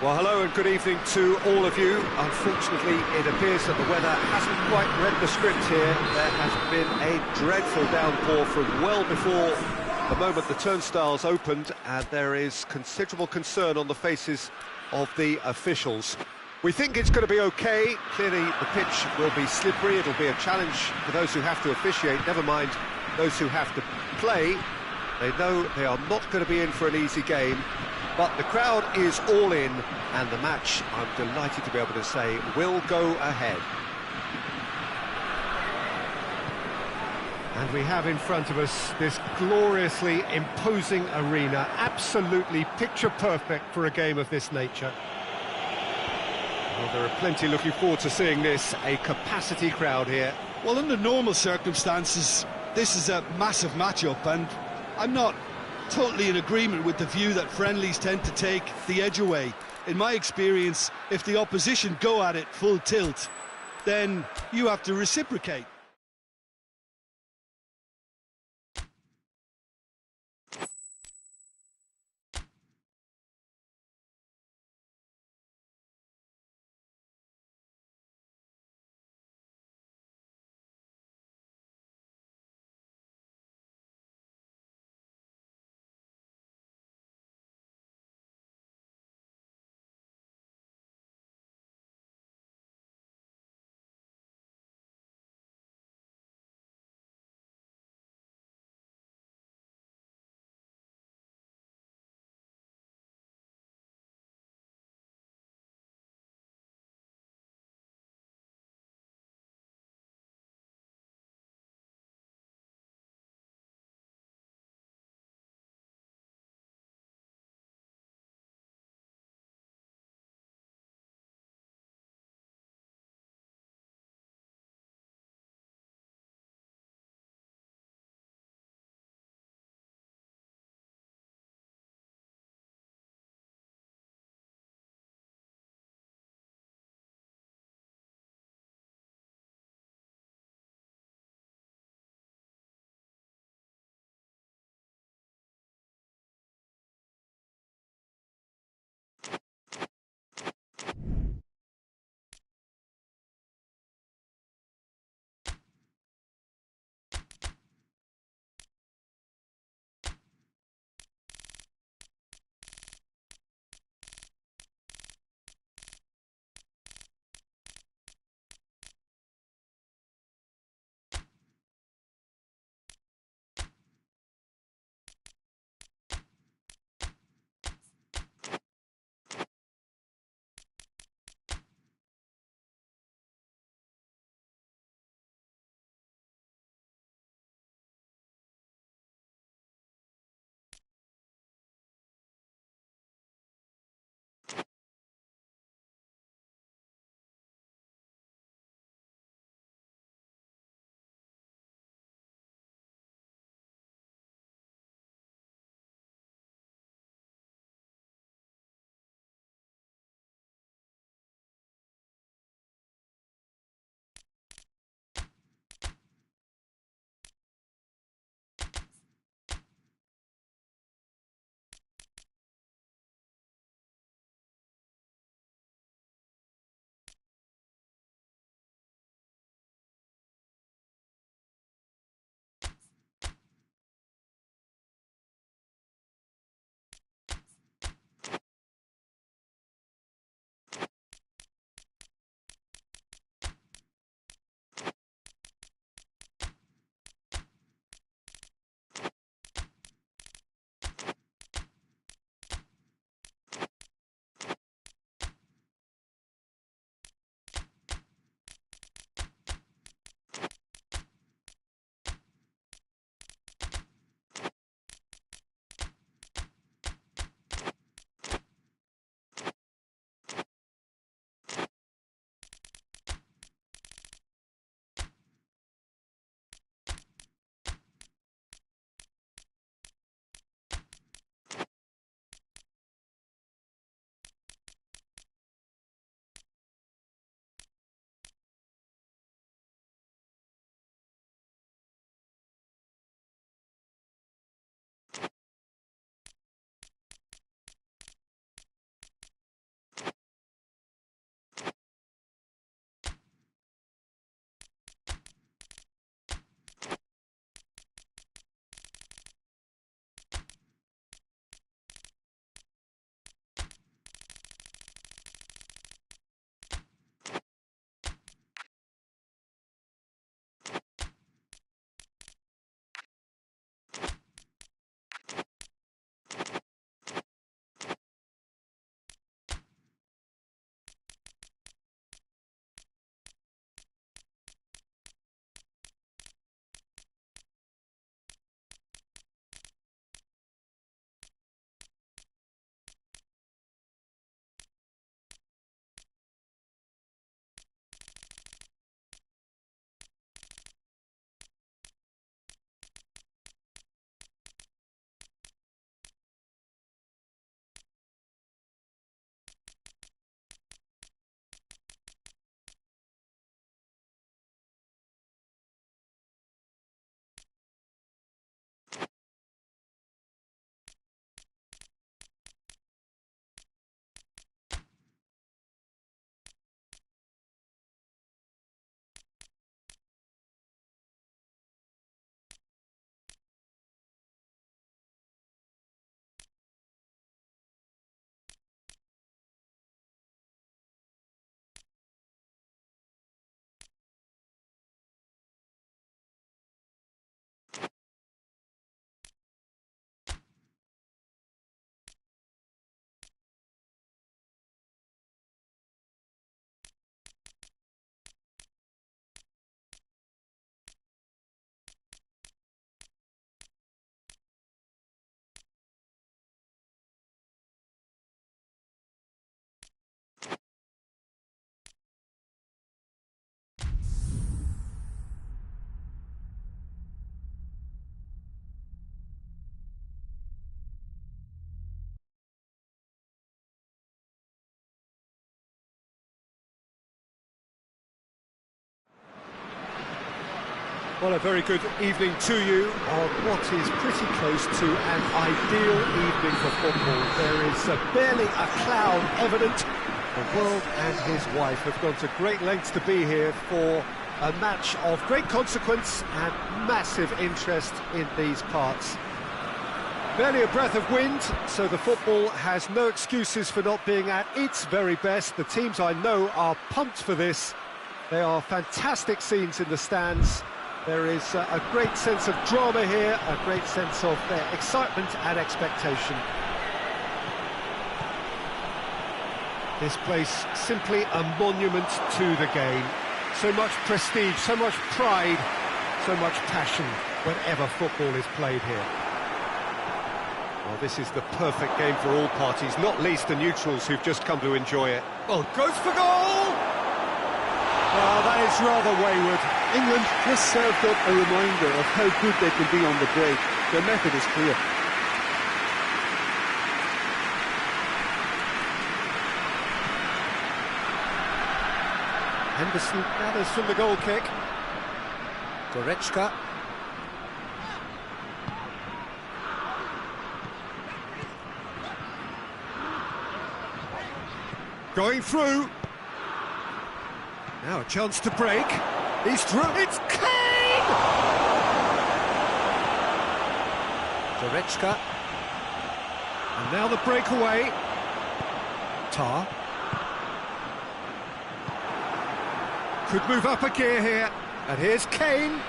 Well, hello and good evening to all of you. Unfortunately, it appears that the weather hasn't quite read the script here. There has been a dreadful downpour from well before the moment the turnstiles opened, and there is considerable concern on the faces of the officials. We think it's going to be okay. Clearly, the pitch will be slippery. It'll be a challenge for those who have to officiate, never mind those who have to play. They know they are not going to be in for an easy game. But the crowd is all in, and the match, I'm delighted to be able to say, will go ahead. And we have in front of us this gloriously imposing arena, absolutely picture perfect for a game of this nature. Well, there are plenty looking forward to seeing this, a capacity crowd here. Well, under normal circumstances, this is a massive matchup, and I'm not totally in agreement with the view that friendlies tend to take the edge away. In my experience, if the opposition go at it full tilt, then you have to reciprocate. Well, a very good evening to you on what is pretty close to an ideal evening for football. There is barely a cloud evident. The world and his wife have gone to great lengths to be here for a match of great consequence and massive interest in these parts. Barely a breath of wind, so the football has no excuses for not being at its very best. The teams I know are pumped for this. There are fantastic scenes in the stands. There is a great sense of drama here, a great sense of excitement and expectation. This place simply a monument to the game. So much prestige, so much pride, so much passion whenever football is played here. Well, this is the perfect game for all parties, not least the neutrals who've just come to enjoy it. Oh, goes for goal! Oh, that is rather wayward. England just served up a reminder of how good they can be on the break. Their method is clear. Henderson gathers from the goal kick. Goretzka. Going through. Now a chance to break. He's through. It's Kane! Goretzka. And now the breakaway. Tar. Could move up a gear here. And here's Kane.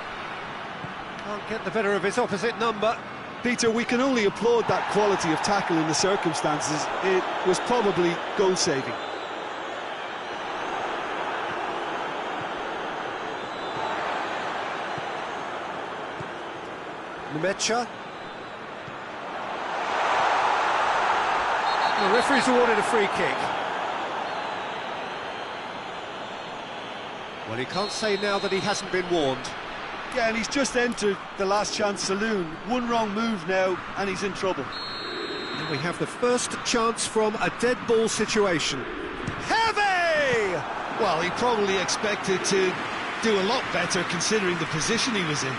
Can't get the better of his opposite number. Peter, we can only applaud that quality of tackle in the circumstances. It was probably goal-saving. Numecha. The referee's awarded a free kick. Well, he can't say now that he hasn't been warned. Yeah, and he's just entered the last chance saloon. One wrong move now, and he's in trouble. And we have the first chance from a dead ball situation. Heavy! Well, he probably expected to do a lot better considering the position he was in.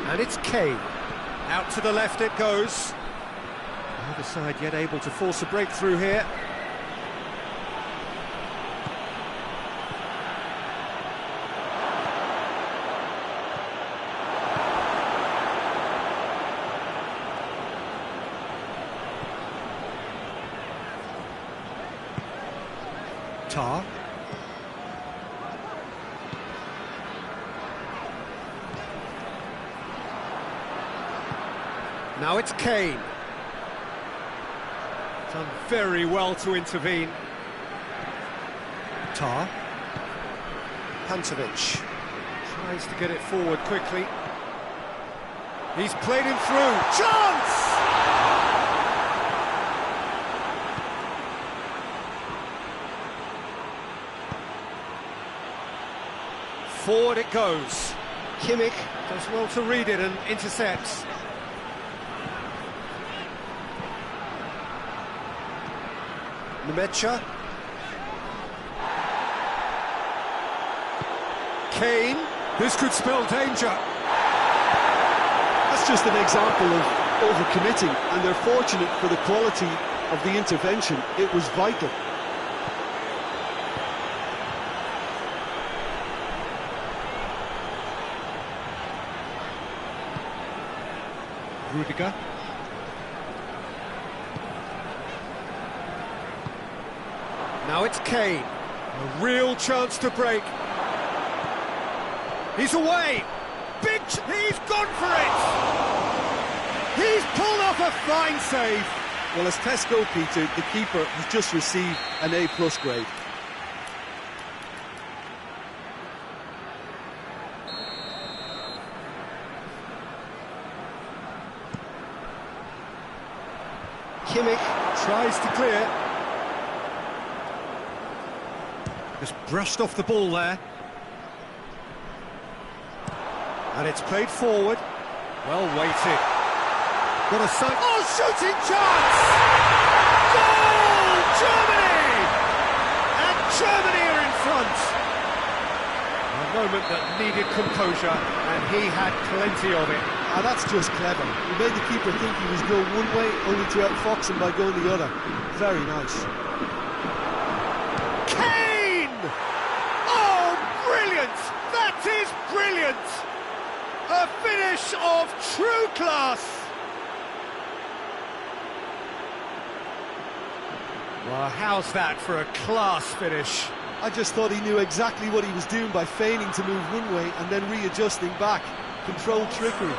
And it's Kane. Out to the left it goes. Neither side yet able to force a breakthrough here. Tar. Now it's Kane. Done very well to intervene. Tar. Pantovic tries to get it forward quickly. He's played him through. Chance! Forward it goes. Kimmich does well to read it and intercepts. Numecha. Kane. This could spell danger. That's just an example of overcommitting, and they're fortunate for the quality of the intervention. It was vital. Rudiger. Now it's Kane. A real chance to break. He's away. He's gone for it. He's pulled off a fine save. Well, as tests go, Peter, the keeper has just received an A+ grade. Kimmich tries to clear. Just brushed off the ball there. And it's played forward. Well weighted. Got a sight. Oh, shooting chance! Goal! Germany! And Germany are in front. A moment that needed composure, and he had plenty of it. Ah, that's just clever. He made the keeper think he was going one way, only to outfox him by going the other. Very nice. Kane! Oh, brilliant! That is brilliant! A finish of true class! Well, how's that for a class finish? I just thought he knew exactly what he was doing by feigning to move one way and then readjusting back. Controlled trickery.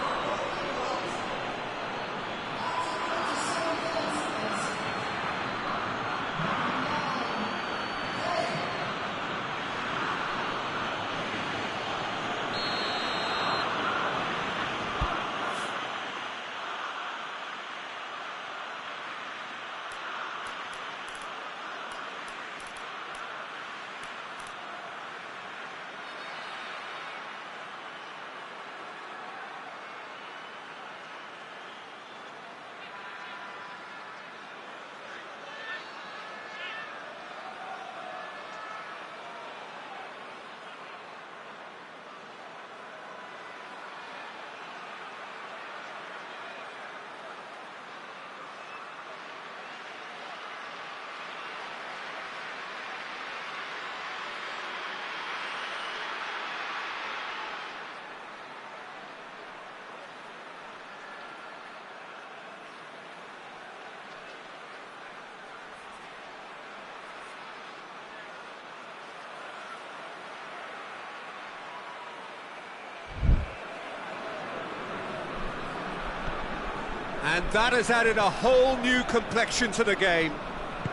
And that has added a whole new complexion to the game.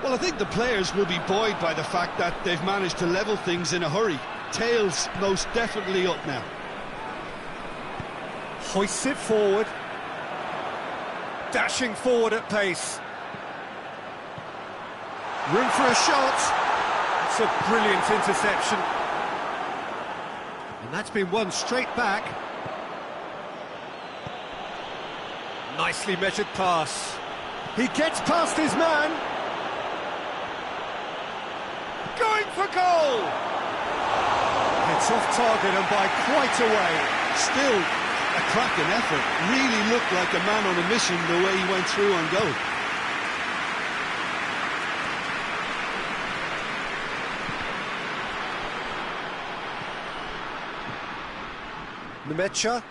Well, I think the players will be buoyed by the fact that they've managed to level things in a hurry. Tails most definitely up now. Hoists it forward. Dashing forward at pace. Room for a shot. It's a brilliant interception. And that's been won straight back. Nicely measured pass. He gets past his man. Going for goal! It's off target and by quite a way. Still a cracking effort. Really looked like a man on a mission the way he went through on goal. Nemecha.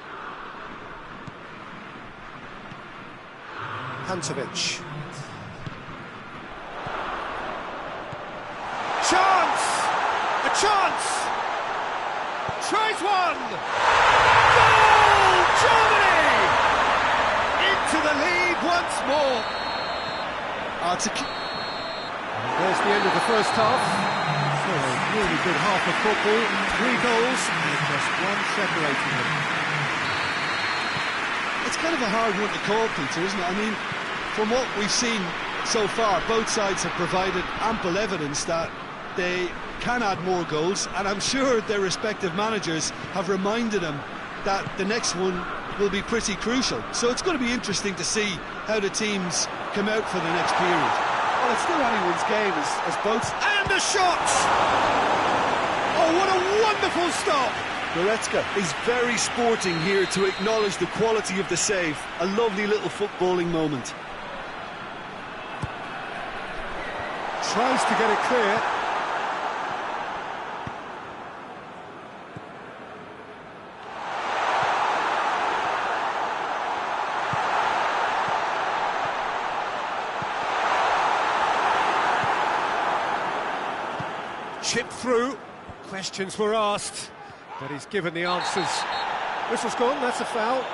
Pantovic. Chance! A chance! Tries one! Goal! Germany! Into the lead once more. There's the end of the first half. So a really good half of football. 3 goals and just one separating them. It's kind of a hard one to call, Peter, isn't it? I mean, from what we've seen so far, both sides have provided ample evidence that they can add more goals, and I'm sure their respective managers have reminded them that the next one will be pretty crucial. So it's going to be interesting to see how the teams come out for the next period. Well, it's still anyone's game as both... And a shot! Oh, what a wonderful stop! Goretzka is very sporting here to acknowledge the quality of the save. A lovely little footballing moment. Tries to get it clear. Chipped through. Questions were asked, but he's given the answers. Whistle's gone, that's a foul.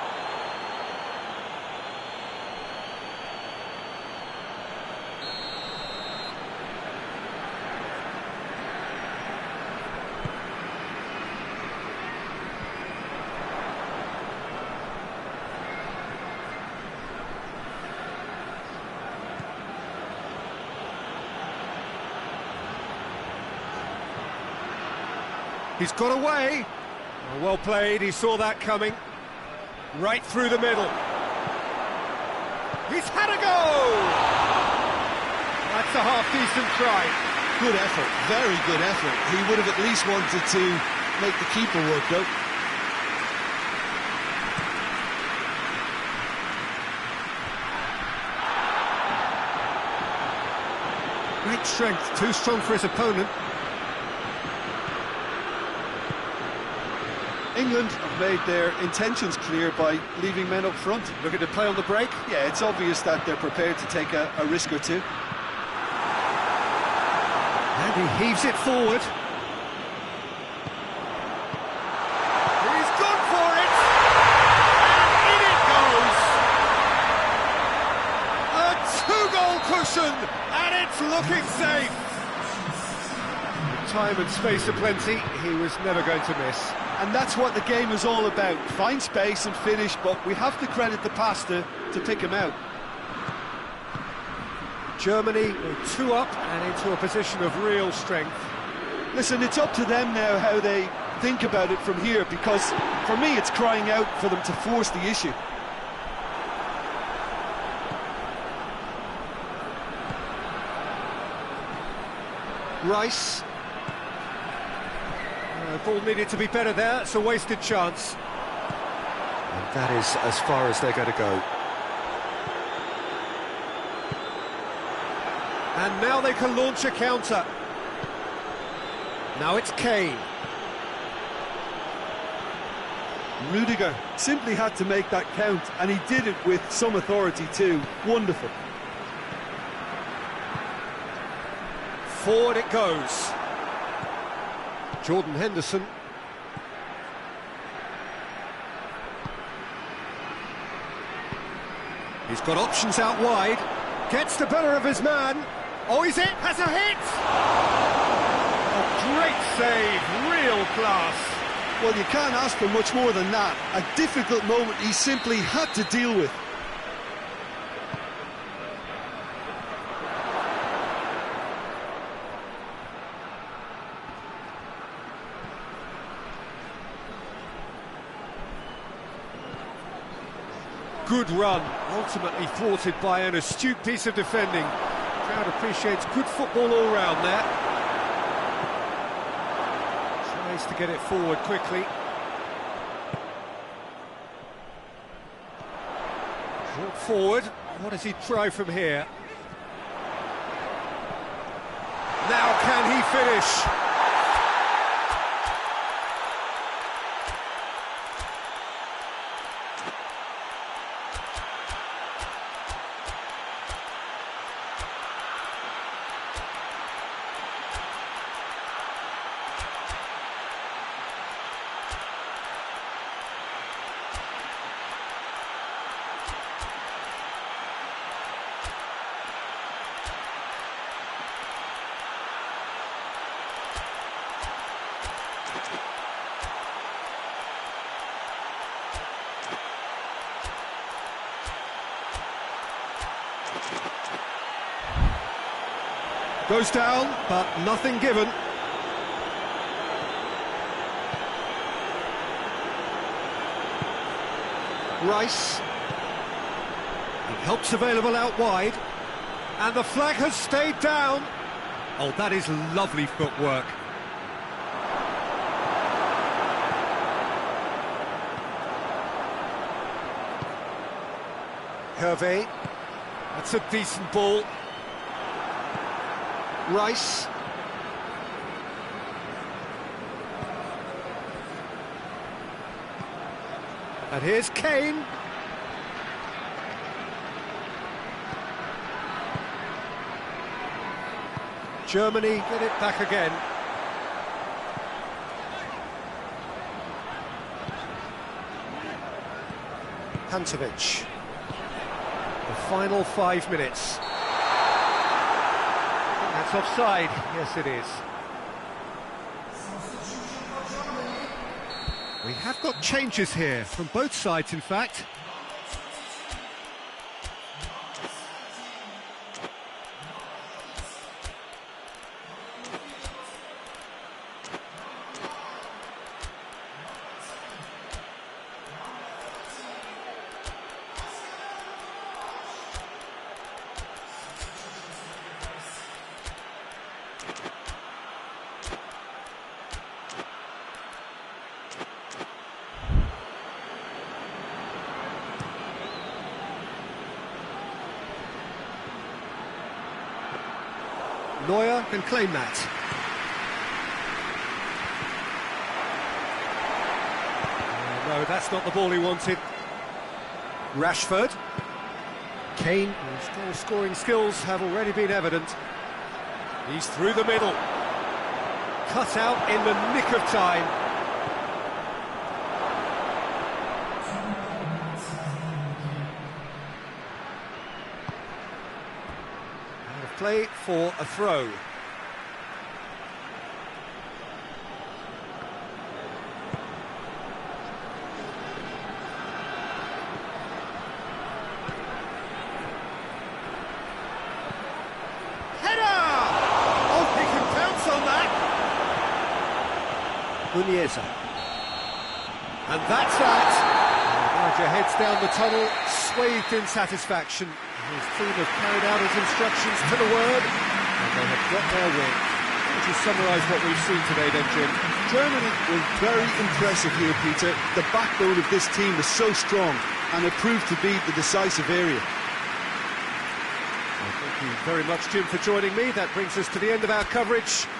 He's got away. Oh, well played, he saw that coming. Right through the middle. He's had a go! That's a half-decent try. Good effort, very good effort. He would have at least wanted to make the keeper work, though. Great strength, too strong for his opponent. England have made their intentions clear by leaving men up front. Looking to play on the break. Yeah, it's obvious that they're prepared to take a risk or two. And he heaves it forward. He's gone for it! And in it goes! A two-goal cushion, and it's looking safe! With time and space aplenty, he was never going to miss. And that's what the game is all about. Find space and finish, but we have to credit the passer to pick him out. Germany two up and into a position of real strength. Listen, it's up to them now how they think about it from here, because for me it's crying out for them to force the issue. Rice. Ball needed to be better there, it's a wasted chance. And that is as far as they're going to go. And now they can launch a counter. Now it's Kane. Rudiger simply had to make that count, and he did it with some authority too. Wonderful. Forward it goes. Jordan Henderson. He's got options out wide. Gets the better of his man. Oh, is it? Has a hit! A great save, real class. Well, you can't ask for much more than that. A difficult moment he simply had to deal with. Good run, ultimately thwarted by an astute piece of defending. Crowd appreciates good football all round there. Tries to get it forward quickly. Brought forward. What does he try from here? Now can he finish? Goes down, but nothing given. Rice. And help's available out wide. And the flag has stayed down. Oh, that is lovely footwork. Hervé. That's a decent ball. Rice. And here's Kane. Germany get it back again. Pantovic. The final 5 minutes. That's offside. Yes, it is. We have got changes here, from both sides, in fact. Neuer can claim that. No, that's not the ball he wanted. Rashford. Kane, whose goal-scoring skills have already been evident. He's through the middle. Cut out in the nick of time. Out of play for a throw. Nguyen. And that's that. Roger heads down the tunnel, swathed in satisfaction. His team have carried out his instructions to the word, and they have got their win. Would you summarise what we've seen today then, Jim? Germany were very impressive here, Peter. The backbone of this team is so strong, and it proved to be the decisive area. Well, thank you very much, Jim, for joining me. That brings us to the end of our coverage.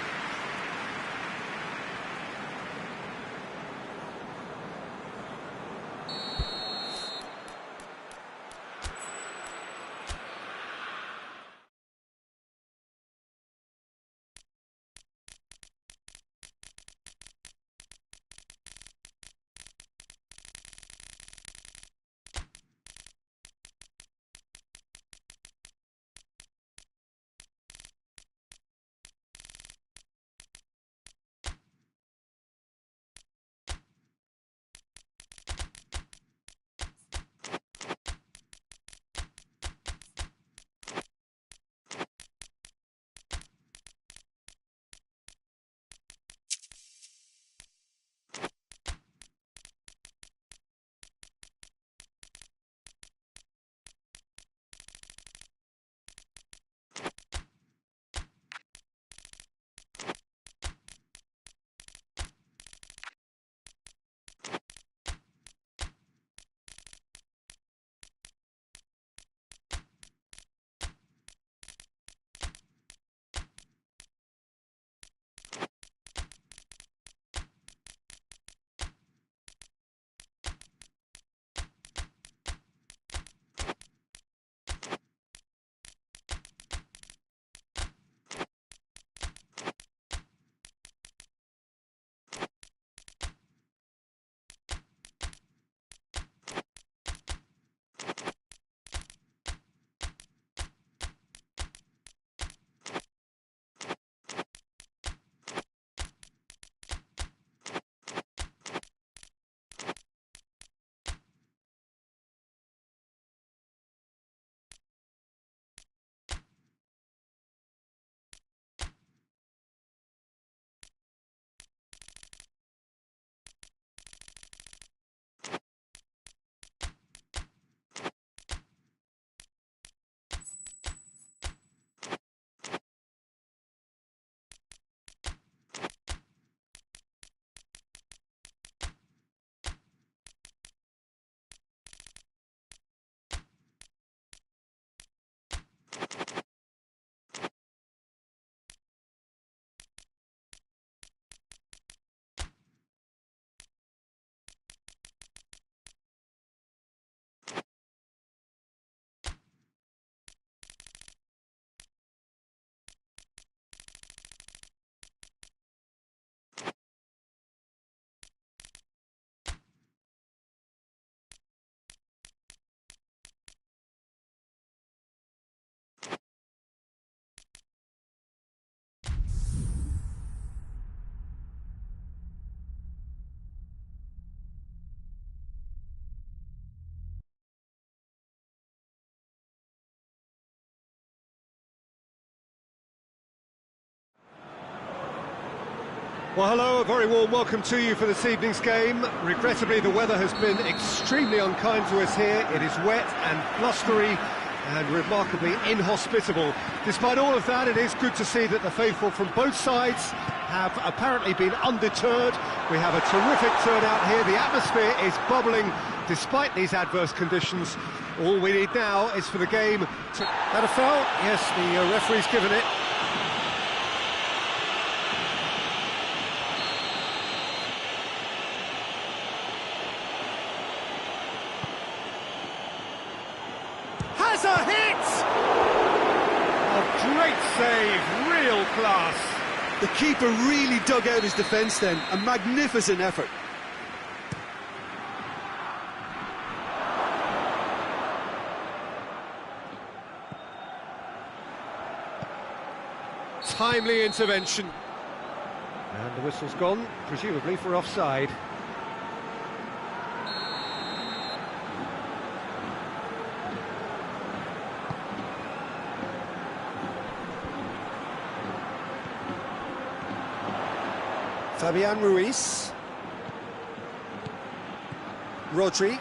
Well, hello, a very warm welcome to you for this evening's game. Regrettably, the weather has been extremely unkind to us here. It is wet and blustery and remarkably inhospitable. Despite all of that, it is good to see that the faithful from both sides have apparently been undeterred. We have a terrific turnout here. The atmosphere is bubbling despite these adverse conditions. All we need now is for the game to... That a foul? Yes, the referee's given it. Has a hit! Oh, great save, real class. The keeper really dug out his defence then, a magnificent effort. Timely intervention. And the whistle's gone, presumably for offside. Fabian Ruiz. Rodri.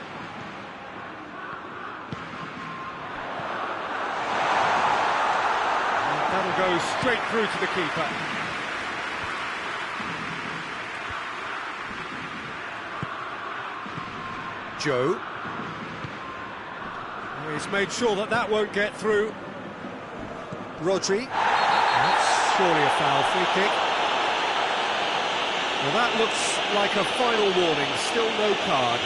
That'll go straight through to the keeper. Gioi. He's made sure that that won't get through. Rodri. That's surely a foul, free kick. Well, that looks like a final warning, still no card.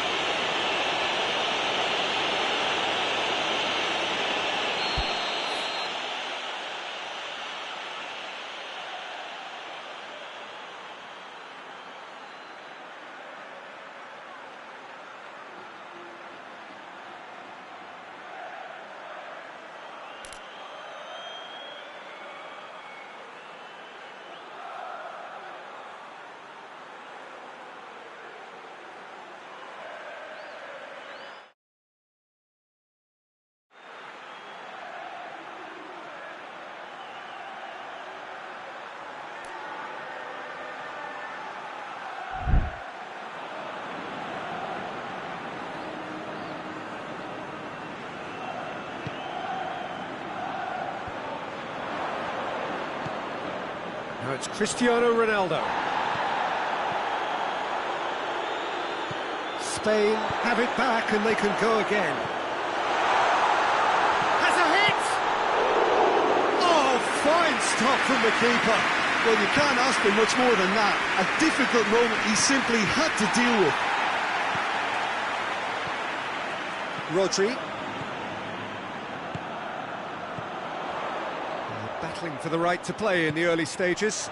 Now it's Cristiano Ronaldo. Spain have it back and they can go again. Has a hit! Oh, fine stop from the keeper. Well, you can't ask for much more than that. A difficult moment he simply had to deal with. Rodri. Battling for the right to play in the early stages.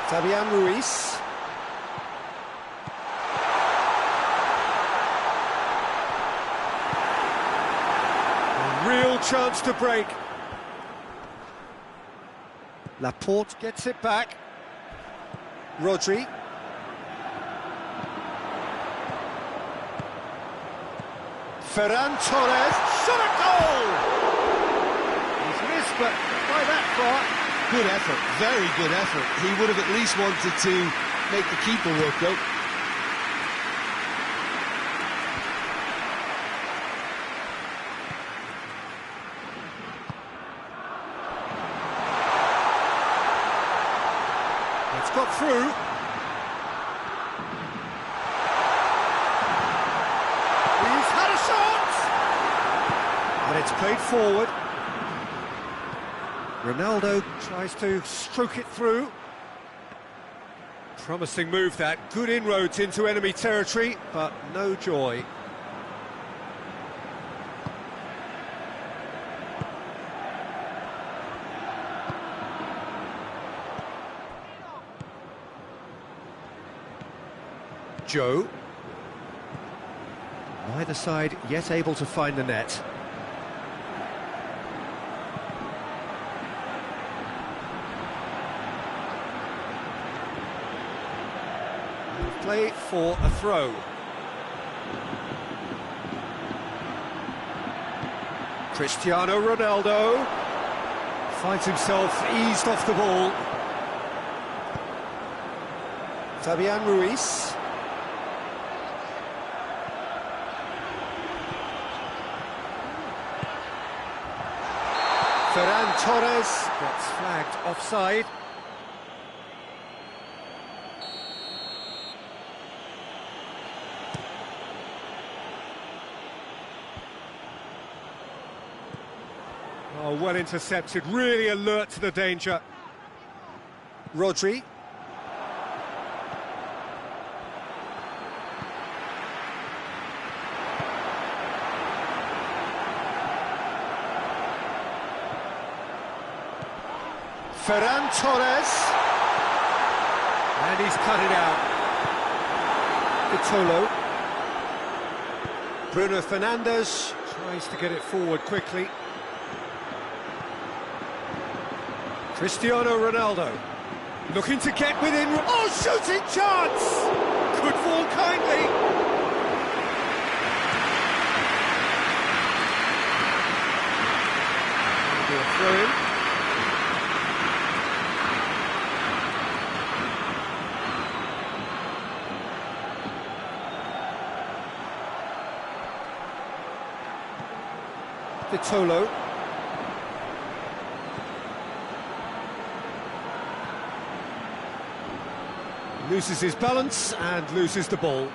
Fabian Ruiz. A real chance to break. Laporte gets it back. Rodri. Ferran Torres. Shot a goal! But by that far, good effort, very good effort. He would have at least wanted to make the keeper work though. It's got through. He's had a shot! And it's played forward. Ronaldo tries to stroke it through. Promising move that, good inroads into enemy territory, but no joy. Gioi. Neither side yet able to find the net. Play for a throw. Cristiano Ronaldo finds himself eased off the ball. Fabian Ruiz. Ferran Torres gets flagged offside. Oh, well intercepted, really alert to the danger. Rodri. Ferran Torres. And he's cut it out. Vitolo. Bruno Fernandes tries to get it forward quickly. Cristiano Ronaldo. Looking to get within... Oh, shooting chance! Could fall kindly. Throw in. Vitolo. Loses his balance and loses the ball.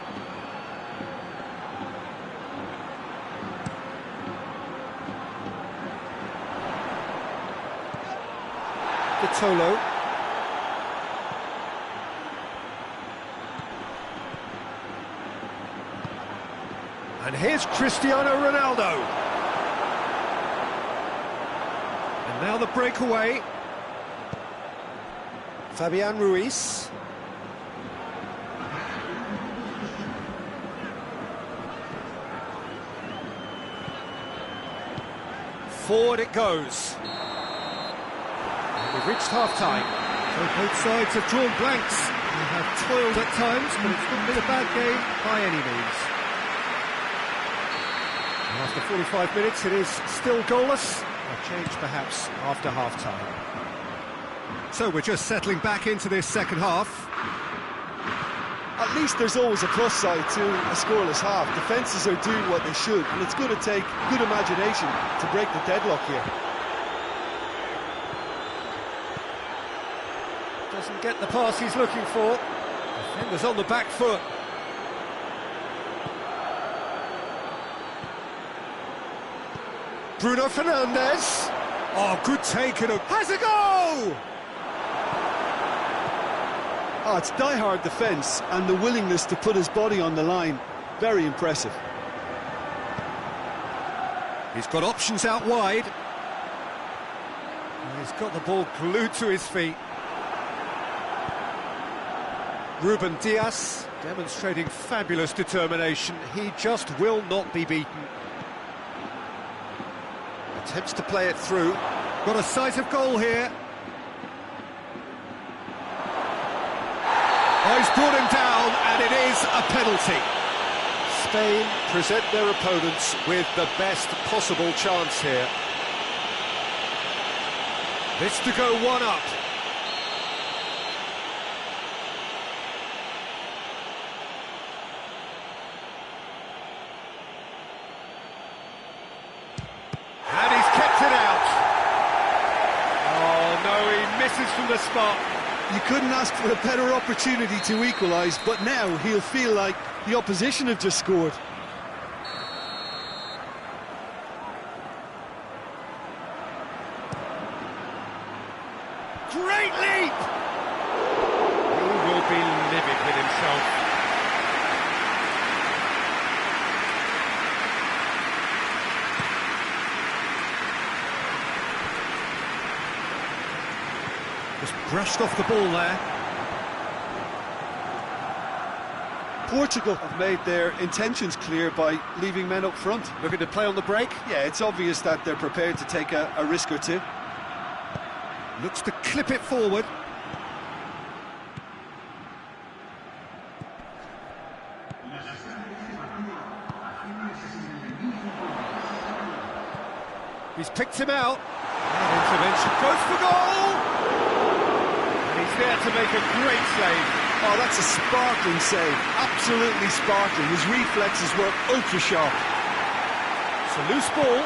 Vitolo. And here's Cristiano Ronaldo. And now the breakaway. Fabian Ruiz. Forward it goes. We've reached half-time. So both sides have drawn blanks. They have toiled at times, but it's not been a bad game by any means. And after 45 minutes, it is still goalless. A change, perhaps, after half-time. So we're just settling back into this second half. At least there's always a plus side to a scoreless half. Defences are doing what they should, and it's going to take good imagination to break the deadlock here. Doesn't get the pass he's looking for. Defender's on the back foot. Bruno Fernandes. Oh, good take and has a go! Oh, it's die-hard defence and the willingness to put his body on the line. Very impressive. He's got options out wide. He's got the ball glued to his feet. Ruben Dias demonstrating fabulous determination. He just will not be beaten. Attempts to play it through. Got a sight of goal here. Oh, he's brought him down, and it is a penalty. Spain present their opponents with the best possible chance here. This to go one up. And he's kept it out. Oh no, he misses from the spot. You couldn't ask for a better opportunity to equalise, but now he'll feel like the opposition have just scored. Great leap! He will be livid with himself. Just brushed off the ball there. Portugal have made their intentions clear by leaving men up front. Looking to play on the break. Yeah, it's obvious that they're prepared to take a risk or two. Looks to clip it forward. He's picked him out. And intervention goes for goal! He's there to make a great save. Oh, that's a sparkling save. Absolutely sparkling. His reflexes were ultra-sharp. It's a loose ball.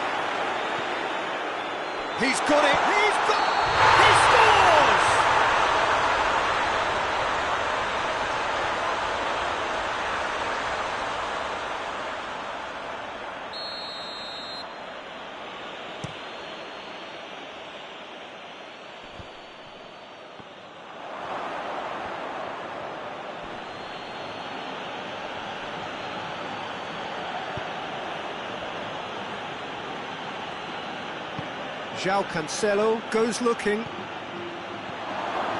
He's got it. He scores! João Cancelo goes looking.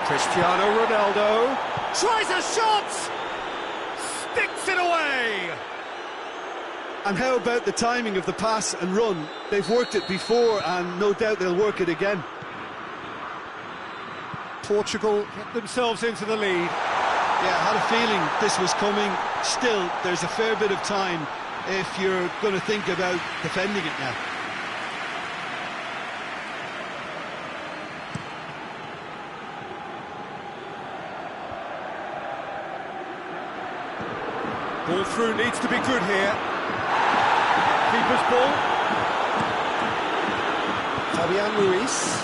Cristiano Ronaldo tries a shot, sticks it away. And how about the timing of the pass and run? They've worked it before and no doubt they'll work it again. Portugal get themselves into the lead. Yeah, I had a feeling this was coming. Still, there's a fair bit of time if you're going to think about defending it now. Ball through needs to be good here. Keeper's ball. Fabian Ruiz.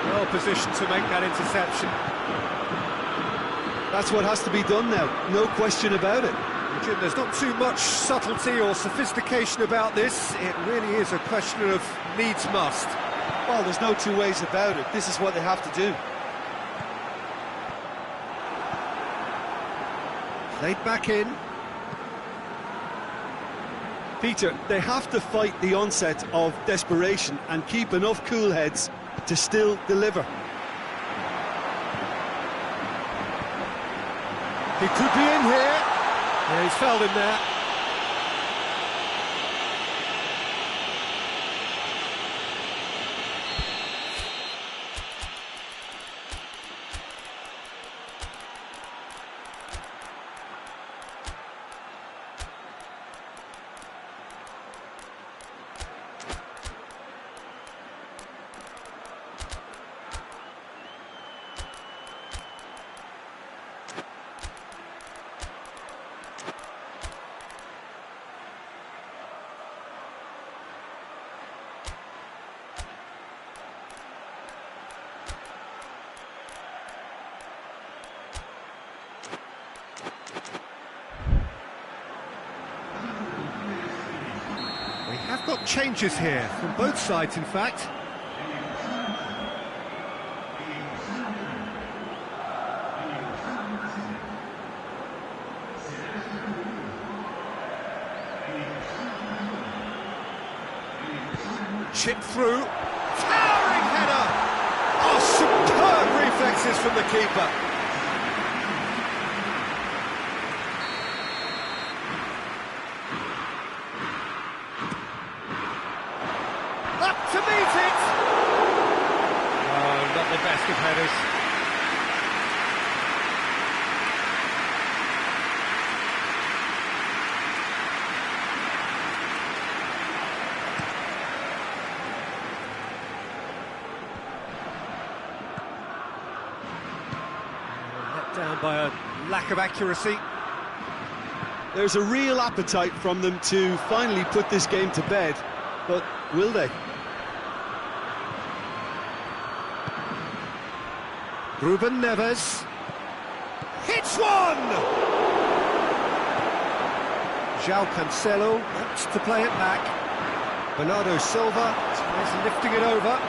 Well positioned to make that interception. That's what has to be done now, no question about it. Jim, there's not too much subtlety or sophistication about this. It really is a question of needs must. Well, there's no two ways about it. This is what they have to do. Played back in. Peter, they have to fight the onset of desperation and keep enough cool heads to still deliver. He could be in here. Yeah, he's fouled him there. Have got changes here from both sides, in fact. Chip through, towering header. Oh, superb reflexes from the keeper. To meet it! Oh, not the best of headers. Let down by a lack of accuracy. There's a real appetite from them to finally put this game to bed, but will they? Ruben Neves hits one! João Cancelo wants to play it back. Bernardo Silva tries lifting it over.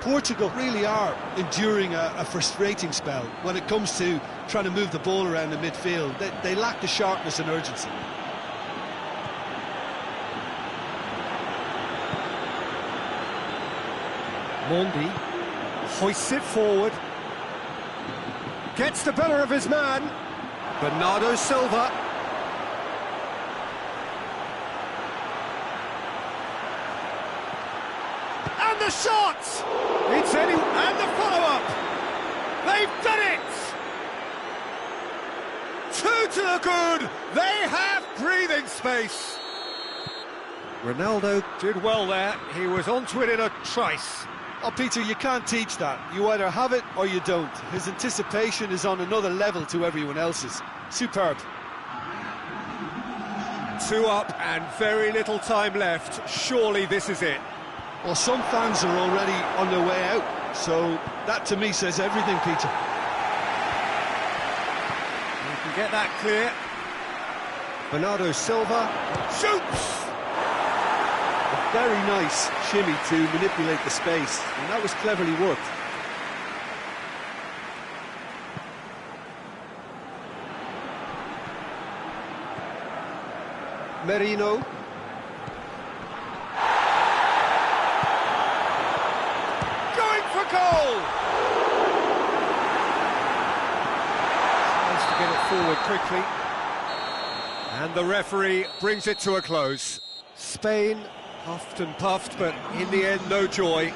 Portugal really are enduring a frustrating spell when it comes to trying to move the ball around the midfield. They lack the sharpness and urgency. Mondi hoists it forward, gets the better of his man, Bernardo Silva. And the shot! It's and the follow-up! They've done it! 2 to the good! They have breathing space! Ronaldo did well there, he was onto it in a trice. Oh, Peter, you can't teach that. You either have it or you don't. His anticipation is on another level to everyone else's. Superb. 2 up and very little time left. Surely this is it. Well, some fans are already on their way out, so that to me says everything, Peter. You can get that clear. Bernardo Silva shoots! Very nice shimmy to manipulate the space, and that was cleverly worked. Merino. Going for goal! Tries to get it forward quickly. And the referee brings it to a close. Spain huffed and puffed, but in the end, no joy.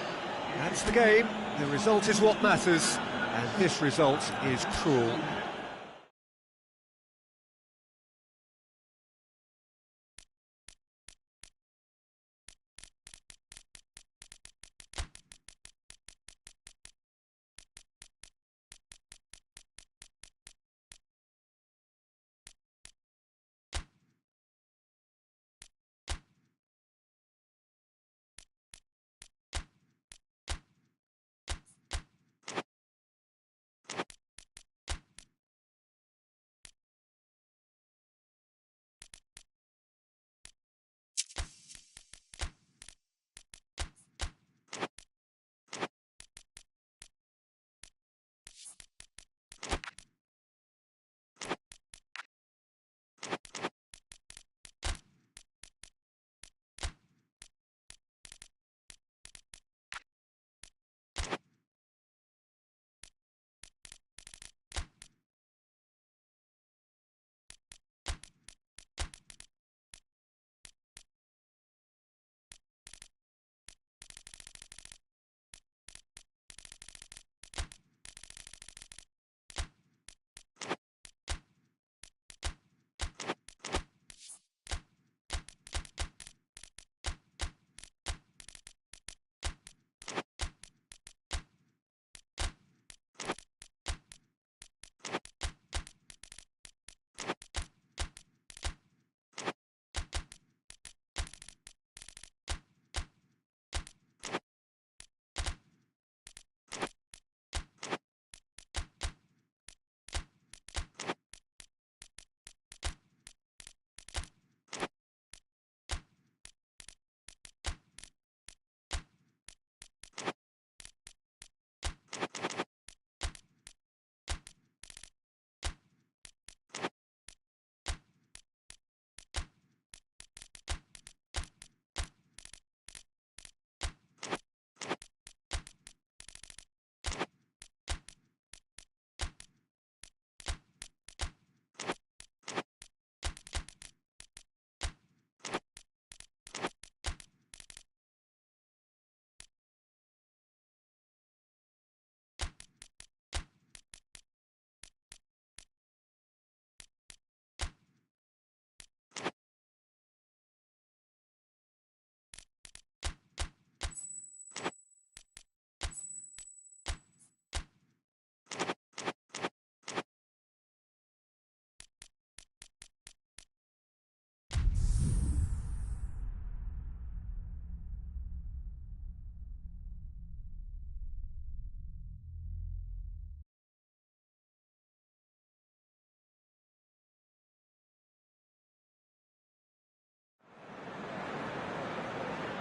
That's the game. The result is what matters, and this result is cruel.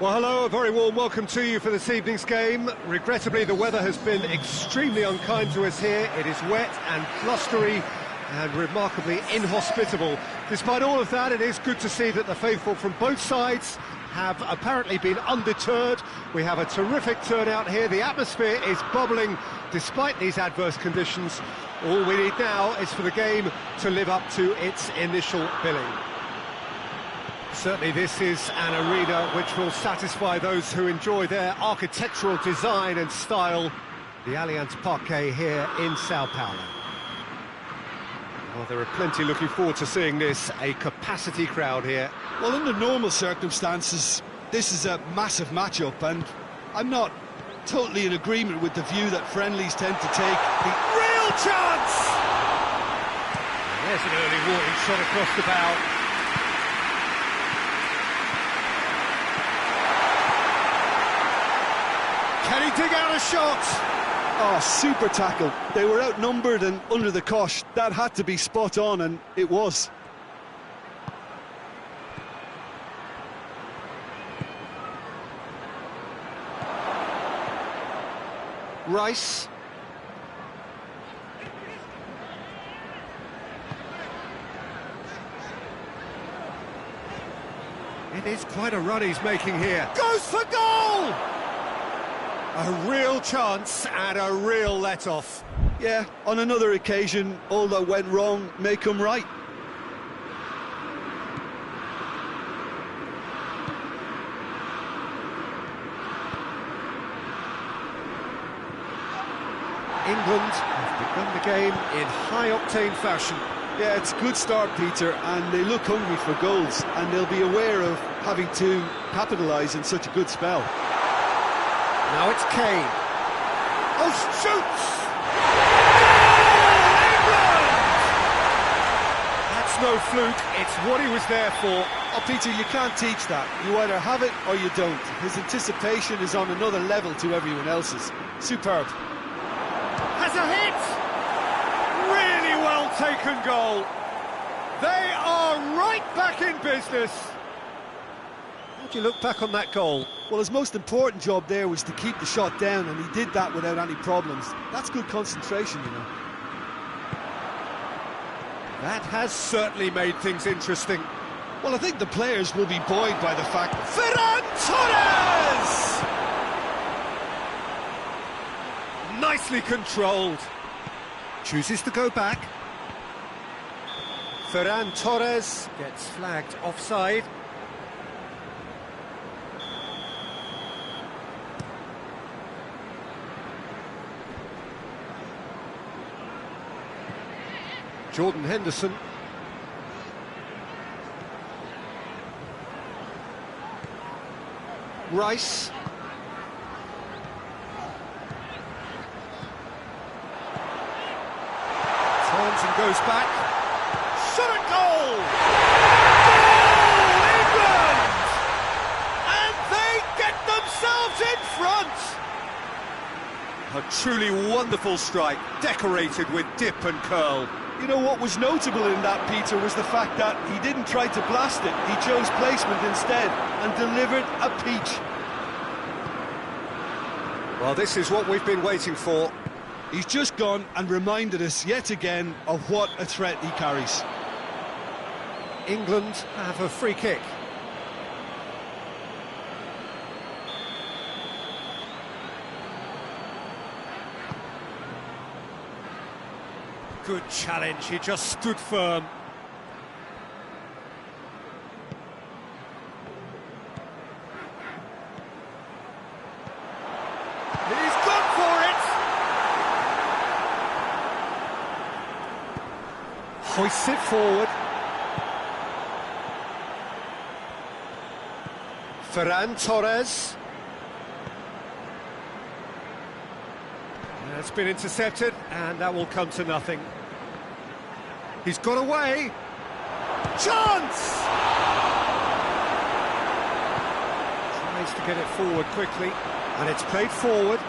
Well, hello, a very warm welcome to you for this evening's game. Regrettably, the weather has been extremely unkind to us here. It is wet and blustery and remarkably inhospitable. Despite all of that, it is good to see that the faithful from both sides have apparently been undeterred. We have a terrific turnout here. The atmosphere is bubbling despite these adverse conditions. All we need now is for the game to live up to its initial billing. Certainly this is an arena which will satisfy those who enjoy their architectural design and style. The Allianz Parque here in Sao Paulo. Well, there are plenty looking forward to seeing this, a capacity crowd here. Well, under normal circumstances, this is a massive matchup, and I'm not totally in agreement with the view that friendlies tend to take the real chance! There's an early warning shot across the bow. Can he dig out a shot? Oh, super tackle. They were outnumbered and under the cosh. That had to be spot on, and it was. Rice. It is quite a run he's making here. Goes for goal! A real chance and a real let-off. Yeah, on another occasion, all that went wrong may come right. England have begun the game in high-octane fashion. Yeah, it's a good start, Peter, and they look hungry for goals, and they'll be aware of having to capitalise in such a good spell. Now it's Kane. Oh, shoots! That's no fluke, it's what he was there for. Oh, Peter, you can't teach that. You either have it or you don't. His anticipation is on another level to everyone else's. Superb. Has a hit! Really well taken goal. They are right back in business. How do you look back on that goal? Well, his most important job there was to keep the shot down, and he did that without any problems. That's good concentration, you know. That has certainly made things interesting. Well, I think the players will be buoyed by the fact... Ferran Torres! Nicely controlled. Chooses to go back. Ferran Torres gets flagged offside. Jordan Henderson. Rice. Turns and goes back. Shot at goal! Goal, England! And they get themselves in front! A truly wonderful strike, decorated with dip and curl. You know what was notable in that, Peter, was the fact that he didn't try to blast it. He chose placement instead and delivered a peach. Well, this is what we've been waiting for. He's just gone and reminded us yet again of what a threat he carries. England have a free kick. Good challenge, he just stood firm. He's gone for it! Hoists it forward. Ferran Torres. It's been intercepted, and that will come to nothing. He's got away. Chance! Tries to get it forward quickly, and it's played forward.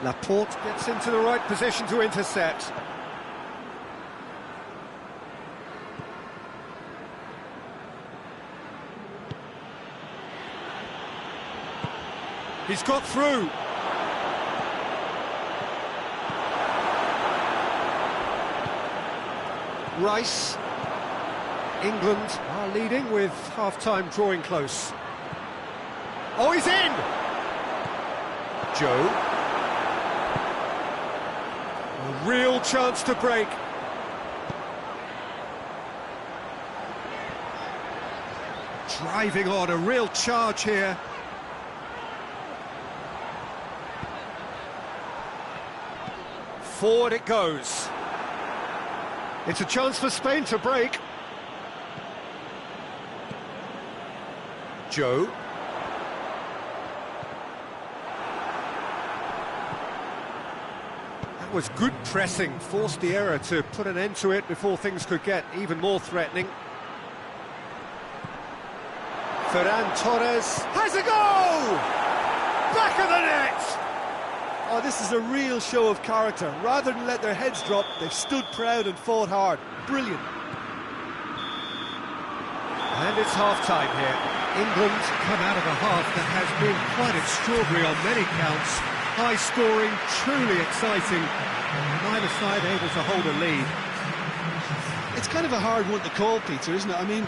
Laporte gets into the right position to intercept. He's got through. Rice. England are leading with half-time drawing close. Oh, he's in! Gioi. A real chance to break. Driving on, a real charge here. Forward it goes. It's a chance for Spain to break. Gioi. That was good pressing, forced the error to put an end to it before things could get even more threatening. Ferran Torres has a goal! Back of the net! Oh, this is a real show of character. Rather than let their heads drop, they've stood proud and fought hard. Brilliant. And it's half-time here. England come out of a half that has been quite extraordinary on many counts. High-scoring, truly exciting. Neither side able to hold a lead. It's kind of a hard one to call, Peter, isn't it? I mean,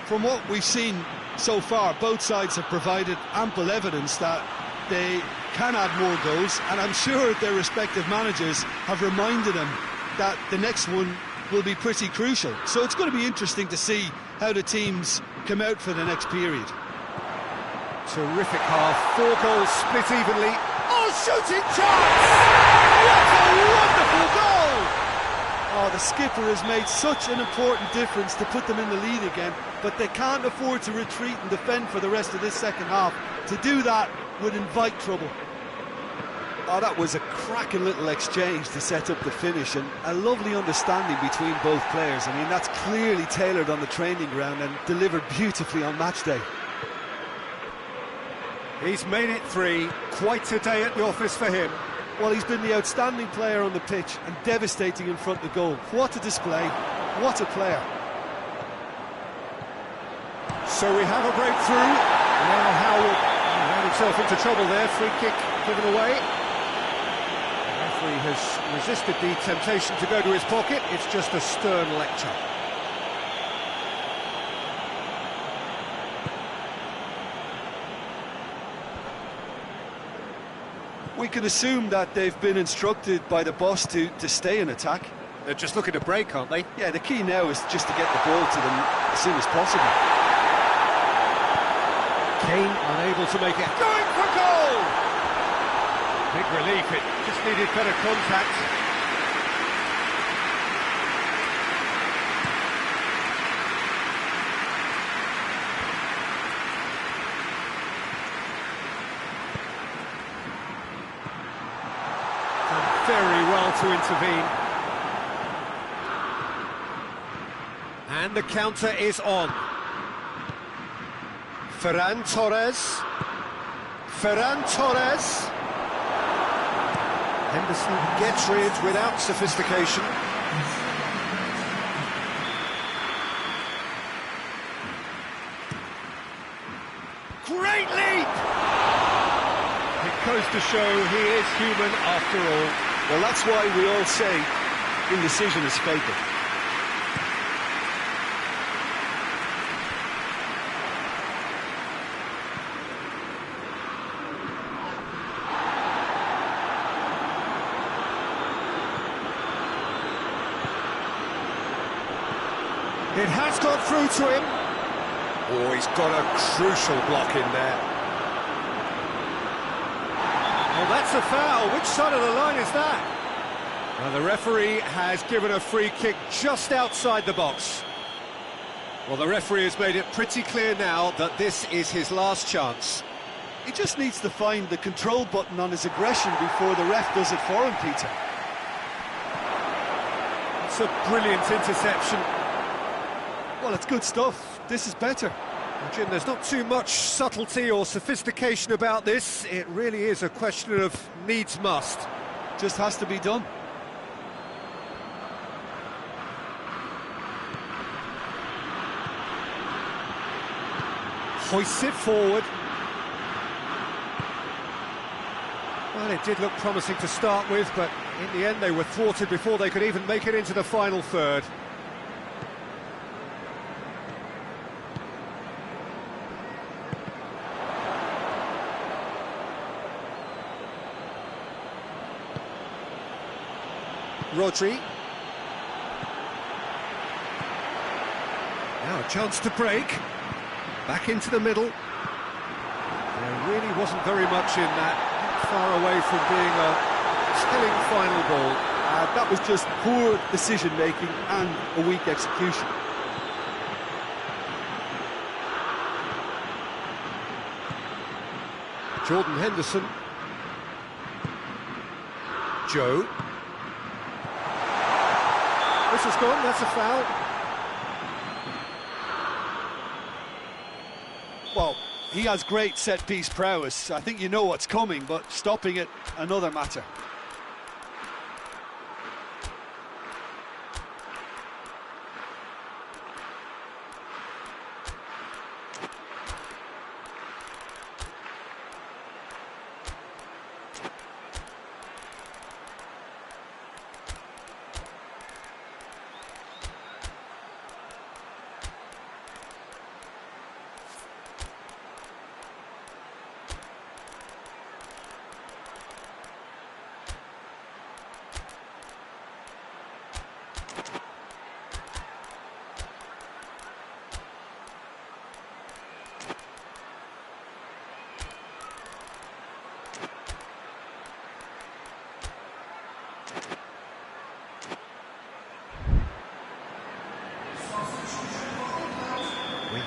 from what we've seen so far, both sides have provided ample evidence that they can add more goals, and I'm sure their respective managers have reminded them that the next one will be pretty crucial. So it's going to be interesting to see how the teams come out for the next period. Terrific half, 4 goals split evenly. Oh, shooting chance! What a wonderful goal! Oh, the skipper has made such an important difference to put them in the lead again, but they can't afford to retreat and defend for the rest of this second half. To do that would invite trouble. Oh, that was a cracking little exchange to set up the finish, and a lovely understanding between both players. I mean, that's clearly tailored on the training ground and delivered beautifully on match day. He's made it 3, quite a day at the office for him. Well, he's been the outstanding player on the pitch and devastating in front of goal. What a display, what a player. So we have a breakthrough. Now Howell ran himself into trouble there, free kick given away. The referee has resisted the temptation to go to his pocket. It's just a stern lecture. We can assume that they've been instructed by the boss to stay in attack. They're just looking to break, aren't they? Yeah, the key now is just to get the ball to them as soon as possible. Kane unable to make it. Going for goal! Big relief, it just needed better contact. Done very well to intervene. And the counter is on. Ferran Torres. Henderson gets rid without sophistication. Great leap! It goes to show he is human after all. Well, that's why we all say indecision is fatal. It has got through to him. Oh, he's got a crucial block in there. Oh, that's a foul. Which side of the line is that? Well, the referee has given a free kick just outside the box. Well, the referee has made it pretty clear now that this is his last chance. He just needs to find the control button on his aggression before the ref does it for him, Peter. It's a brilliant interception. Well, it's good stuff. This is better. Jim, there's not too much subtlety or sophistication about this. It really is a question of needs must. Just has to be done. Hoists it forward. Well, it did look promising to start with, but in the end they were thwarted before they could even make it into the final third. Rodri. Now a chance to break. Back into the middle. There really wasn't very much in that. Not far away from being a stilling final ball. That was just poor decision-making and a weak execution. Jordan Henderson. Joe. This is gone, that's a foul. Well, he has great set-piece prowess. I think you know what's coming, but stopping it, another matter.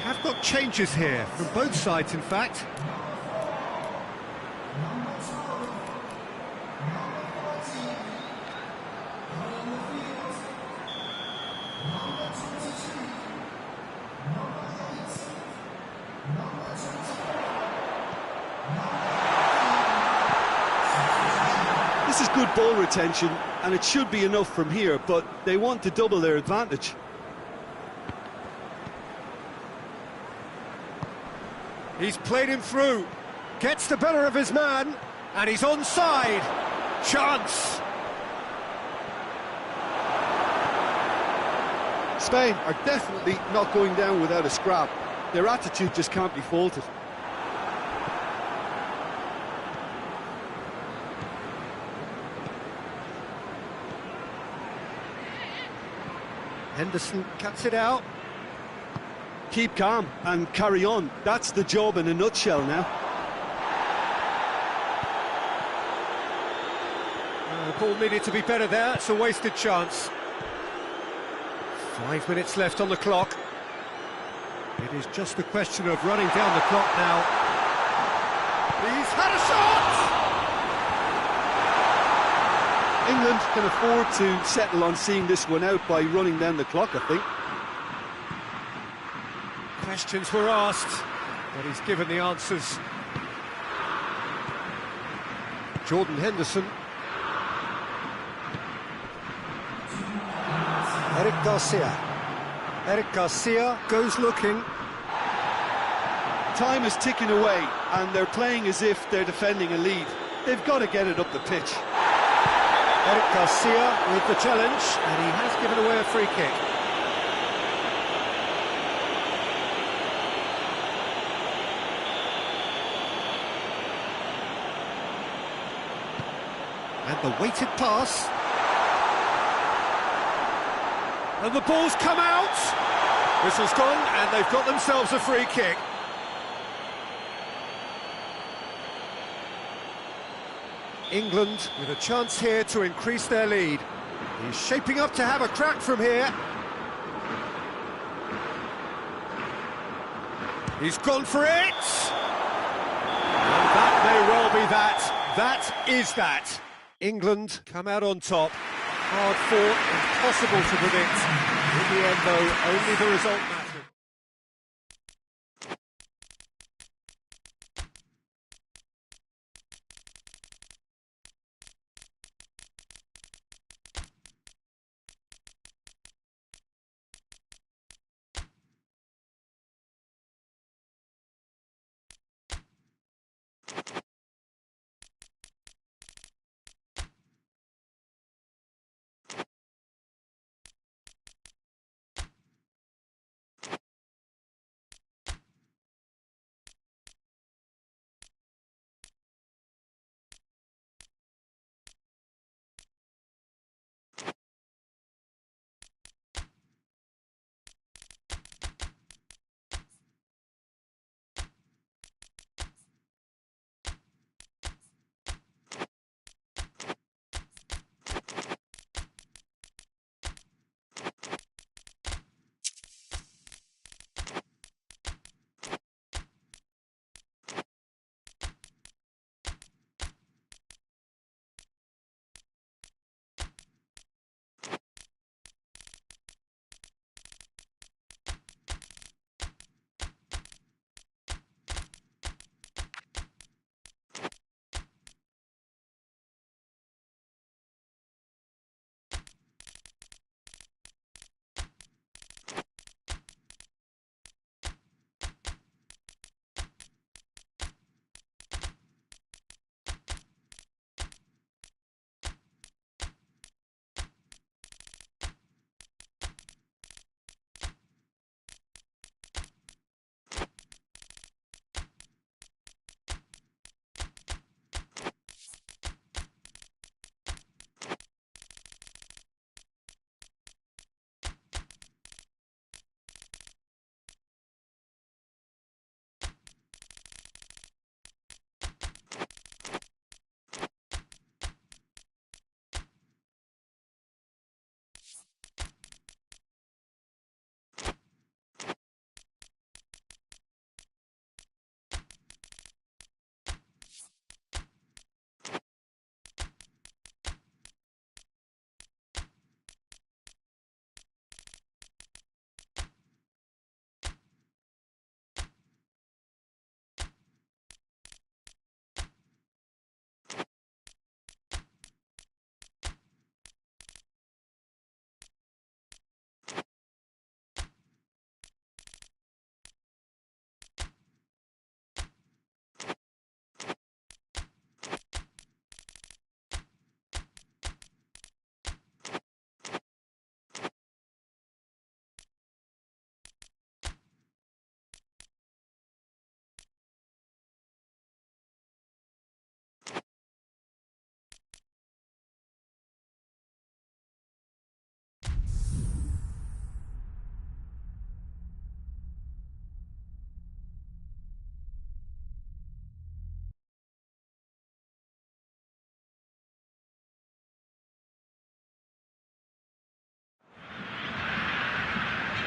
have got changes here, from both sides in fact. This is good ball retention, and it should be enough from here, but they want to double their advantage. He's played him through, gets the better of his man, and he's onside. Chance! Spain are definitely not going down without a scrap. Their attitude just can't be faulted. Henderson cuts it out. Keep calm and carry on. That's the job in a nutshell now. The ball needed to be better there. It's a wasted chance. 5 minutes left on the clock. It is just a question of running down the clock now. He's had a shot! England can afford to settle on seeing this one out by running down the clock, I think. Questions were asked, but he's given the answers. Jordan Henderson. Eric Garcia goes looking. Time is ticking away, and they're playing as if they're defending a lead. They've got to get it up the pitch. Eric Garcia with the challenge, and he has given away a free kick. And the weighted pass. And the ball's come out. Whistle's gone, and they've got themselves a free kick. England with a chance here to increase their lead. He's shaping up to have a crack from here. He's gone for it! And that may well be that. That is that. England come out on top. Hard fought, impossible to predict. In the end, though, only the result matters.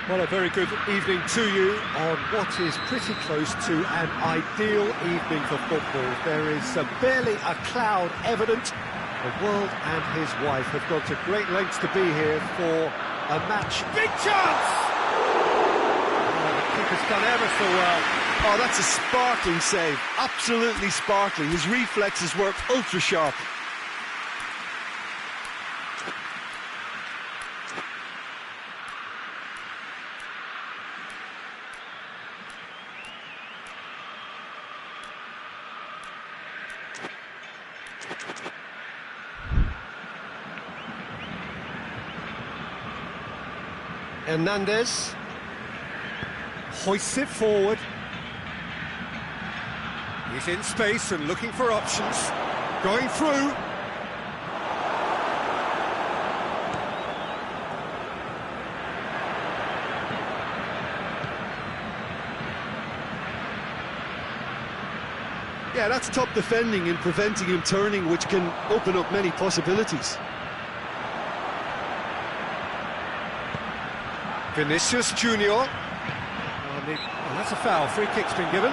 Well, a very good evening to you on what is pretty close to an ideal evening for football. There is barely a cloud evident. The world and his wife have gone to great lengths to be here for a match. Big chance! Oh, the keeper's done ever so well. Oh, that's a sparkling save. Absolutely sparkling. His reflexes were ultra sharp. Hernandez hoists it forward. He's in space and looking for options. Going through. Yeah, that's top defending and preventing him turning, which can open up many possibilities. Vinicius Junior. Oh, that's a foul. Free kick's been given.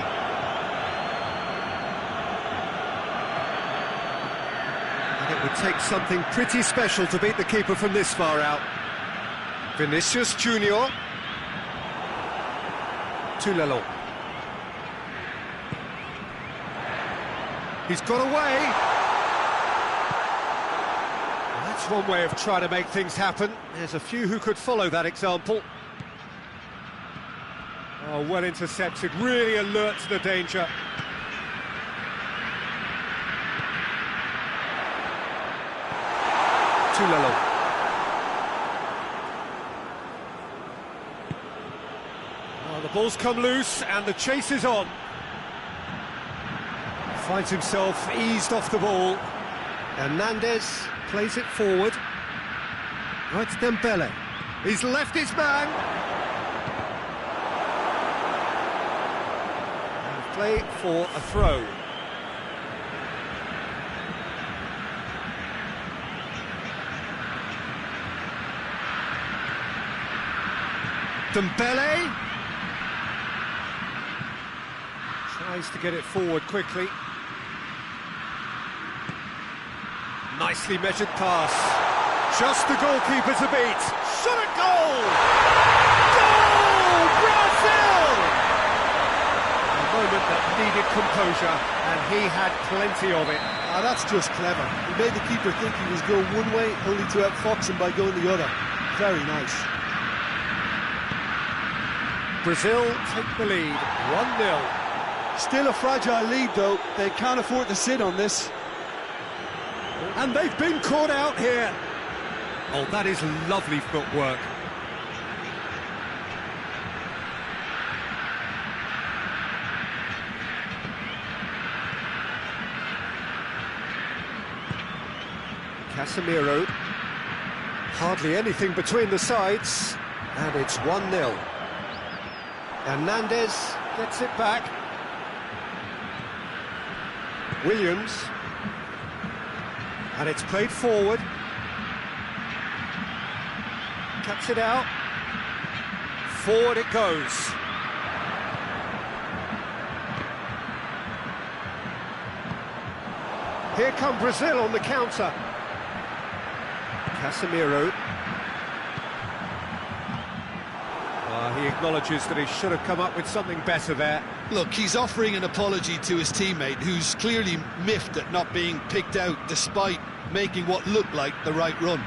And it would take something pretty special to beat the keeper from this far out. Vinicius Junior. To Lelon. He's got away. Well, that's one way of trying to make things happen. There's a few who could follow that example. Oh, well intercepted, really alert to the danger. To Lelon. Well, the ball's come loose and the chase is on. Finds himself eased off the ball. Hernandez plays it forward. Oh, it's Dembele. He's left his man. And play for a throw. Dembele tries to get it forward quickly. Nicely measured pass. Just the goalkeeper to beat. Shot at goal! Goal! Brazil! A moment that needed composure, and he had plenty of it. Ah, that's just clever. He made the keeper think he was going one way, only to outfox him by going the other. Very nice. Brazil take the lead, 1-0. Still a fragile lead, though. They can't afford to sit on this. And they've been caught out here. Oh, that is lovely footwork. Casemiro. Hardly anything between the sides. And it's 1-0. Hernandez gets it back. Williams. And it's played forward. Cuts it out. Forward it goes. Here come Brazil on the counter. Casemiro. He acknowledges that he should have come up with something better there. Look, he's offering an apology to his teammate, who's clearly miffed at not being picked out despite making what looked like the right run.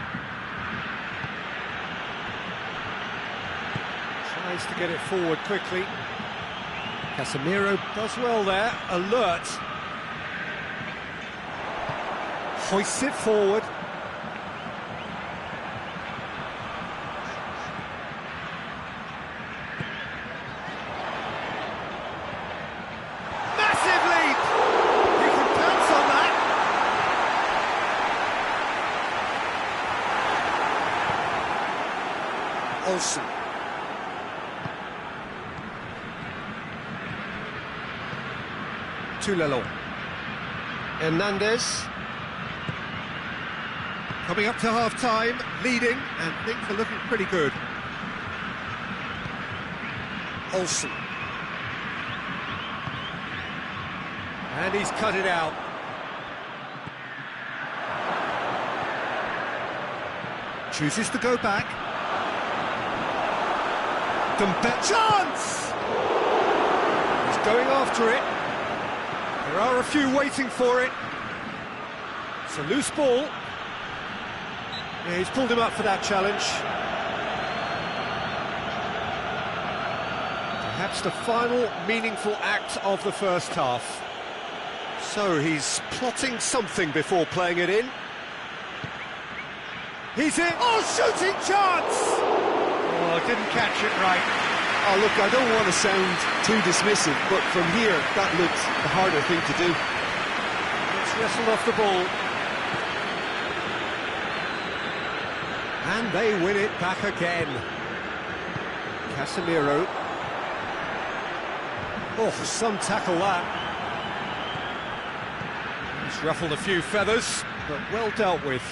Tries to get it forward quickly. Casemiro does well there, alert. Hoists it forward. Olsen. To Lelon. Hernandez. Coming up to half-time, leading, and things are looking pretty good. Olsen. And he's cut it out. Chooses to go back. Chance! He's going after it. There are a few waiting for it. It's a loose ball. Yeah, he's pulled him up for that challenge. Perhaps the final meaningful act of the first half. So he's plotting something before playing it in. He's in. Oh, shooting chance! Oh, didn't catch it right. Oh, look, I don't want to sound too dismissive, but from here, that looked the harder thing to do. It's wrestled off the ball. And they win it back again. Casemiro. Oh, some tackle that. He's ruffled a few feathers, but well dealt with.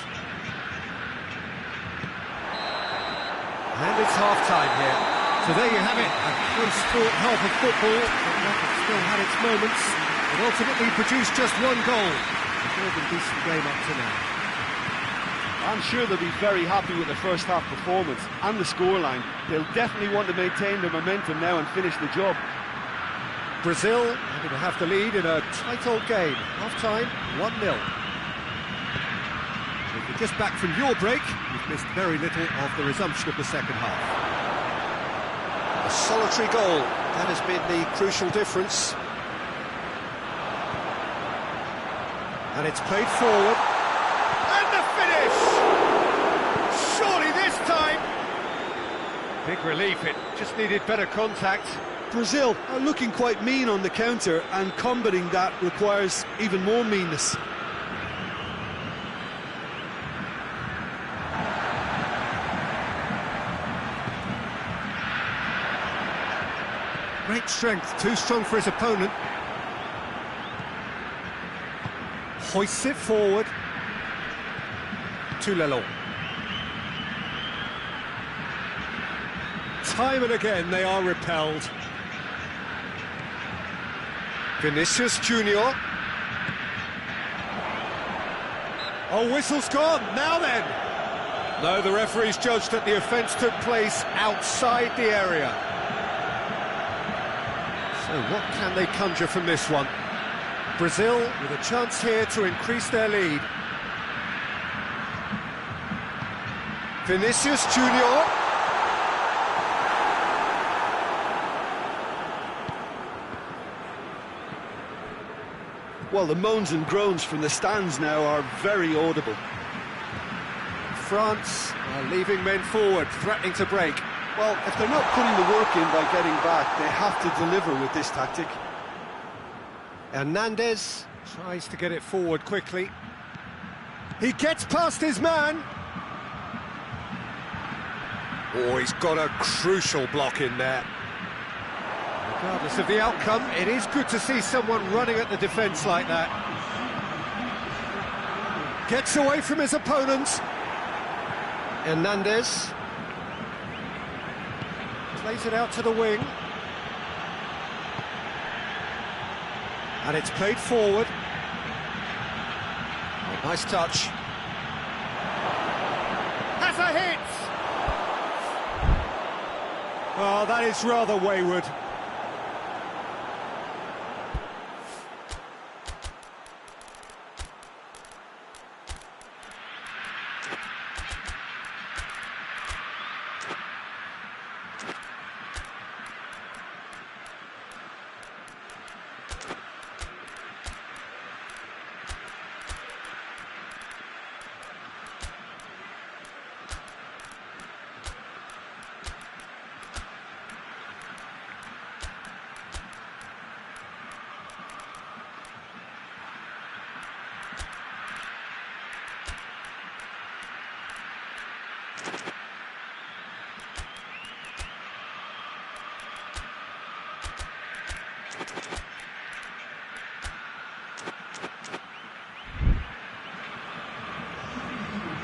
And it's half-time here. So there you have it, a close-fought half of football, but that has still had its moments, and ultimately produced just one goal. A more than decent game up to now. I'm sure they'll be very happy with the first half performance and the scoreline. They'll definitely want to maintain their momentum now and finish the job. Brazil having to have the lead in a tight old game. Half-time, 1-0. If you're just back from your break, you've missed very little of the resumption of the second half. A solitary goal, that has been the crucial difference. And it's played forward. And the finish! Surely this time! Big relief, it just needed better contact. Brazil are looking quite mean on the counter, and combating that requires even more meanness. Great strength, too strong for his opponent. Hoists it forward. To Lelon. Time and again they are repelled. Vinicius Junior. Oh, whistle's gone, now then! No, the referee's judged that the offence took place outside the area. So what can they conjure from this one? Brazil with a chance here to increase their lead. Vinicius Junior. Well, the moans and groans from the stands now are very audible. France are leaving men forward, threatening to break. Well, if they're not putting the work in by getting back, they have to deliver with this tactic. Hernandez tries to get it forward quickly. He gets past his man. Oh, he's got a crucial block in there. Regardless of the outcome, it is good to see someone running at the defence like that. Gets away from his opponent. Hernandez plays it out to the wing. And it's played forward. Oh, nice touch. Has a hit! Oh, that is rather wayward.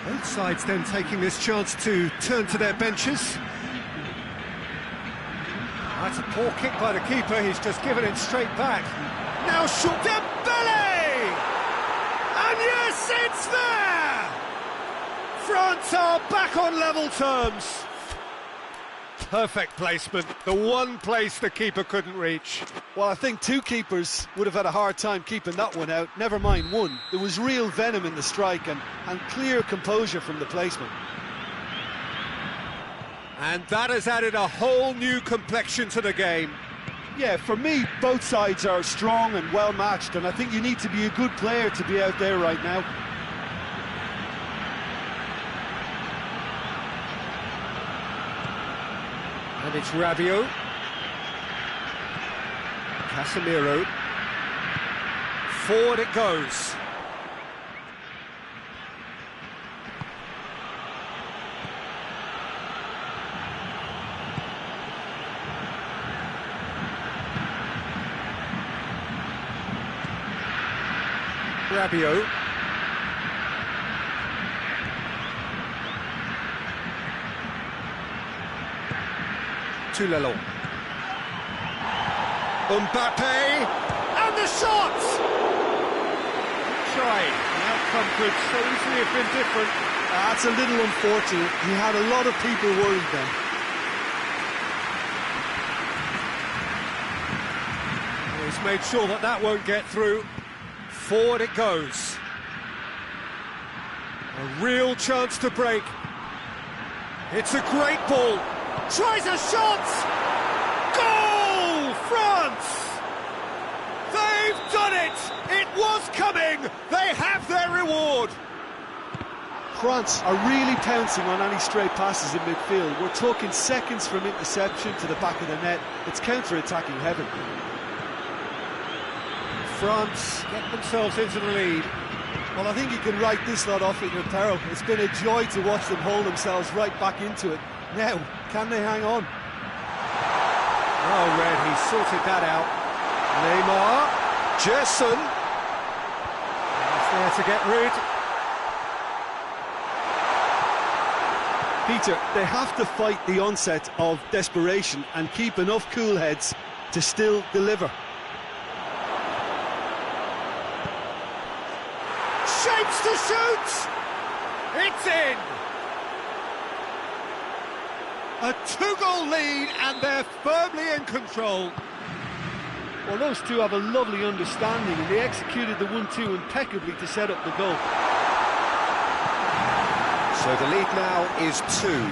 Both sides then taking this chance to turn to their benches. That's a poor kick by the keeper, he's just given it straight back. Now shoot Dembele! And yes, it's there! France are back on level terms. Perfect placement, the one place the keeper couldn't reach. Well, I think two keepers would have had a hard time keeping that one out, never mind one. There was real venom in the strike and clear composure from the placement. And that has added a whole new complexion to the game. Yeah, for me, both sides are strong and well matched, and I think you need to be a good player to be out there right now. And it's Rabiot. Casemiro. Forward it goes. Rabiot. To Lelon. Mbappe, and the shot! Gioi, the outcome could so easily have been different. That's a little unfortunate. He had a lot of people worried then. He's made sure that that won't get through. Forward it goes. A real chance to break. It's a great ball. Tries a shot! Goal! France! They've done it! It was coming! They have their reward! France are really pouncing on any stray passes in midfield. We're talking seconds from interception to the back of the net. It's counter-attacking heaven. France get themselves into the lead. Well, I think you can write this lot off at your peril. It's been a joy to watch them hold themselves right back into it. Now, can they hang on? Oh, Red, he sorted that out. Neymar, Gerson. He's there to get rid. Peter, they have to fight the onset of desperation and keep enough cool heads to still deliver. Shapes to shoot! It's in! A two-goal lead, and they're firmly in control. Well, those two have a lovely understanding, and they executed the 1-2 impeccably to set up the goal. So the lead now is 2.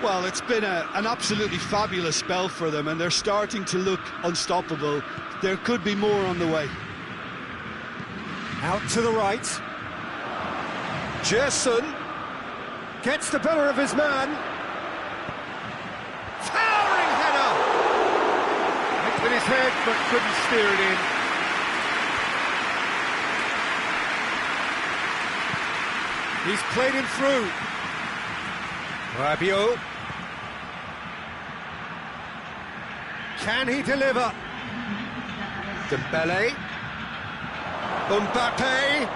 Well, it's been an absolutely fabulous spell for them, and they're starting to look unstoppable. There could be more on the way. Out to the right. Gerson gets the better of his man. Towering header! Hit with his head, but couldn't steer it in. He's played him through. Rabiot. Can he deliver? Dembele. Mbappe.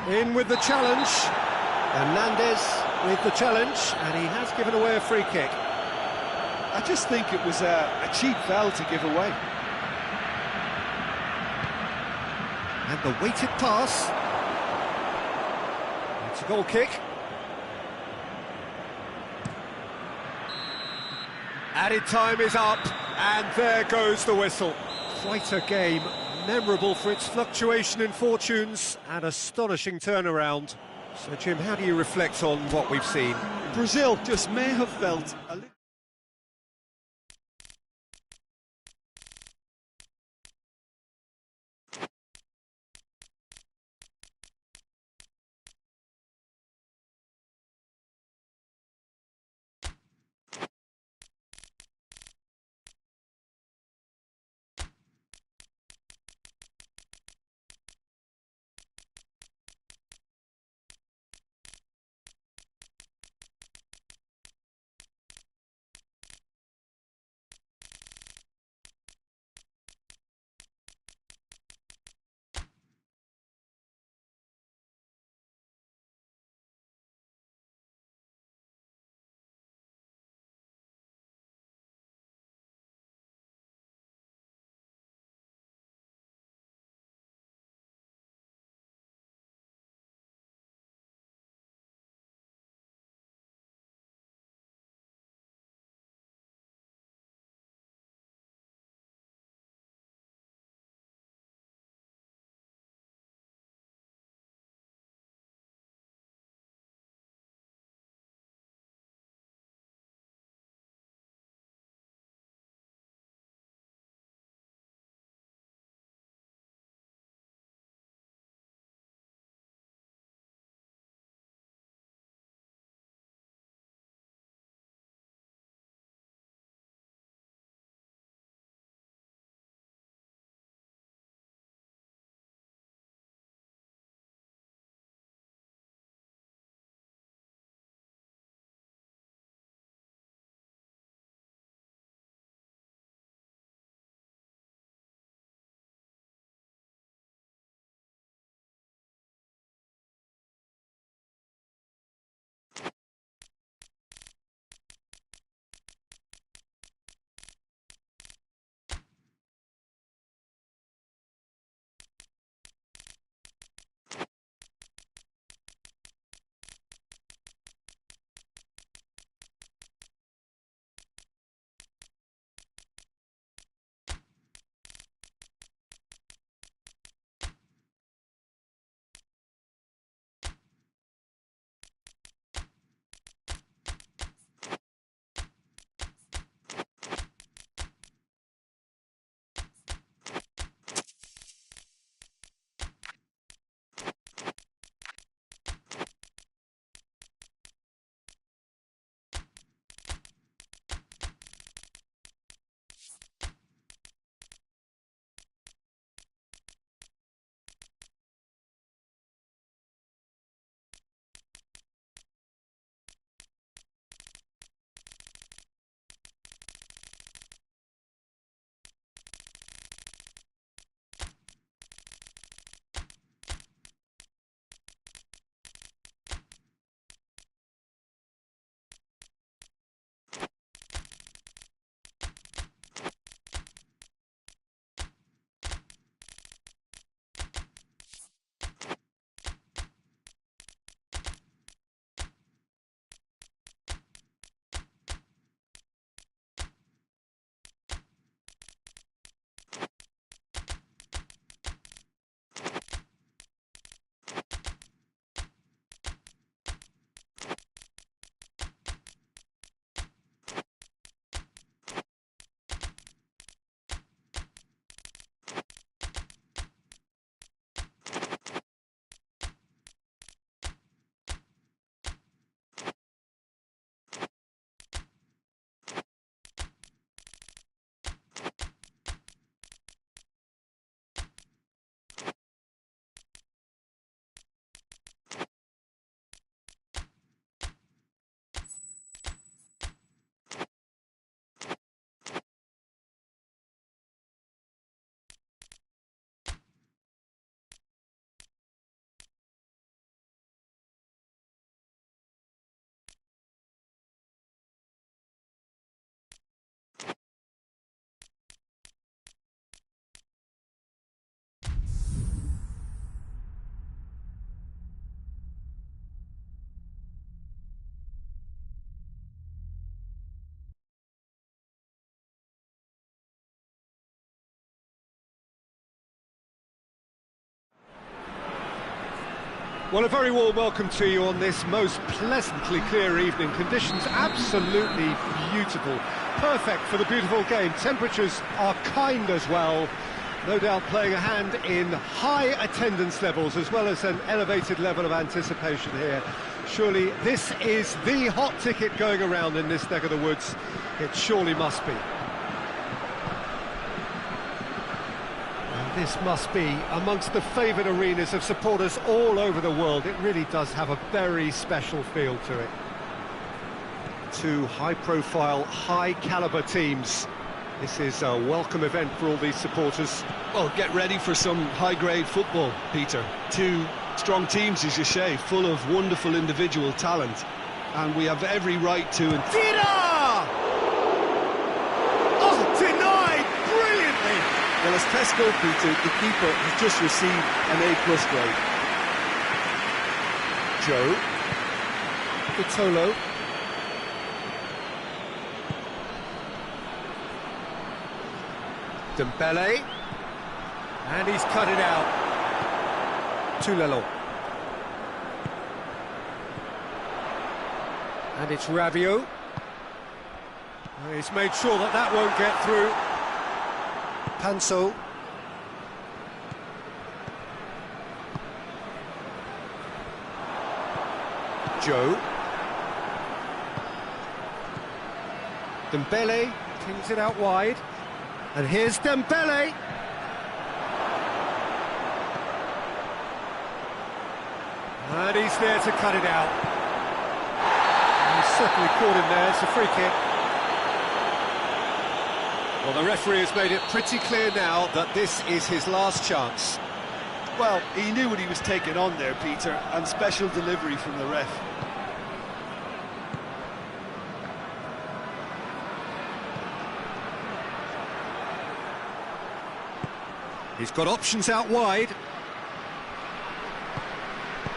In with the challenge. Hernandez with the challenge, and he has given away a free kick. I just think it was a cheap foul to give away. And the weighted pass. It's a goal kick. Added time is up, and there goes the whistle. Quite a game, memorable for its fluctuation in fortunes and astonishing turnaround. So, Jim, how do you reflect on what we've seen? Brazil just may have felt a little... Well, a very warm welcome to you on this most pleasantly clear evening. Conditions absolutely beautiful. Perfect for the beautiful game. Temperatures are kind as well. No doubt playing a hand in high attendance levels as well as an elevated level of anticipation here. Surely this is the hot ticket going around in this neck of the woods. It surely must be. This must be amongst the favoured arenas of supporters all over the world. It really does have a very special feel to it. Two high-profile, high-calibre teams. This is a welcome event for all these supporters. Well, get ready for some high-grade football, Peter. Two strong teams, as you say, full of wonderful individual talent. And we have every right to... Tira! Oh, denied brilliantly! Well, as tests go, Peter, the keeper has just received an A+ grade. Joe. Vitolo. Dembele. And he's cut it out. Tulelo. And it's Rabiot. He's made sure that that won't get through. Panso. Joe. Dembele kings it out wide. And here's Dembele. And he's there to cut it out. And he's certainly caught him there. It's a free kick. Well, the referee has made it pretty clear now that this is his last chance. Well, he knew what he was taking on there, Peter, and special delivery from the ref. He's got options out wide.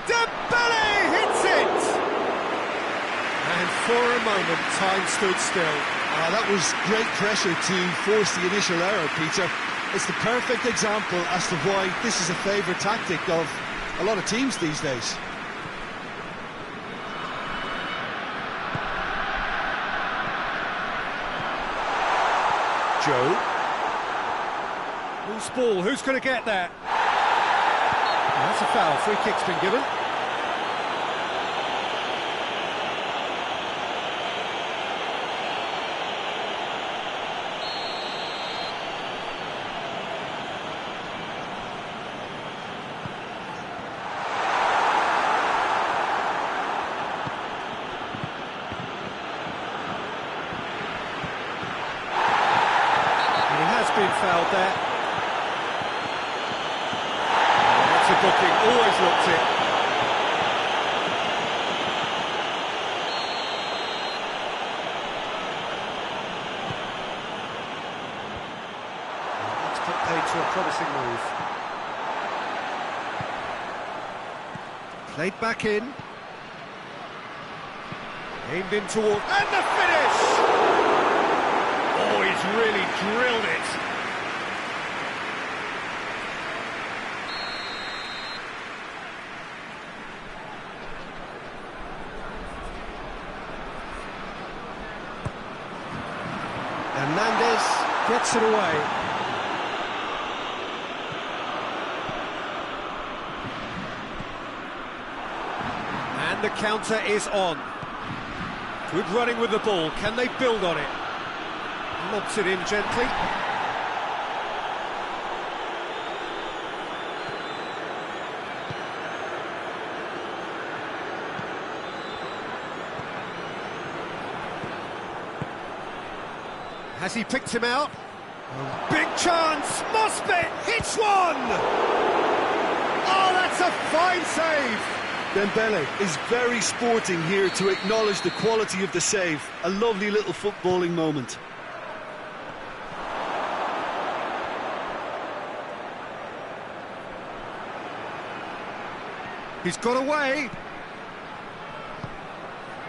Dembele hits it! And for a moment, time stood still. That was great pressure to force the initial error, Peter. It's the perfect example as to why this is a favourite tactic of a lot of teams these days. Joe. Loose ball, who's going to get that? That's a foul, free kick's been given. Been fouled there. Oh, that's a booking, always looked it. Let's put paid to a promising move. Played back in. Aimed in toward... And the finish! Oh, he's really drilled it. Hernandez gets it away. And the counter is on. Good running with the ball. Can they build on it? Lobs it in gently. Has he picked him out? Oh, big chance! Mospet hits one! Oh, that's a fine save! Dembele is very sporting here to acknowledge the quality of the save. A lovely little footballing moment. He's got away.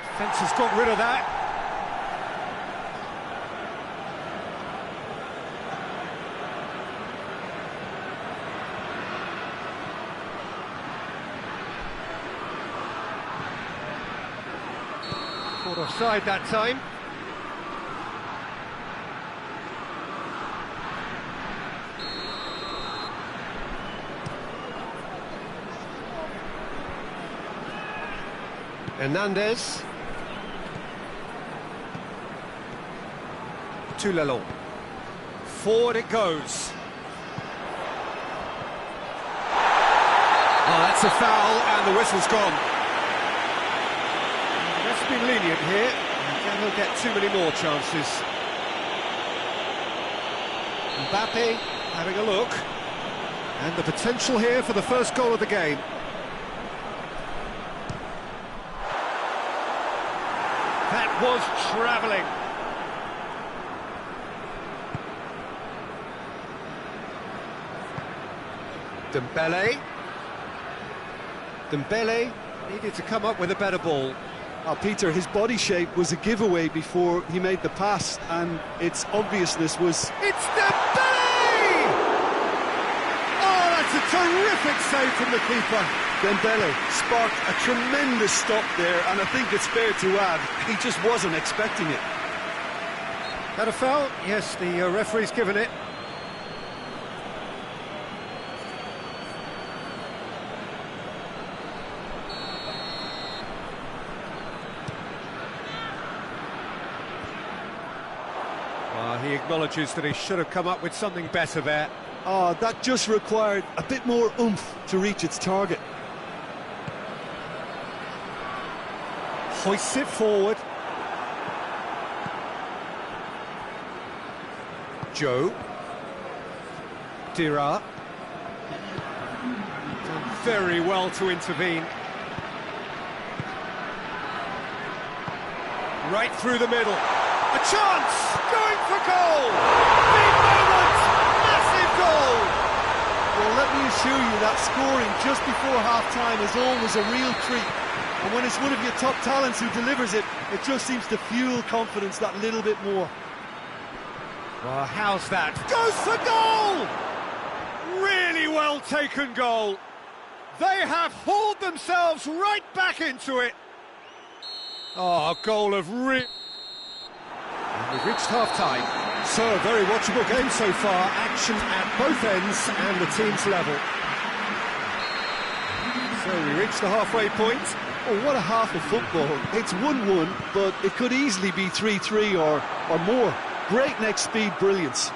Defence has got rid of that. Caught offside that time. Hernandez. To Lalong. Forward it goes. Oh, that's a foul, and the whistle's gone. Let's be lenient here, and he'll get too many more chances. Mbappe having a look, and the potential here for the first goal of the game. That was travelling. Dembele needed to come up with a better ball. Peter, his body shape was a giveaway before he made the pass, and its obviousness was... It's Dembele! Oh, that's a terrific save from the keeper. Dembele sparked a tremendous stop there, and I think it's fair to add, he just wasn't expecting it. That a foul? Yes, the referee's given it. He acknowledges that he should have come up with something better there. Oh, that just required a bit more oomph to reach its target. Hoists it forward. Gioi. Dira. Done very well to intervene. Right through the middle. A chance! Going for goal! Big moment! Massive goal! Well, let me assure you that scoring just before half-time is always a real treat. And when it's one of your top talents who delivers it, it just seems to fuel confidence that little bit more. Well, how's that? Goes for goal! Really well taken goal. They have hauled themselves right back into it. Oh, a goal of We've reached half-time, so a very watchable game so far. Action at both ends and the team's level. So we reach the halfway point. Oh, what a half of football. It's 1-1, but it could easily be 3-3 or more. Breakneck speed brilliance.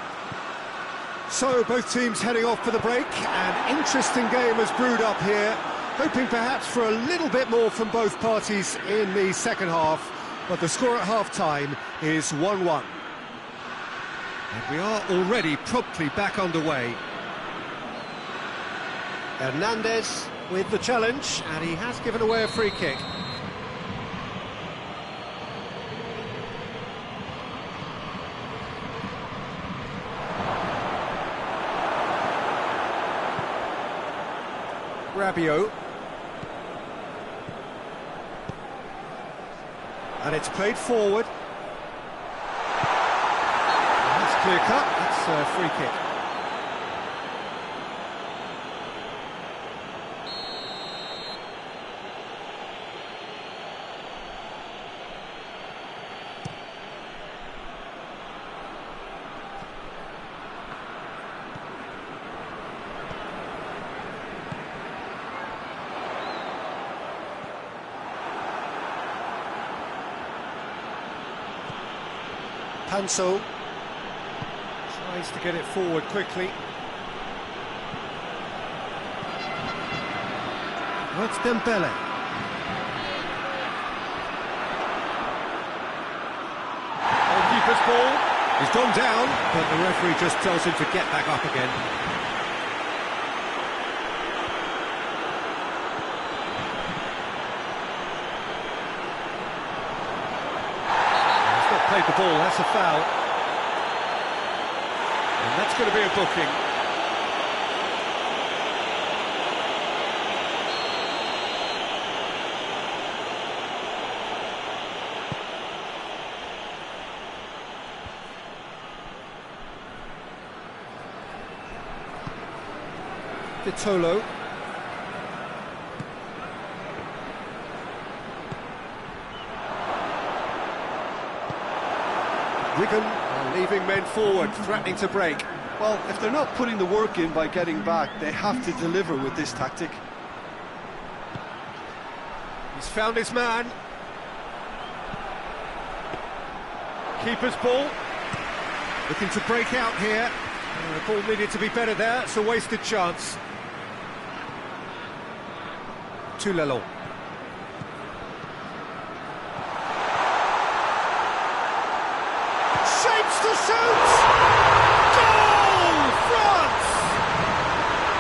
So both teams heading off for the break. An interesting game has brewed up here, hoping perhaps for a little bit more from both parties in the second half. But the score at half-time is 1-1. And we are already promptly back underway. Hernandez with the challenge, and he has given away a free kick. Rabiot. And it's played forward. That's clear cut, that's a free kick. Panso tries to get it forward quickly. That's Dembele. Goalkeeper's ball. He's gone down, but the referee just tells him to get back up again. Played the ball, that's a foul. And that's going to be a booking. Vitolo. Wigan are leaving men forward, threatening to break. Well, if they're not putting the work in by getting back, they have to deliver with this tactic. He's found his man. Keeper's ball. Looking to break out here. The ball needed to be better there. It's a wasted chance. To Lelon. Shapes to shoot! Goal! France!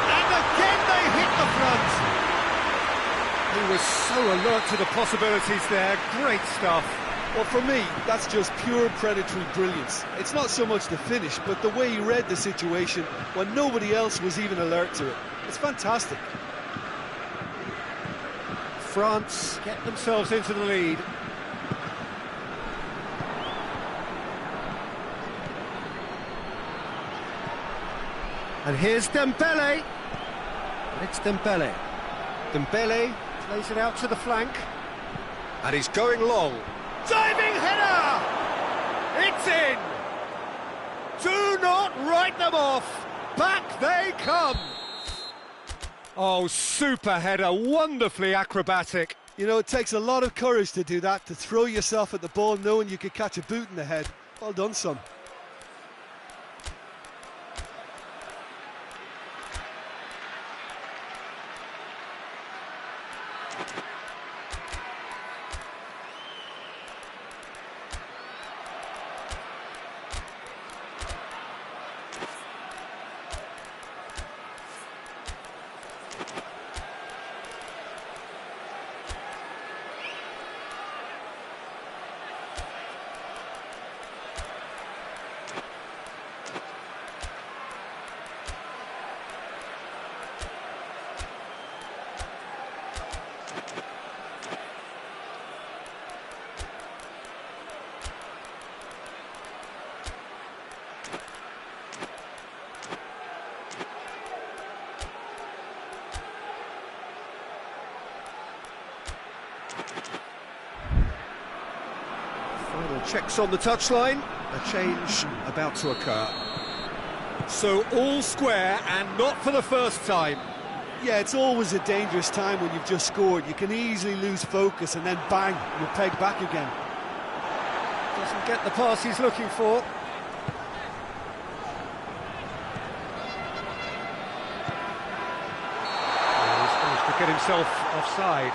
And again they hit the front. He was so alert to the possibilities there. Great stuff. Well, for me, that's just pure predatory brilliance. It's not so much the finish, but the way he read the situation when nobody else was even alert to it. It's fantastic. France get themselves into the lead. And here's Dembele. It's Dembele. Dembele plays it out to the flank. And he's going long. Diving header! It's in! Do not write them off! Back they come! Oh, super header, wonderfully acrobatic. You know, it takes a lot of courage to do that, to throw yourself at the ball knowing you could catch a boot in the head. Well done, son. Final checks on the touchline. A change about to occur. So all square, and not for the first time. Yeah, it's always a dangerous time when you've just scored. You can easily lose focus and then bang, you're pegged back again. Doesn't get the pass he's looking for. He's managed to get himself offside.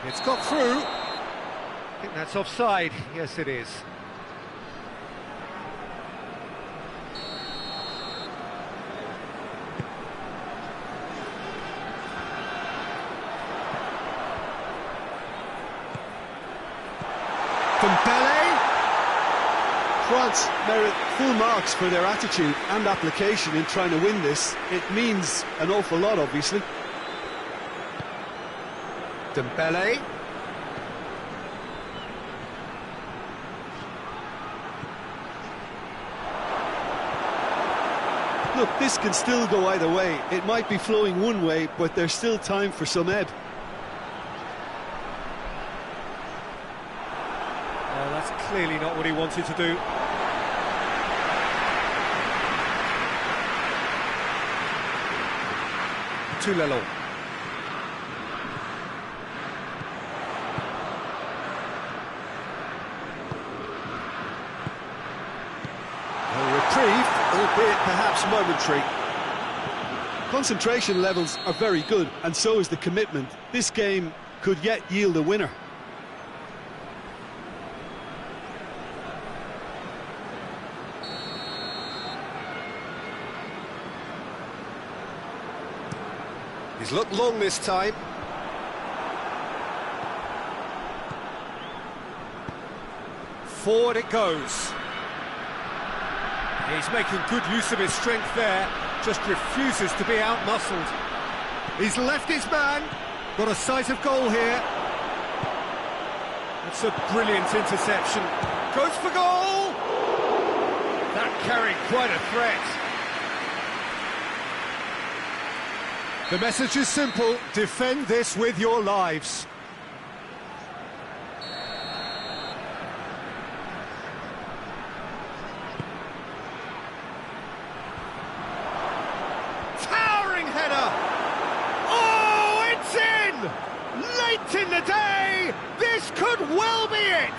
It's got through. I think that's offside. Yes, it is. Dembele. France merit full marks for their attitude and application in trying to win this. It means an awful lot, obviously. Dembele. Look, this can still go either way. It might be flowing one way, but there's still time for some ebb. Oh, that's clearly not what he wanted to do. To Lelon. Reprieve, albeit perhaps momentary. Concentration levels are very good, and so is the commitment. This game could yet yield a winner. He's looked long this time. Forward it goes. He's making good use of his strength there, just refuses to be out-muscled. He's left his man, got a sight of goal here. It's a brilliant interception. Goes for goal! That carried quite a threat. The message is simple: defend this with your lives. Towering header! Oh, it's in! Late in the day, this could well be it!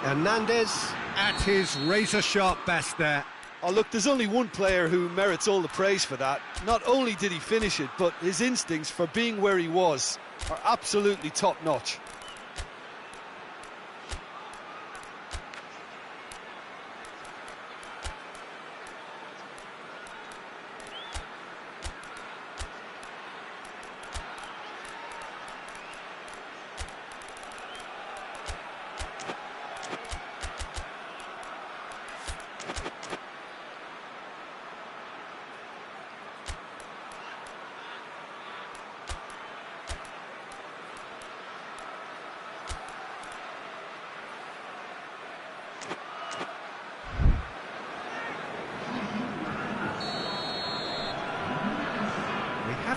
Hernandez at his razor-sharp best there. Oh, look, there's only one player who merits all the praise for that. Not only did he finish it, but his instincts for being where he was are absolutely top-notch.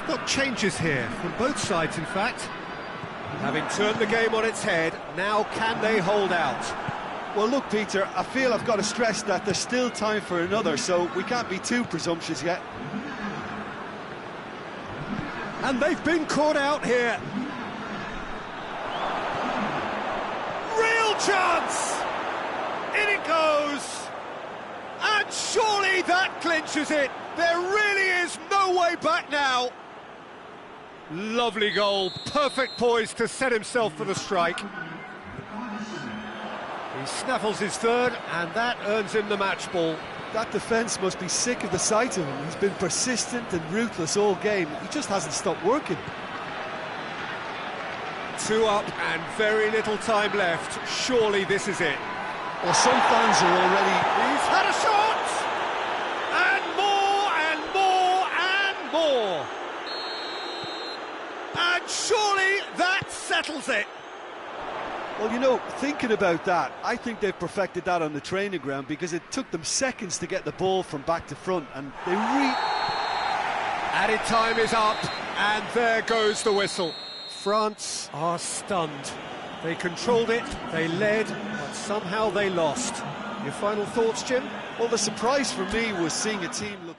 Got changes here from both sides, in fact. Having turned the game on its head, now can they hold out? Well, look, Peter, I feel I've got to stress that there's still time for another, so we can't be too presumptuous yet. And they've been caught out here. Real chance! In it goes! And surely that clinches it. There really is no way back now. Lovely goal, perfect poise to set himself for the strike. He snaffles his third, and that earns him the match ball. That defence must be sick of the sight of him. He's been persistent and ruthless all game. He just hasn't stopped working. 2 up and very little time left. Surely this is it. Well, some fans are already... He's had a shot! And more and more and more! And surely that settles it. Well, you know, thinking about that, I think they've perfected that on the training ground because it took them seconds to get the ball from back to front, and they Added time is up, and there goes the whistle. France are stunned. They controlled it, they led, but somehow they lost. Your final thoughts, Jim? Well, the surprise for me was seeing a team look...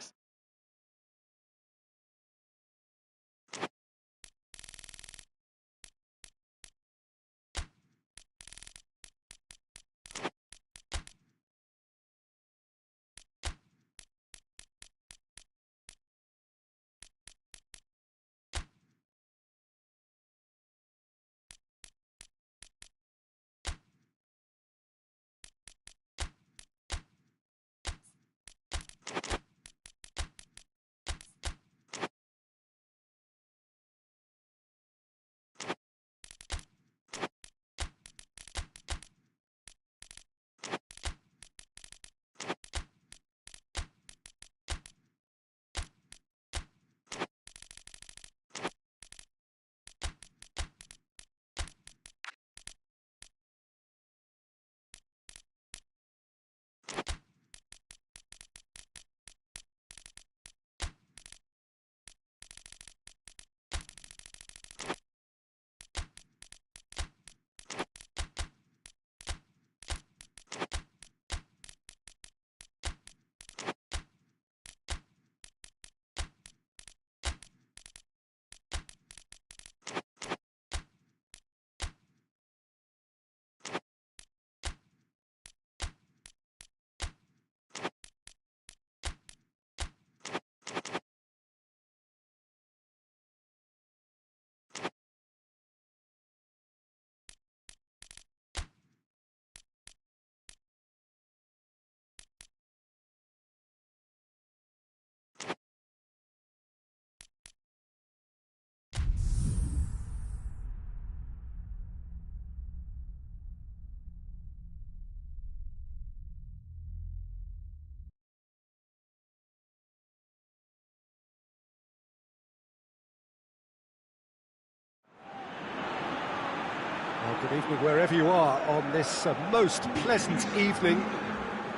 Well, good evening wherever you are on this most pleasant evening.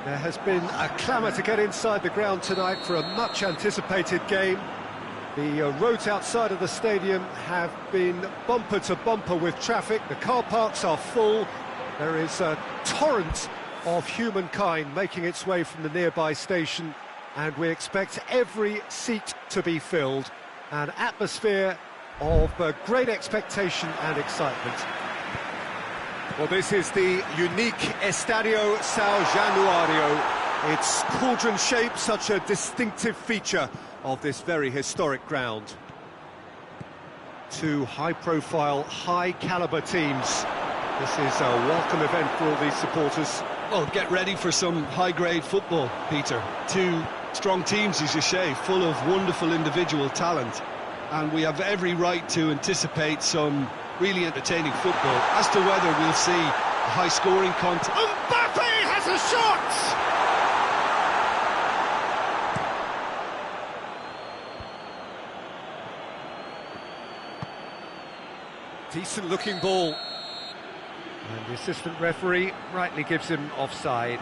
There has been a clamour to get inside the ground tonight for a much-anticipated game. The roads outside of the stadium have been bumper to bumper with traffic. The car parks are full. There is a torrent of humankind making its way from the nearby station, and we expect every seat to be filled. An atmosphere of great expectation and excitement. Well, this is the unique Estadio São Januário. Its cauldron shape, such a distinctive feature of this very historic ground. Two high-profile, high-caliber teams. This is a welcome event for all these supporters. Well, get ready for some high-grade football, Peter. Two strong teams, as you say, full of wonderful individual talent. And we have every right to anticipate some really entertaining football. As to whether we'll see a high-scoring contest... Mbappe has a shot! Decent-looking ball. And the assistant referee rightly gives him offside.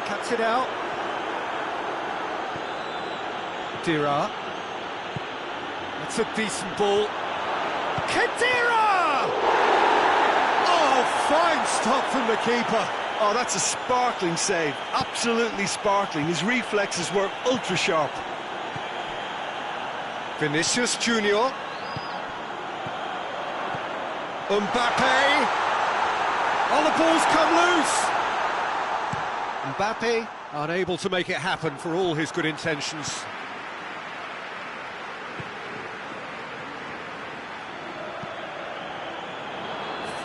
Cuts it out. Dira. It's a decent ball. Khedira! Oh, fine stop from the keeper. Oh, that's a sparkling save. Absolutely sparkling. His reflexes were ultra-sharp. Vinicius Junior. Mbappe. Oh, the ball's come loose. Mbappe unable to make it happen for all his good intentions.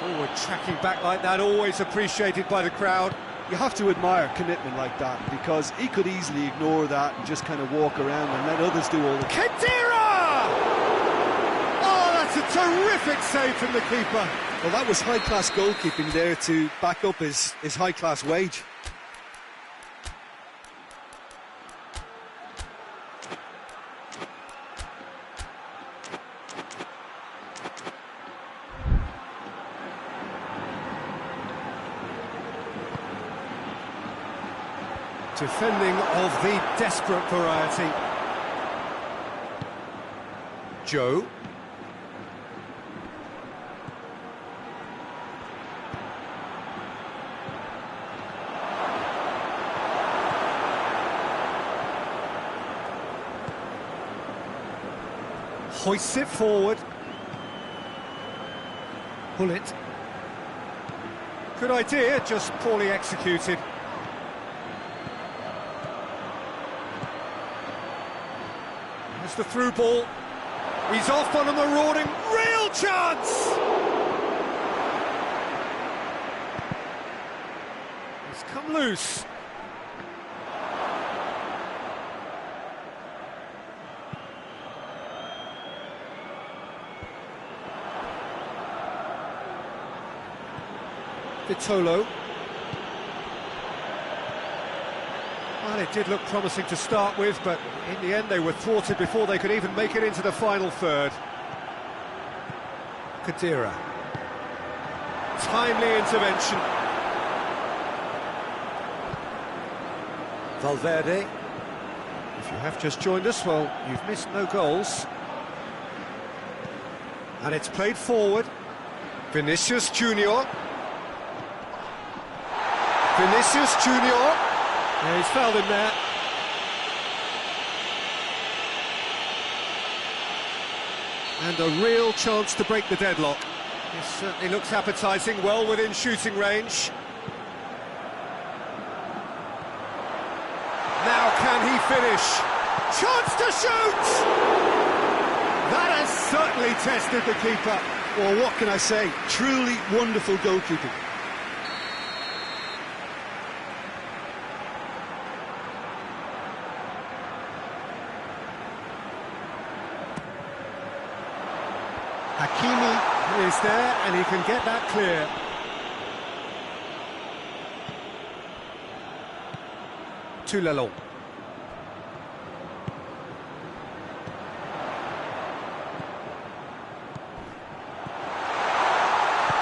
Forward tracking back like that, always appreciated by the crowd. You have to admire commitment like that, because he could easily ignore that and just kind of walk around and let others do all the... Khedira! Oh, that's a terrific save from the keeper. Well, that was high-class goalkeeping there to back up his high-class wage. Defending of the desperate variety. Gioi. Hoists it forward. Pull it. Good idea, just poorly executed. There's the through ball. He's off on a marauding, real chance! He's come loose. Vitolo. Well, it did look promising to start with, but in the end they were thwarted before they could even make it into the final third. Khedira. Timely intervention. Valverde. If you have just joined us, well, you've missed no goals. And it's played forward. Vinicius Junior. Vinicius Junior. Yeah, he's fouled him there. And a real chance to break the deadlock. This certainly looks appetising, well within shooting range. Now can he finish? Chance to shoot! That has certainly tested the keeper. Well, what can I say? Truly wonderful goalkeeping. Hakimi is there, and he can get that clear. to Lelong.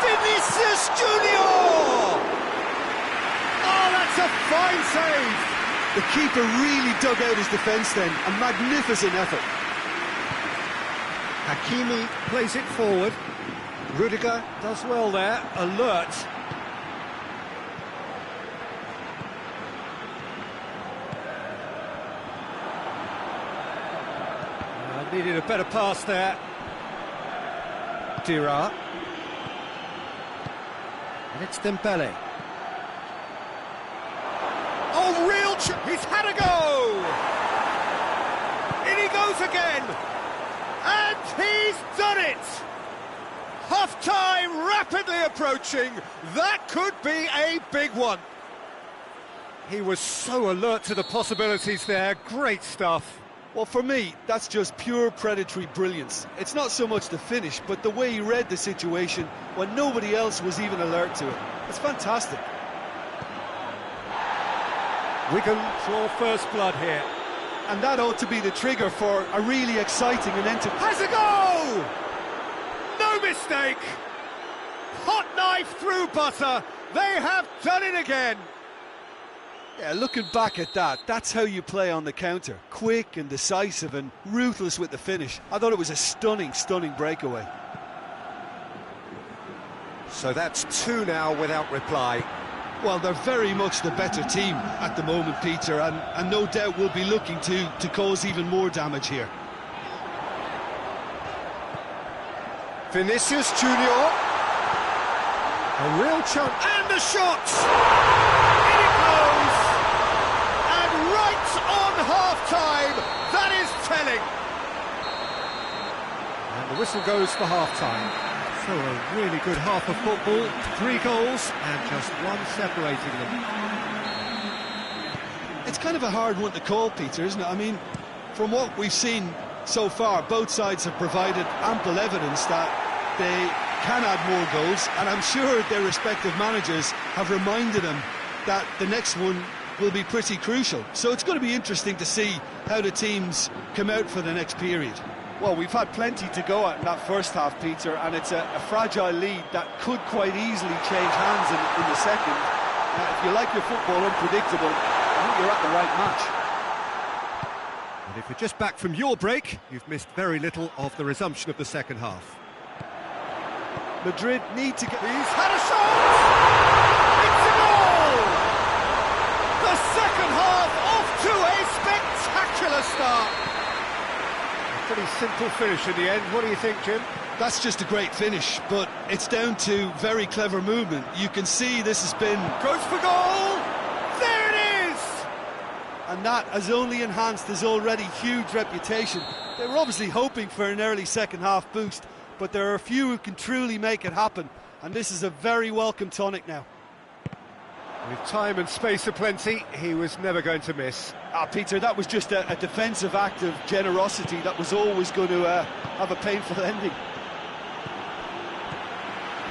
Vinicius Junior! Oh, that's a fine save! The keeper really dug out his defence then, a magnificent effort. Hakimi plays it forward. Rudiger does well there, alert. Needed a better pass there. Dira. And it's Dembele. Oh, real he's had a go! In he goes again! And he's done it! Half-time rapidly approaching. That could be a big one. He was so alert to the possibilities there. Great stuff. Well, for me, that's just pure predatory brilliance. It's not so much the finish, but the way he read the situation when nobody else was even alert to it. It's fantastic. Wigan draw first blood here. And that ought to be the trigger for a really exciting and entertaining... Has a goal! No mistake! Hot knife through butter. They have done it again. Yeah, looking back at that, that's how you play on the counter. Quick and decisive and ruthless with the finish. I thought it was a stunning, stunning breakaway. So that's 2 now without reply. Well, they're very much the better team at the moment, Peter, and no doubt will be looking to cause even more damage here. Vinicius Junior. A real chance. And the shot! In it goes! And right on half-time, that is telling. And the whistle goes for half-time. So a really good half of football, 3 goals and just 1 separating them. It's kind of a hard one to call, Peter, isn't it? I mean, from what we've seen so far, both sides have provided ample evidence that they can add more goals, and I'm sure their respective managers have reminded them that the next one will be pretty crucial. So it's going to be interesting to see how the teams come out for the next period. Well, we've had plenty to go at in that first half, Peter, and it's a fragile lead that could quite easily change hands in the second. If you like your football unpredictable, I think you're at the right match. And if you're just back from your break, you've missed very little of the resumption of the second half. Madrid need to get... He's had a shot! It's a goal! The second half off to a spectacular start. A pretty simple finish in the end. What do you think, Jim? That's just a great finish, but it's down to very clever movement. You can see this has been... Goes for goal! There it is! And that has only enhanced his already huge reputation. They were obviously hoping for an early second half boost, but there are a few who can truly make it happen, and this is a very welcome tonic now. With time and space aplenty, he was never going to miss. Peter, that was just a defensive act of generosity that was always going to have a painful ending.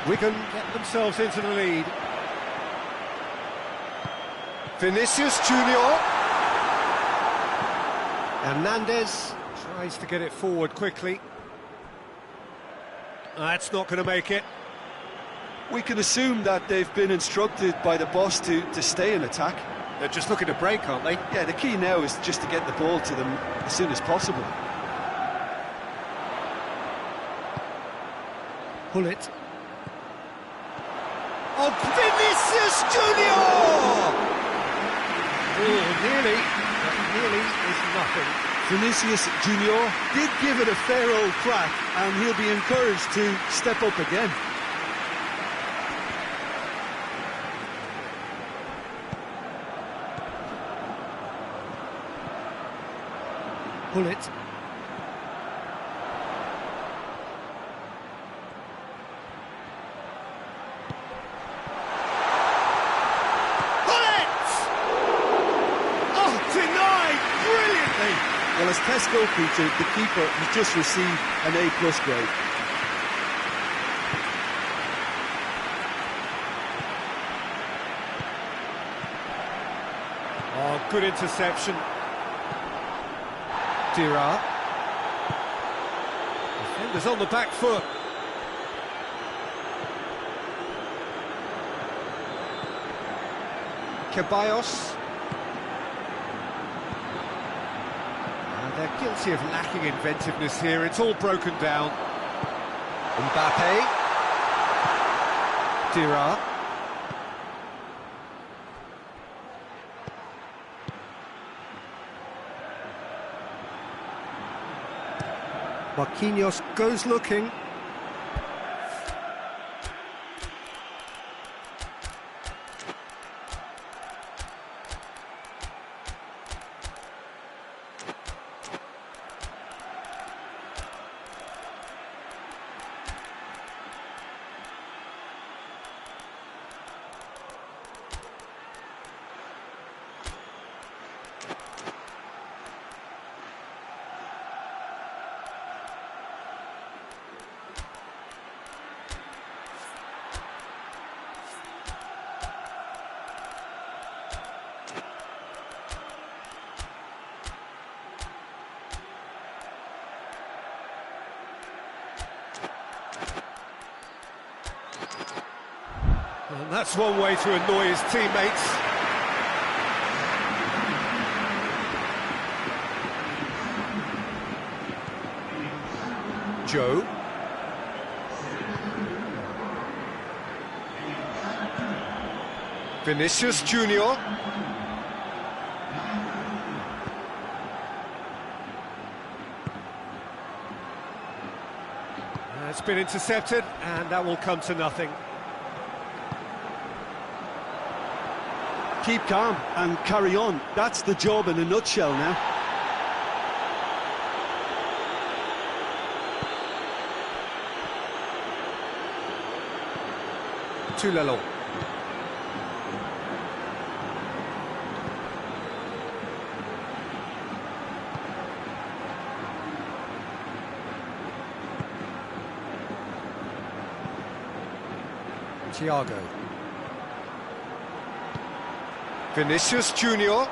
Wigan get themselves into the lead. Vinicius Junior. Hernandez tries to get it forward quickly. That's not going to make it. We can assume that they've been instructed by the boss to stay in attack. They're just looking to break, aren't they? Yeah, the key now is just to get the ball to them as soon as possible. Pull it. Oh, Vinicius Junior! Oh, nearly. But nearly is nothing. Vinicius Junior did give it a fair old crack, and he'll be encouraged to step up again. Pull it. Pull it! Oh, denied brilliantly! Well, as test goalkeeper, the keeper has just received an A+ grade. Oh, good interception. Dira. Defenders on the back foot. Ceballos. And they're guilty of lacking inventiveness here. It's all broken down. Mbappe. Dira. Marquinhos goes looking. And that's one way to annoy his teammates. Joe. Vinicius Junior. It's been intercepted, and that will come to nothing. Keep calm and carry on. That's the job in a nutshell now. Toulon. Thiago. Vinicius Junior.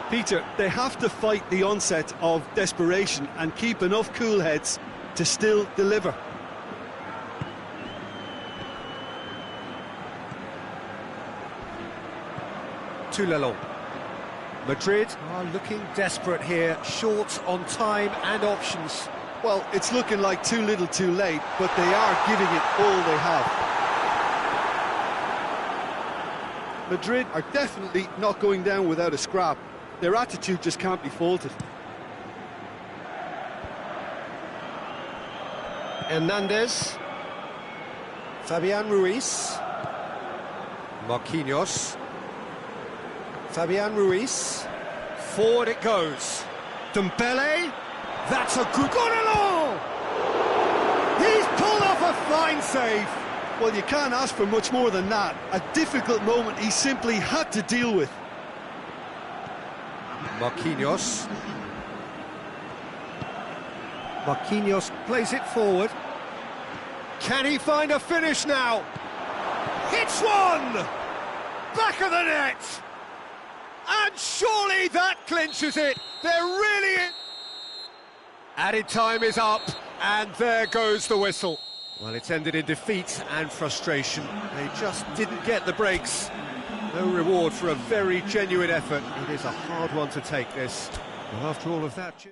Peter, they have to fight the onset of desperation and keep enough cool heads to still deliver. Toulon. Madrid are looking desperate here, short on time and options. Well, it's looking like too little too late, but they are giving it all they have. Madrid are definitely not going down without a scrap. Their attitude just can't be faulted. Hernandez. Fabian Ruiz. Marquinhos. Fabian Ruiz. Forward it goes. Dembele. That's a good... Gonalo! He's pulled off a fine save. Well, you can't ask for much more than that. A difficult moment he simply had to deal with. Marquinhos. Marquinhos plays it forward. Can he find a finish now? Hits one! Back of the net! And surely that clinches it. They're really... Added time is up, and there goes the whistle. Well, it's ended in defeat and frustration. They just didn't get the breaks. No reward for a very genuine effort. It is a hard one to take, this. Well, after all of that...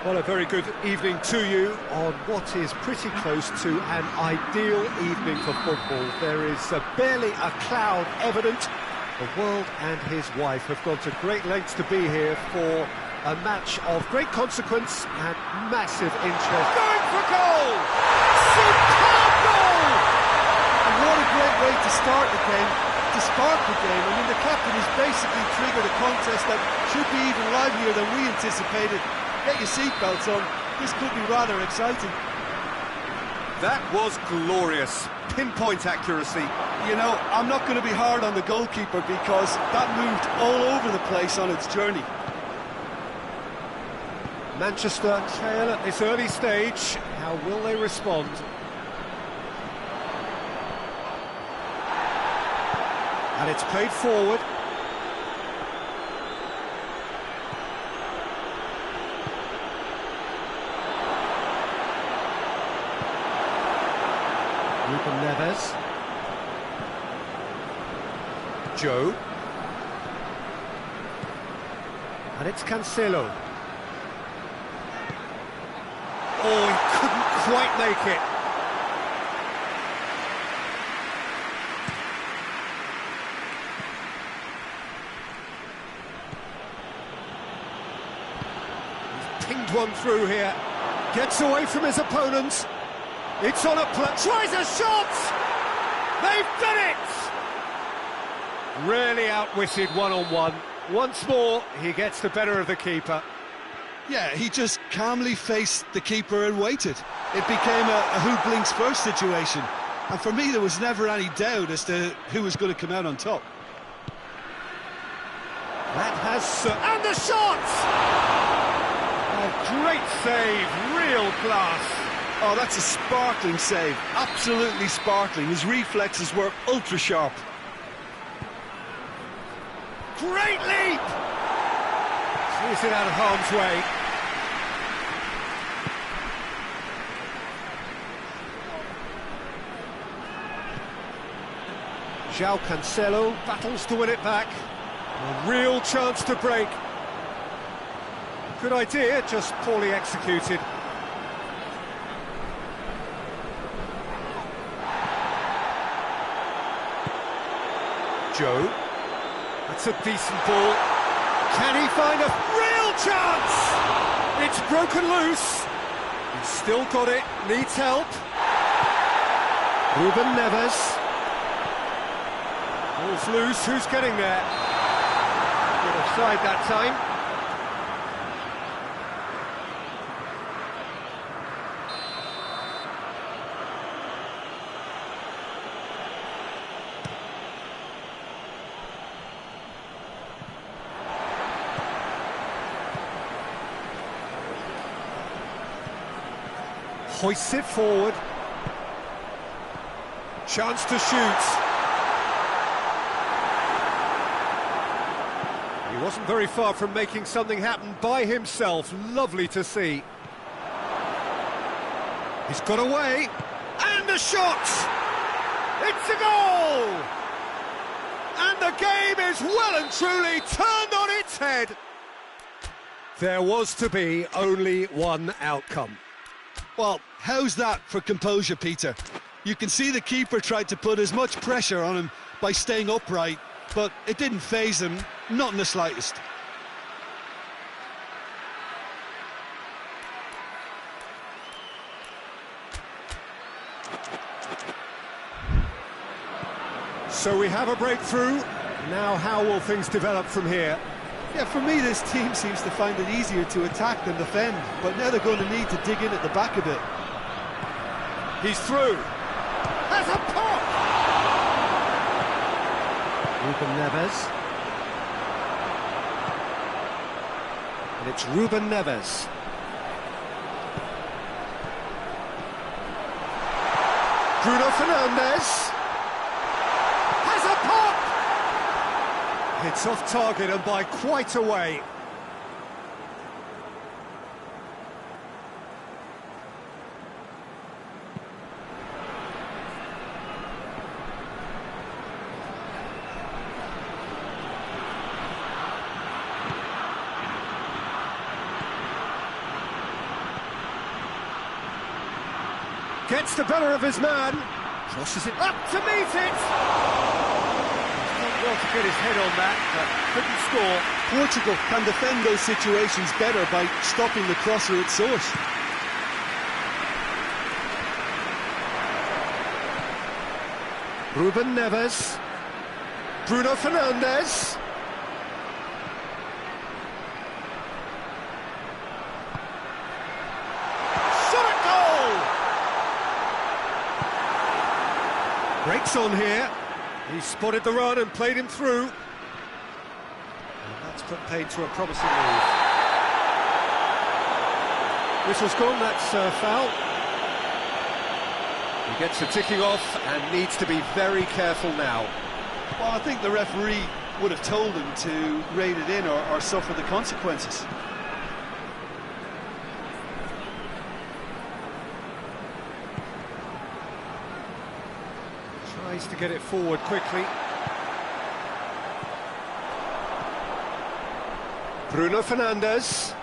Well, a very good evening to you on what is pretty close to an ideal evening for football. There is barely a cloud evident. The world and his wife have gone to great lengths to be here for a match of great consequence and massive interest. Going for goal! Superb goal! And what a great way to start the game, to spark the game. I mean, the captain has basically triggered a contest that should be even livelier than we anticipated. Get your seatbelts on, this could be rather exciting. That was glorious. Pinpoint accuracy. You know, I'm not going to be hard on the goalkeeper because that moved all over the place on its journey. Manchester trail at this early stage. How will they respond? And it's played forward. Ruben Neves. Joe. And it's Cancelo. Oh, he couldn't quite make it. He's pinged one through here. Gets away from his opponents. It's on a tries a shot! They've done it! Really outwitted one-on-one. Once more, he gets the better of the keeper. Yeah, he just calmly faced the keeper and waited. It became a who blinks first situation. And for me, there was never any doubt as to who was going to come out on top. That has... and the shot! Oh, great save, real class. Oh, that's a sparkling save. Absolutely sparkling. His reflexes were ultra-sharp. Great leap! Sees it out of harm's way. João Cancelo battles to win it back. A real chance to break. Good idea, just poorly executed. Joe. That's a decent ball. Can he find a real chance? It's broken loose. He's still got it, needs help. Ruben Neves. Ball's loose, who's getting there? Good offside that time. Hoists it forward. Chance to shoot. He wasn't very far from making something happen by himself. Lovely to see. He's got away. And a shot! It's a goal! And the game is well and truly turned on its head. There was to be only one outcome. Well, how's that for composure, Peter? You can see the keeper tried to put as much pressure on him by staying upright, but it didn't faze him, not in the slightest. So we have a breakthrough. Now how will things develop from here? Yeah, for me, this team seems to find it easier to attack than defend, but now they're going to need to dig in at the back a bit. He's through. Has a pop! Ruben Neves. And it's Ruben Neves. Bruno Fernandes. Has a pop! It's off target and by quite a way. Gets the better of his man. Crosses it up to meet it. Done well to get his head on that, but couldn't score. Portugal can defend those situations better by stopping the crosser at source. Ruben Neves. Bruno Fernandes. Shot at goal! Breaks on here. He spotted the run and played him through. And that's put paid to a promising move. Whistle's gone, that's foul. He gets a ticking off and needs to be very careful now. Well, I think the referee would have told him to rein it in or suffer the consequences. Tries to get it forward quickly. Bruno Fernandes.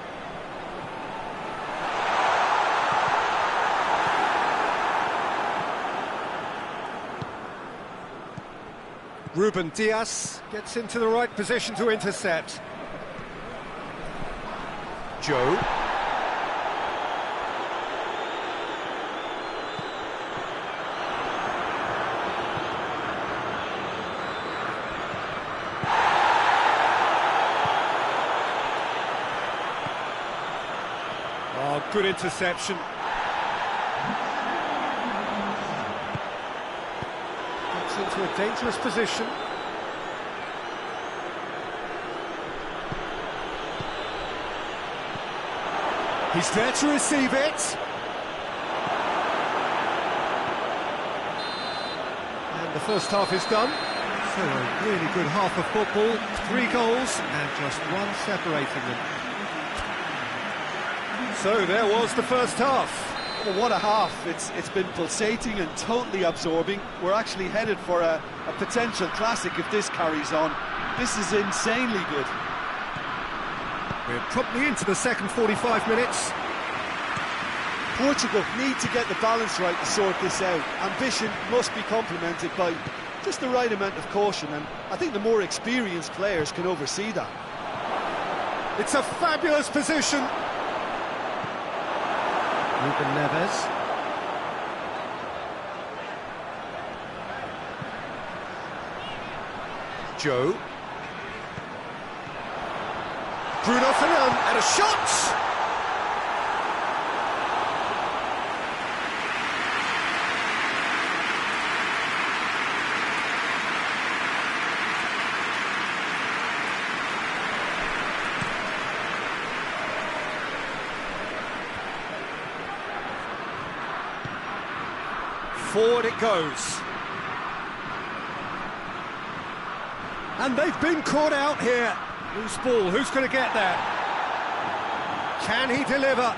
Ruben Dias gets into the right position to intercept. Gioi. Oh, good interception. Into a dangerous position. He's there to receive it. And the first half is done. So a really good half of football. 3 goals and just one separating them. So there was the first half. Well, what a half. It's been pulsating and totally absorbing. We're actually headed for a potential classic if this carries on. This is insanely good. We're promptly into the second 45 minutes. Portugal need to get the balance right to sort this out. Ambition must be complemented by just the right amount of caution, and I think the more experienced players can oversee that. It's a fabulous position. Ruben Neves. Gioi. Bruno Fernandes and a shot! Forward it goes. And they've been caught out here. Loose ball, who's going to get there? Can he deliver?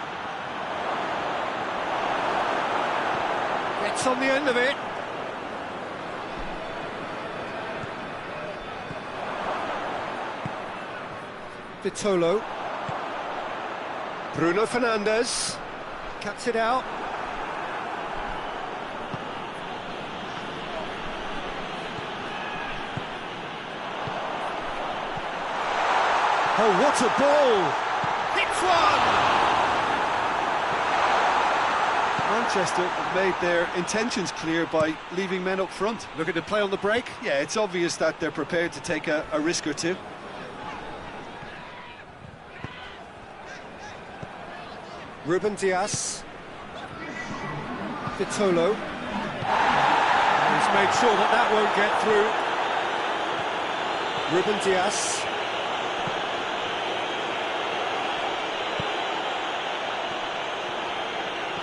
Gets on the end of it. Vitolo. Bruno Fernandes. Cuts it out. Oh, what a ball! Hits one! Manchester have made their intentions clear by leaving men up front. Looking to play on the break? Yeah, it's obvious that they're prepared to take a risk or two. Ruben Dias. Vitolo. He's made sure that that won't get through. Ruben Dias.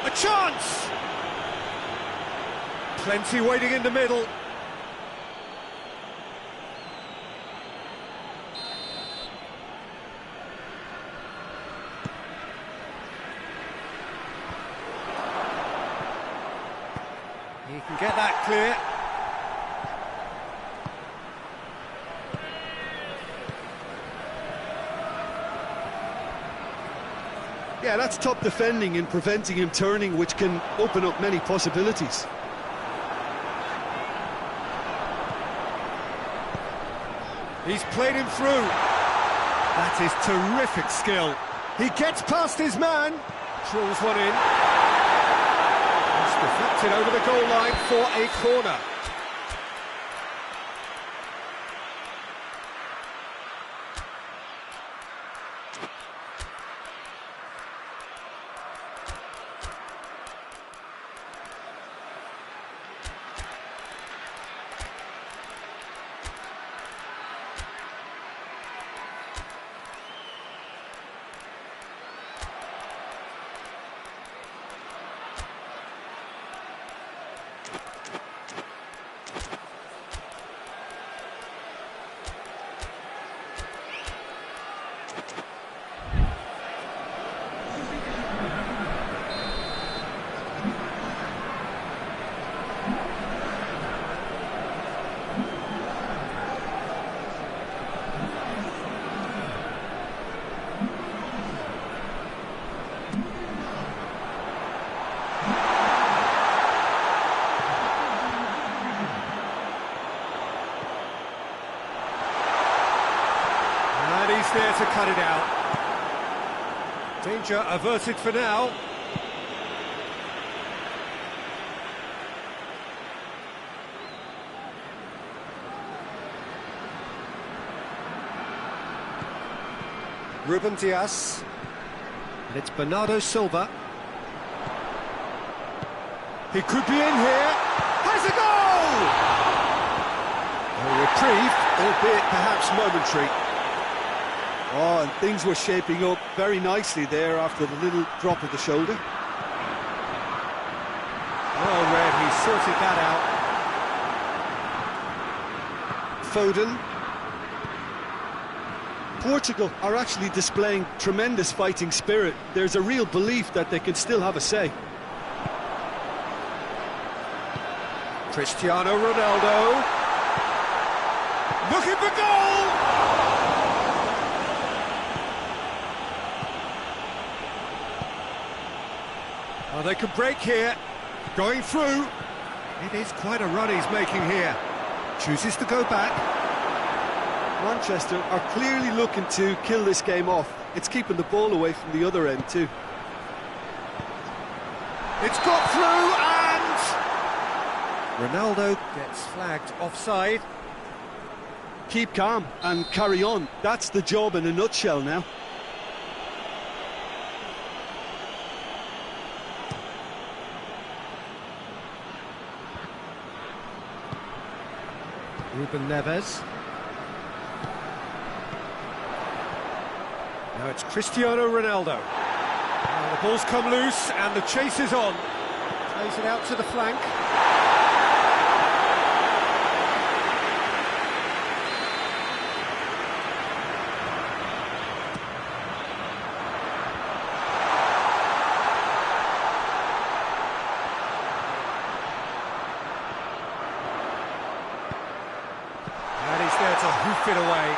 A chance! Plenty waiting in the middle. He can get that clear. Yeah, that's top defending and preventing him turning, which can open up many possibilities. He's played him through. That is terrific skill. He gets past his man. Drills one in. It's deflected over the goal line for a corner. He's there to cut it out. Danger averted for now. Ruben Diaz. And it's Bernardo Silva. He could be in here. Has a goal! A reprieve, albeit perhaps momentary. Oh, and things were shaping up very nicely there after the little drop of the shoulder. Well read, he sorted that out. Foden. Portugal are actually displaying tremendous fighting spirit. There's a real belief that they can still have a say. Cristiano Ronaldo. Looking for goal! Oh, they could break here. Going through. It is quite a run he's making here. Chooses to go back. Manchester are clearly looking to kill this game off. It's keeping the ball away from the other end too. It's got through and... Ronaldo gets flagged offside. Keep calm and carry on. That's the job in a nutshell now. Ruben Neves. Now it's Cristiano Ronaldo. Now the ball's come loose and the chase is on. Plays it out to the flank. And he's there to hoof it away.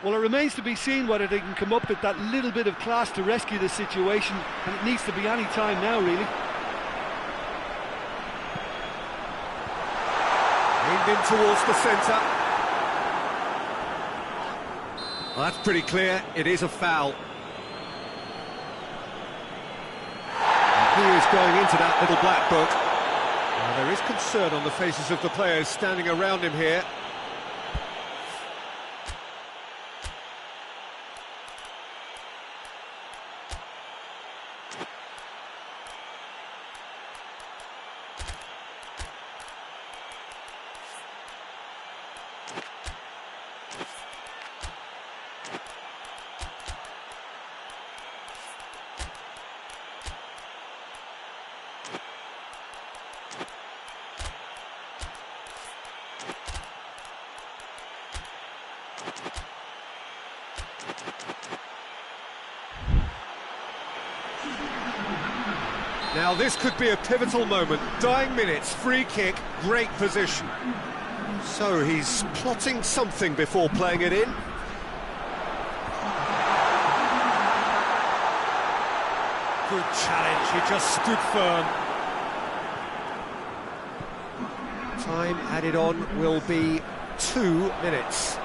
Well, it remains to be seen whether they can come up with that little bit of class to rescue the situation, and it needs to be any time now, really. Aimed in towards the centre. Well, that's pretty clear, it is a foul. And he is going into that little black book. Now, there is concern on the faces of the players standing around him here. Now this could be a pivotal moment. Dying minutes, free kick, great position. So he's plotting something before playing it in. good challenge, he just stood firm. Time added on will be 2 minutes.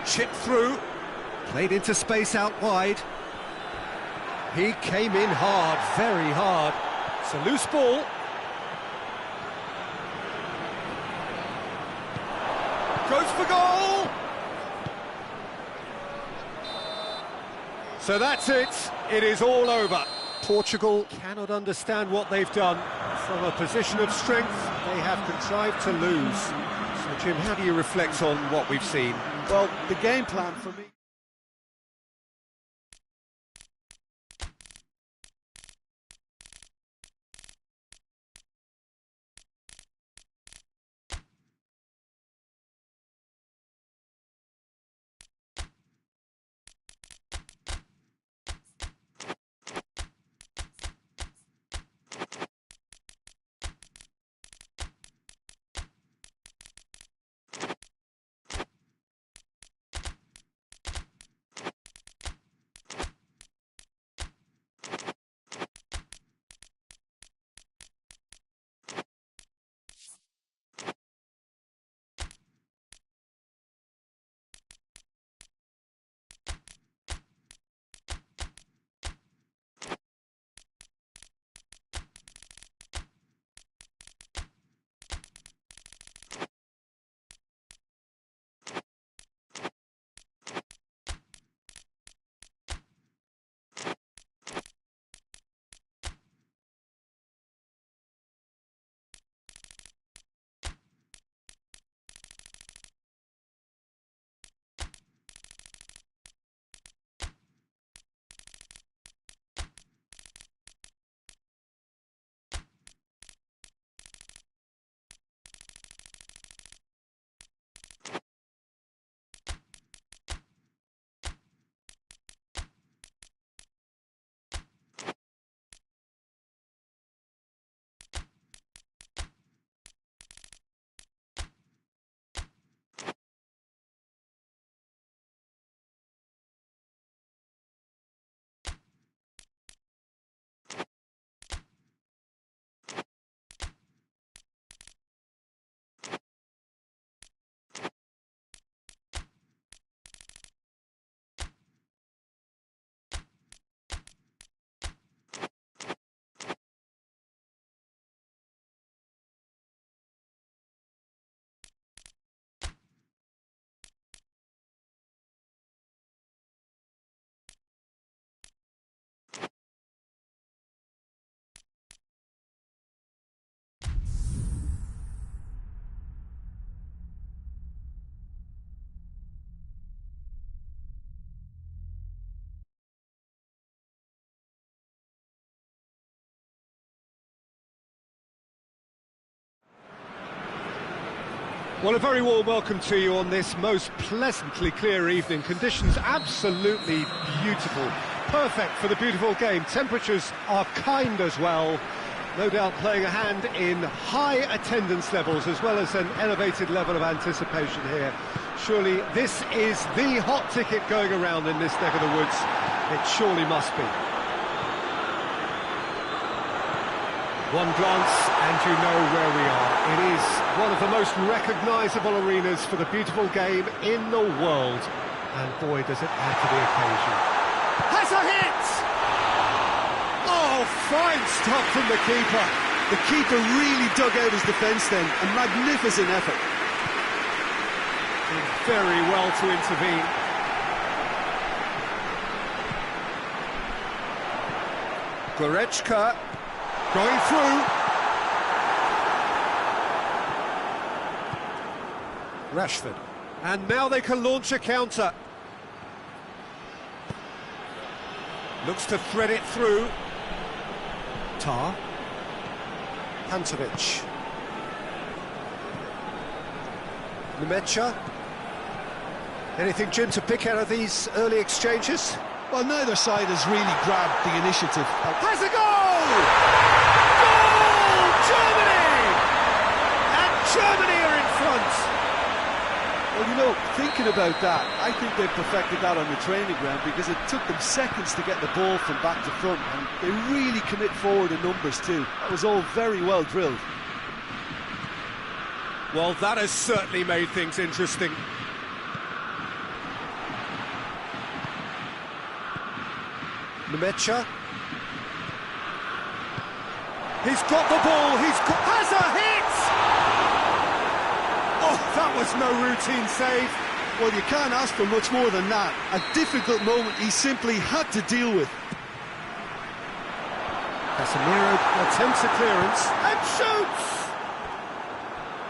Chipped through, played into space out wide. He came in hard, very hard. It's a loose ball. Goes for goal! So that's it, it is all over. Portugal cannot understand what they've done. From a position of strength, they have contrived to lose. So Jim, how do you reflect on what we've seen? Well, the game plan for me... Well, a very warm welcome to you on this most pleasantly clear evening. Conditions absolutely beautiful. Perfect for the beautiful game. Temperatures are kind as well. No doubt playing a hand in high attendance levels as well as an elevated level of anticipation here. Surely this is the hot ticket going around in this neck of the woods. It surely must be. One glance and you know where we are. It is one of the most recognisable arenas for the beautiful game in the world. And boy, does it add to the occasion. Has a hit! Oh, fine stop from the keeper. The keeper really dug out his defence then. A magnificent effort. Did very well to intervene. Goretzka going through. Rashford. And now they can launch a counter. Looks to thread it through. Tar. Pantovic. Nemecha. Anything, Jim, to pick out of these early exchanges? Well, neither side has really grabbed the initiative. Has a goal! Goal! Germany! And Germany are in front! Well, you know, thinking about that, I think they've perfected that on the training ground because it took them seconds to get the ball from back to front, and they really commit forward in numbers too. That was all very well drilled. Well, that has certainly made things interesting. Nguyen. He's got the ball, has a hit! Oh, that was no routine save. Well, you can't ask for much more than that. A difficult moment he simply had to deal with. Casemiro attempts a clearance and shoots!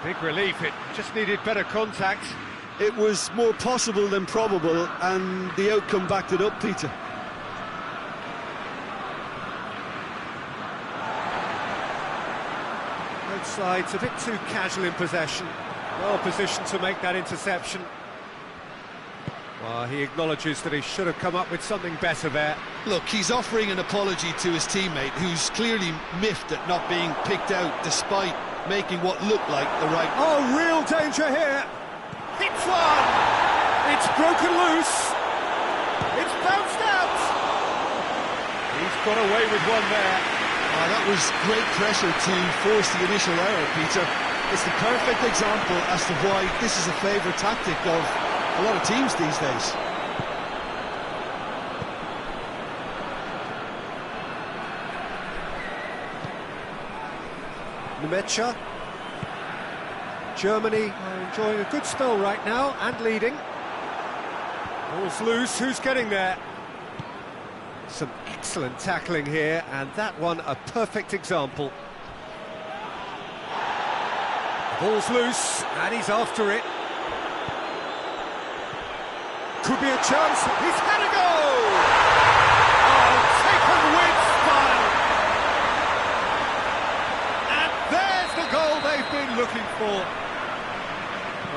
Big relief, it just needed better contact. It was more possible than probable, and the outcome backed it up, Peter. Both sides a bit too casual in possession. Well positioned to make that interception. Well, he acknowledges that he should have come up with something better there. Look, he's offering an apology to his teammate, who's clearly miffed at not being picked out despite making what looked like the right... Oh, real danger here! Hits one! It's broken loose! It's bounced out! He's got away with one there. That was great pressure to force the initial error, Peter. It's the perfect example as to why this is a favourite tactic of a lot of teams these days. Nguyen. Germany are enjoying a good spell right now and leading. Ball's loose, who's getting there? Some excellent tackling here, and that one a perfect example. The ball's loose, and he's after it. Could be a chance, he's had a go! Oh, taken with style! And there's the goal they've been looking for.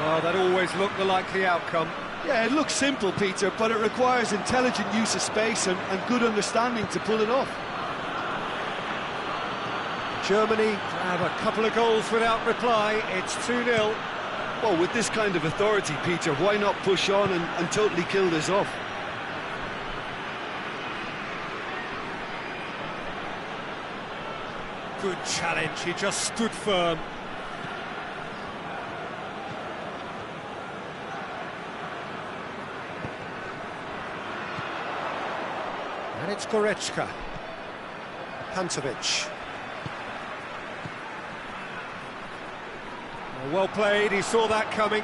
Oh, that always looked the likely outcome. Yeah, it looks simple, Peter, but it requires intelligent use of space and good understanding to pull it off. Germany have a couple of goals without reply. It's 2-0. Well, with this kind of authority, Peter, why not push on and totally kill this off? Good challenge, he just stood firm. And it's Goretzka. Pantovic. Well played, he saw that coming.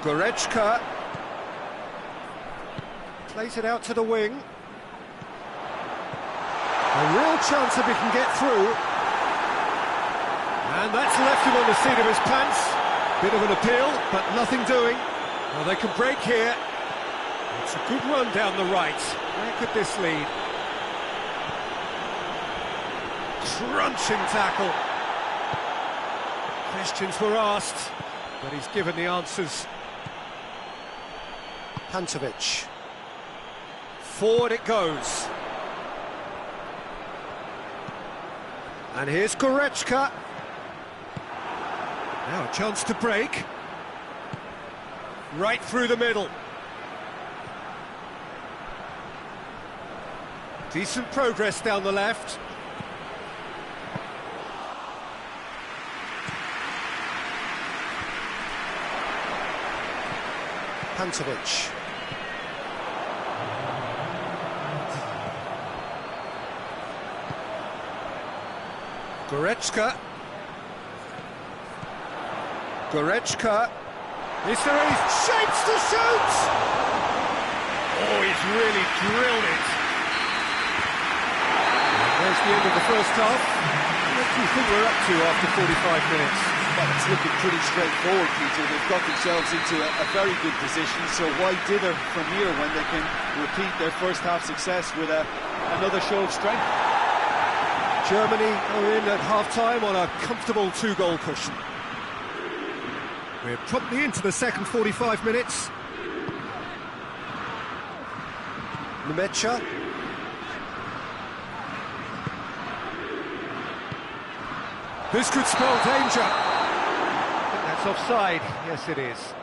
Goretzka plays it out to the wing. A real chance if he can get through. And that's left him on the seat of his pants. Bit of an appeal, but nothing doing. Well, they can break here. It's a good run down the right. Where could this lead? Crunching tackle. Questions were asked, but he's given the answers. Pantovic. Forward it goes. And here's Goretzka. Now a chance to break. Right through the middle. Decent progress down the left. Pantovic. Goretzka. Goretzka. Is there any shapes to shoot? Oh, he's really drilled it. There's the end of the first half. What do you think we're up to after 45 minutes? Well, it's looking pretty straightforward, Peter. They've got themselves into a very good position, so why dither from here when they can repeat their first half success with another show of strength? Germany are in at half-time on a comfortable 2-goal cushion. We're promptly into the second 45 minutes. Nguyen. This could spell danger. I think that's offside. Yes, it is.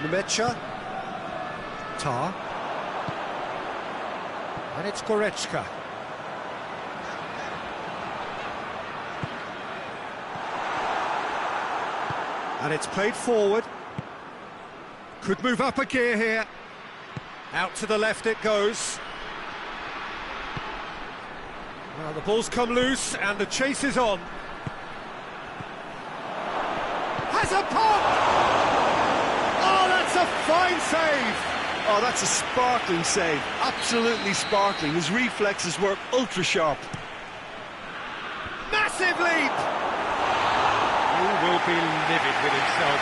Nemecha. Tar. And it's Goretzka. And it's played forward. Could move up a gear here. Out to the left it goes. Well, the ball's come loose and the chase is on. Has a pop! Oh, that's a fine save! Oh, that's a sparkling save. Absolutely sparkling. His reflexes were ultra sharp. Massive leap! He will be livid with himself.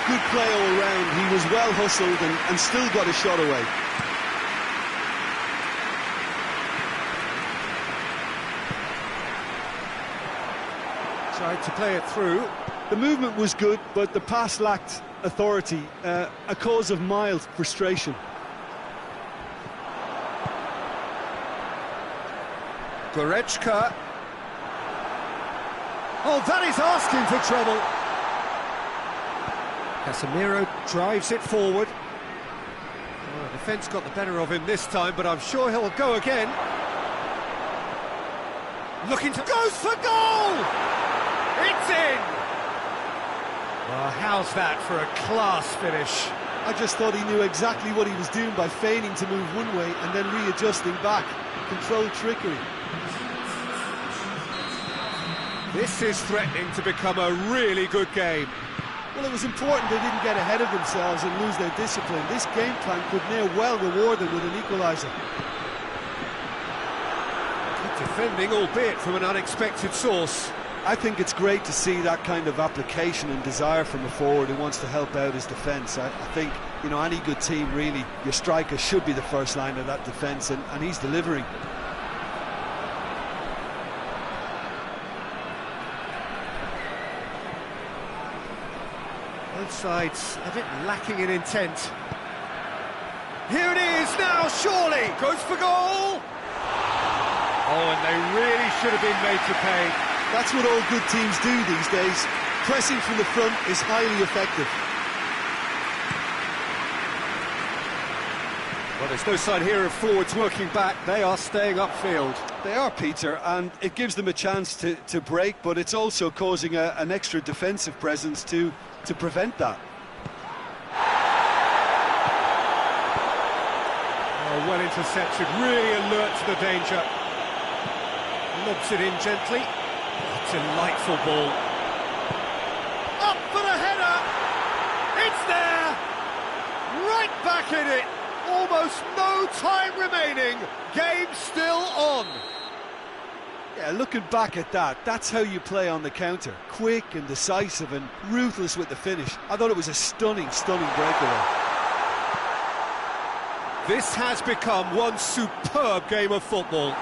Good play all round. He was well hustled and still got a shot away. Tried to play it through. The movement was good, but the pass lacked authority, a cause of mild frustration. Goretzka. Oh, that is asking for trouble. Casemiro drives it forward. Oh, the defence got the better of him this time, but I'm sure he'll go again. Looking to... Goes for goal! It's in! Well, how's that for a class finish? I just thought he knew exactly what he was doing by feigning to move one way and then readjusting back. Controlled trickery. This is threatening to become a really good game. Well, it was important they didn't get ahead of themselves and lose their discipline. This game plan could now well reward them with an equaliser. Good defending, albeit from an unexpected source. I think it's great to see that kind of application and desire from a forward who wants to help out his defence. I think, you know, any good team, really, your striker should be the first line of that defence, and he's delivering. Both sides a bit lacking in intent. Here it is now, surely! Goes for goal! Oh, and they really should have been made to pay. That's what all good teams do these days. Pressing from the front is highly effective. Well, there's no sign here of forwards working back. They are staying upfield. They are, Peter, and it gives them a chance to break, but it's also causing an extra defensive presence to prevent that. Oh, well intercepted, really alert to the danger. Lobs it in gently. Oh, delightful ball. Up for the header! It's there! Right back in it! Almost no time remaining. Game still on. Yeah, looking back at that, that's how you play on the counter. Quick and decisive and ruthless with the finish. I thought it was a stunning breakaway. This has become one superb game of football.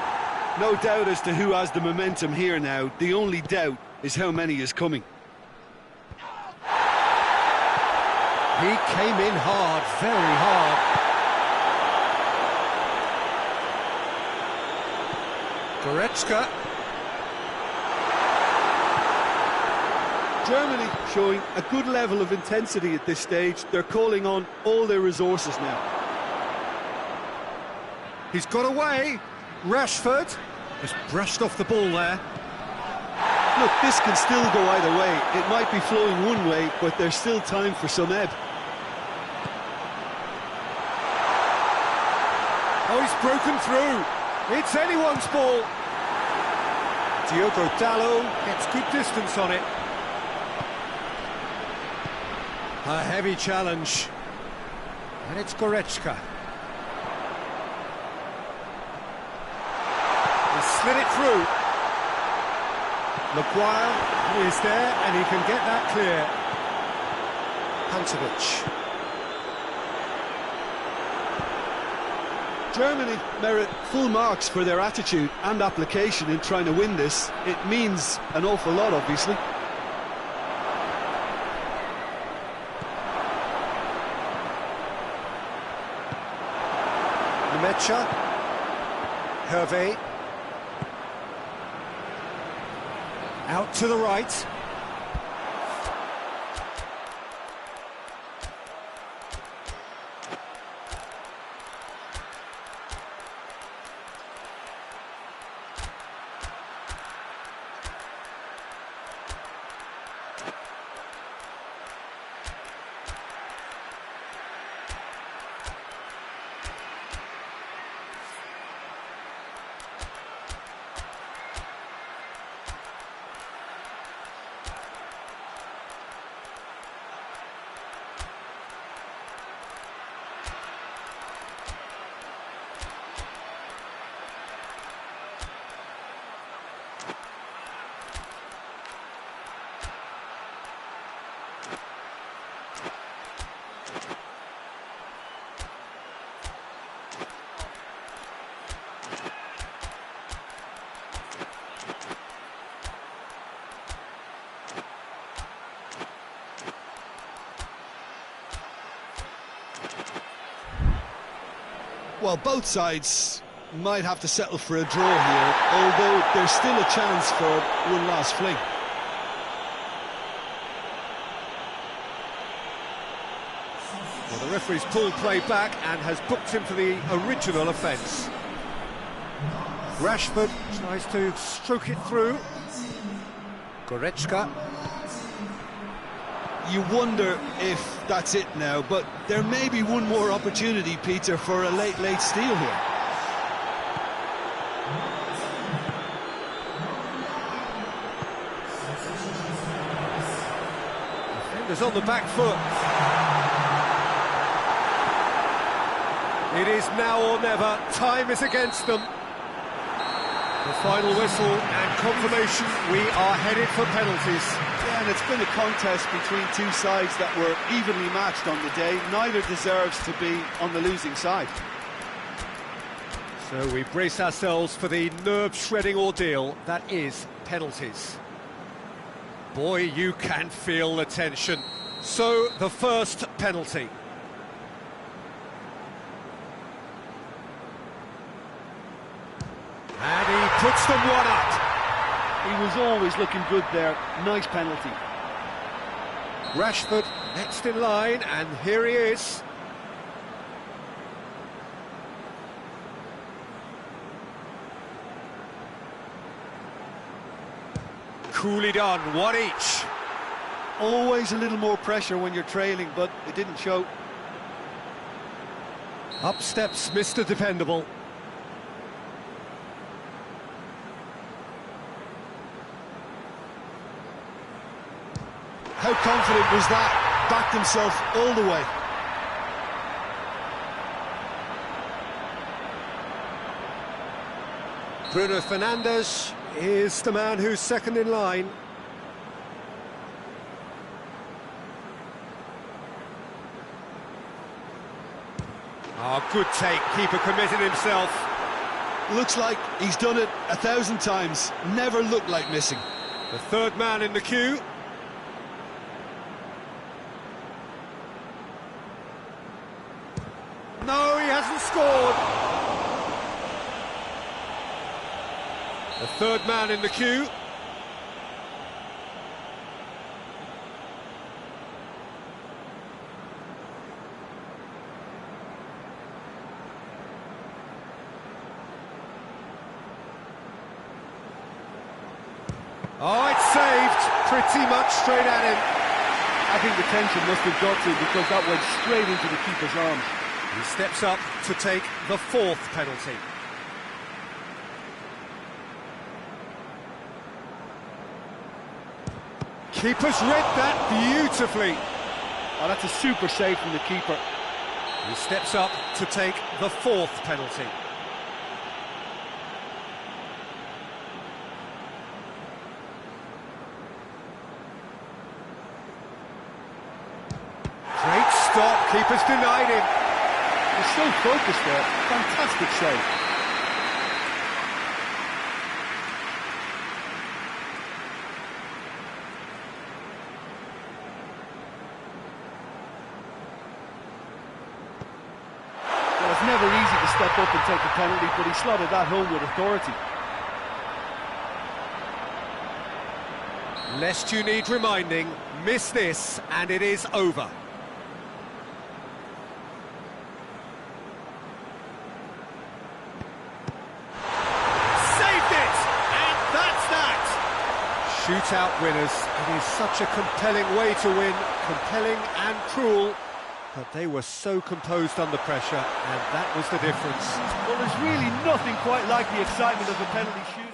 No doubt as to who has the momentum here now. The only doubt is how many is coming. He came in hard, very hard. Goretzka. Germany showing a good level of intensity at this stage. They're calling on all their resources now. He's got away. Rashford has brushed off the ball there. Look, this can still go either way. It might be flowing one way, but there's still time for some ebb. Oh, he's broken through. It's anyone's ball. Diogo Dalot gets good distance on it. A heavy challenge. And it's Goretzka. He slid it through. Maguire is there and he can get that clear. Pantovic. Germany merit full marks for their attitude and application in trying to win this. It means an awful lot, obviously. Mecha, Hervé, out to the right. Well, both sides might have to settle for a draw here, although there's still a chance for one last fling. Well, the referee's pulled play back and has booked him for the original offence. Rashford tries to stroke it through. Goretzka. You wonder if that's it now, but there may be one more opportunity, Peter, for a late steal here. Defenders on the back foot. It is now or never. Time is against them. The final whistle and confirmation, we are headed for penalties. Yeah, and it's been a contest between two sides that were evenly matched on the day. Neither deserves to be on the losing side. So we brace ourselves for the nerve-shredding ordeal that is penalties. Boy, you can feel the tension. So, the first penalty. And he puts them one up. He was always looking good there. Nice penalty. Rashford next in line, and here he is. Coolly done, one each. Always a little more pressure when you're trailing, but it didn't show. Up steps Mr. Dependable. How confident was that? Backed himself all the way. Bruno Fernandes is the man who's second in line. Oh, good take, keeper committed himself. Looks like he's done it 1,000 times. Never looked like missing. The third man in the queue. No, he hasn't scored. The third man in the queue. Oh, it's saved. Pretty much straight at him. I think the tension must have got to, because that went straight into the keeper's arms. He steps up to take the fourth penalty. Keeper's read that beautifully. Oh, that's a super save from the keeper. He steps up to take the fourth penalty. Great stop, keeper's denied him. The He's so focused there. Fantastic save. Well, it's never easy to step up and take a penalty, but he slotted that home with authority. Lest you need reminding, miss this and it is over. Saved it! And that's that! Shootout winners. It is such a compelling way to win, compelling and cruel, but they were so composed under pressure, and that was the difference. Well, there's really nothing quite like the excitement of a penalty shootout.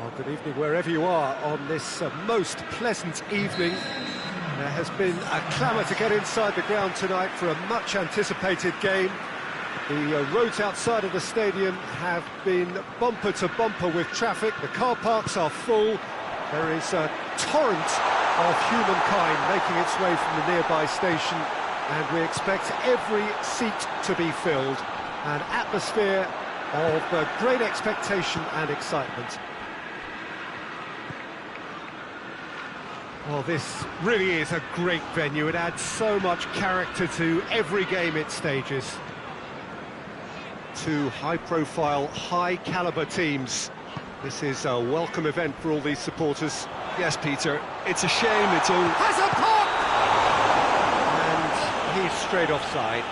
Well, good evening wherever you are on this most pleasant evening. There has been a clamour to get inside the ground tonight for a much anticipated game. The roads outside of the stadium have been bumper to bumper with traffic. The car parks are full. There is a torrent of humankind making its way from the nearby station, and we expect every seat to be filled. An atmosphere of great expectation and excitement. Well, this really is a great venue. It adds so much character to every game it stages. Two high-profile, high-caliber teams. This is a welcome event for all these supporters. Yes, Peter, it's a shame it's all... Has a pop! And he's straight offside.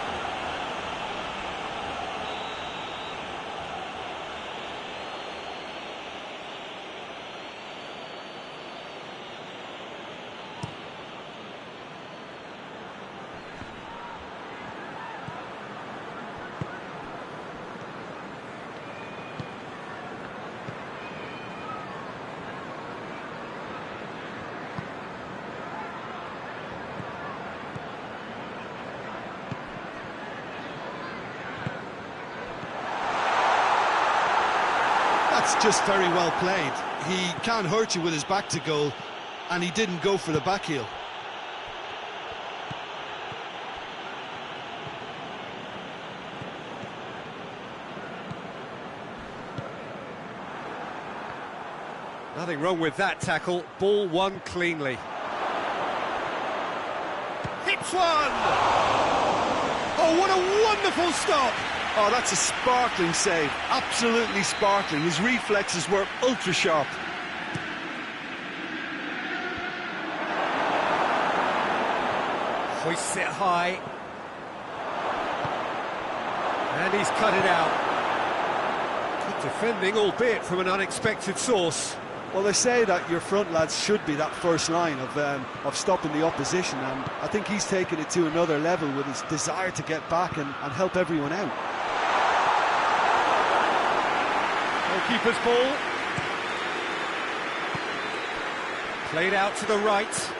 It's just very well played. He can't hurt you with his back to goal, and he didn't go for the back heel. Nothing wrong with that tackle. Ball won cleanly. Hits one! Oh, what a wonderful stop! Oh, that's a sparkling save. Absolutely sparkling. His reflexes were ultra sharp. Hoists it high. And he's cut it out. Good defending, albeit from an unexpected source. Well, they say that your front lads should be that first line of stopping the opposition, and I think he's taken it to another level with his desire to get back and help everyone out. Goalkeeper's ball. Played out to the right.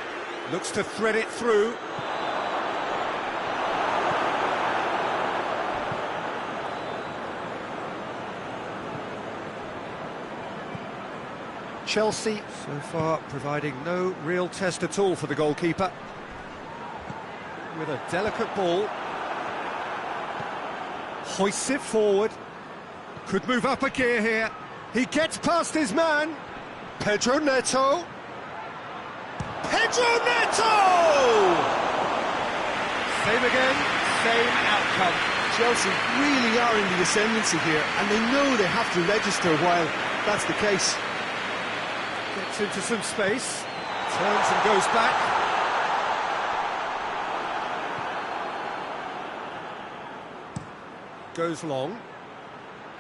Looks to thread it through. Chelsea, so far, providing no real test at all for the goalkeeper. With a delicate ball. Hoists it forward. Could move up a gear here. He gets past his man. Pedro Neto. Pedro Neto! Same again, same outcome. Chelsea really are in the ascendancy here, and they know they have to register while that's the case. Gets into some space, turns and goes back. Goes long,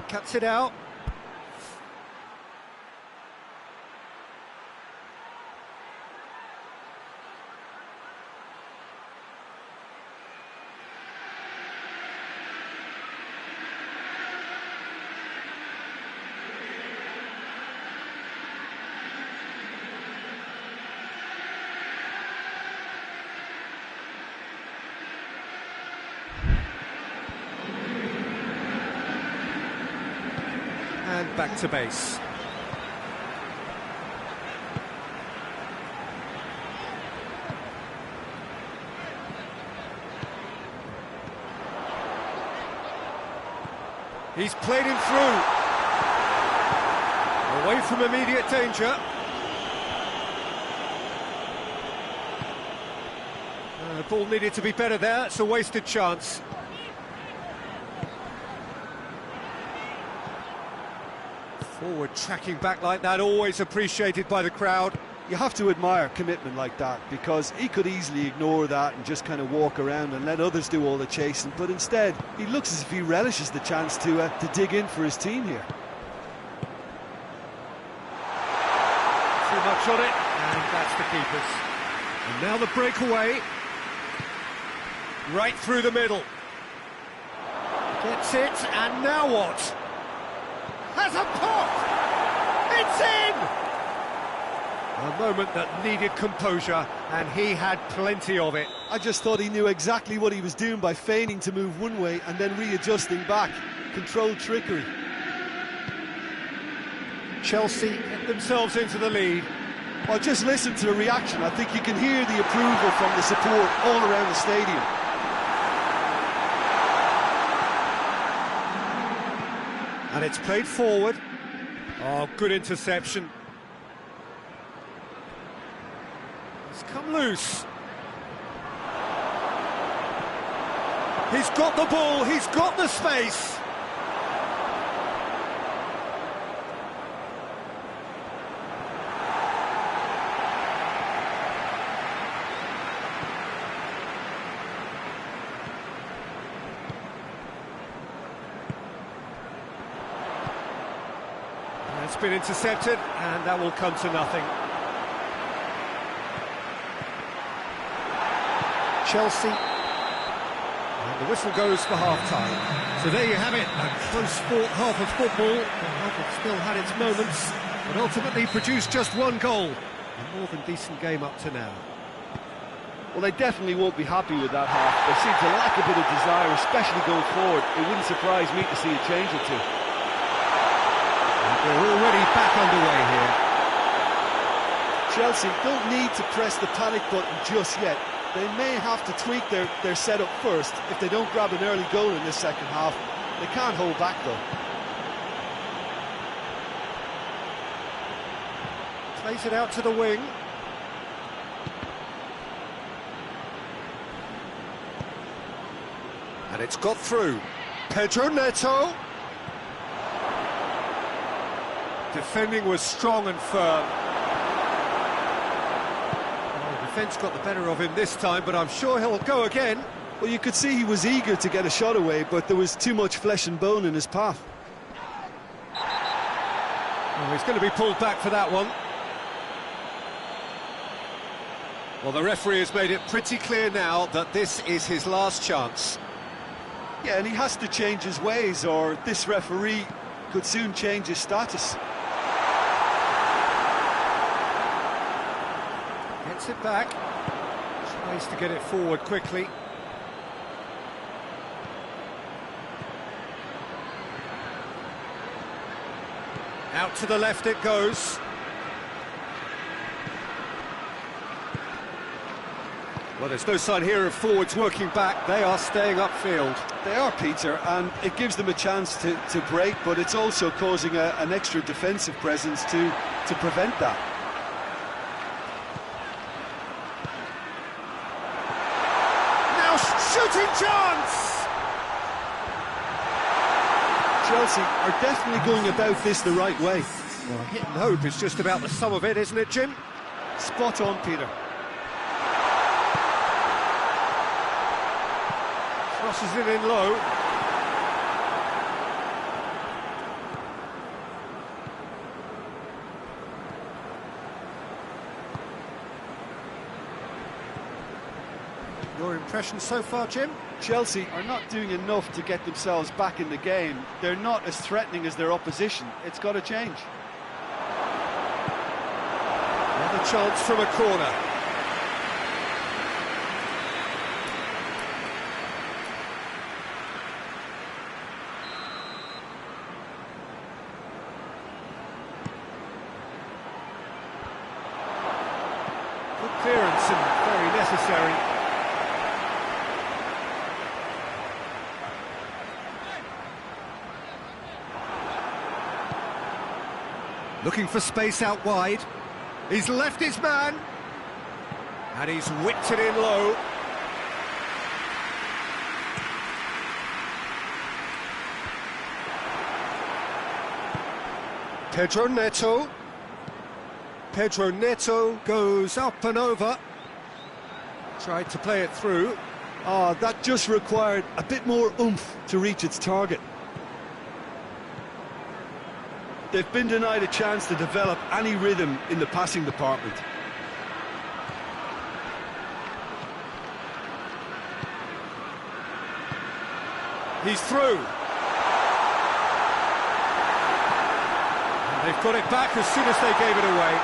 cuts it out. And back to base. He's played him through. Away from immediate danger. The ball needed to be better there. It's a wasted chance. Forward tracking back like that, always appreciated by the crowd. You have to admire commitment like that, because he could easily ignore that and just kind of walk around and let others do all the chasing, but instead he looks as if he relishes the chance to dig in for his team here. Too much on it, and that's the keeper's. And now the breakaway. Right through the middle. Gets it, and now what? Has a pop! It's in! A moment that needed composure, and he had plenty of it. I just thought he knew exactly what he was doing by feigning to move one way and then readjusting back. Controlled trickery. Chelsea get themselves into the lead. Well, just listen to the reaction. I think you can hear the approval from the support all around the stadium. And it's played forward. Oh, good interception. It's come loose. He's got the ball, he's got the space. It's been intercepted, and that will come to nothing. Chelsea, and the whistle goes for half-time. So there you have it, a close-fought half of football. The half have still had its moments, but ultimately produced just one goal. A more than decent game up to now. Well, they definitely won't be happy with that half. They seem to lack a bit of desire, especially going forward. It wouldn't surprise me to see a change or two. They're already back underway here. Chelsea don't need to press the panic button just yet. They may have to tweak their setup first if they don't grab an early goal in this second half. They can't hold back though. Plays it out to the wing. And it's got through. Pedro Neto. Defending was strong and firm. Oh, defence got the better of him this time, but I'm sure he'll go again. Well, you could see he was eager to get a shot away, but there was too much flesh and bone in his path. Oh, he's going to be pulled back for that one. Well, the referee has made it pretty clear now that this is his last chance. Yeah, and he has to change his ways, or this referee could soon change his status. Gets it back. Tries to get it forward quickly. Out to the left it goes. Well, there's no sign here of forwards working back. They are staying upfield. They are, Peter, and it gives them a chance to break, but it's also causing an extra defensive presence to prevent that. Now shooting chance! Chelsea are definitely going about this the right way. Well, hit and hope is just about the sum of it, isn't it, Jim? Spot on, Peter. Crosses it in low. Your impression so far, Jim? Chelsea are not doing enough to get themselves back in the game. They're not as threatening as their opposition. It's got to change. Another chance from a corner. Good clearance and very necessary. Looking for space out wide. He's left his man. And he's whipped it in low. Pedro Neto. Pedro Neto goes up and over. Tried to play it through. Ah, that just required a bit more oomph to reach its target. They've been denied a chance to develop any rhythm in the passing department. He's through. And they've got it back as soon as they gave it away.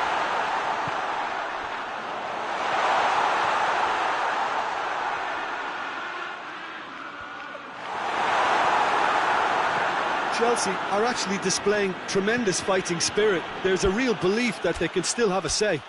Chelsea are actually displaying tremendous fighting spirit. There's a real belief that they can still have a say.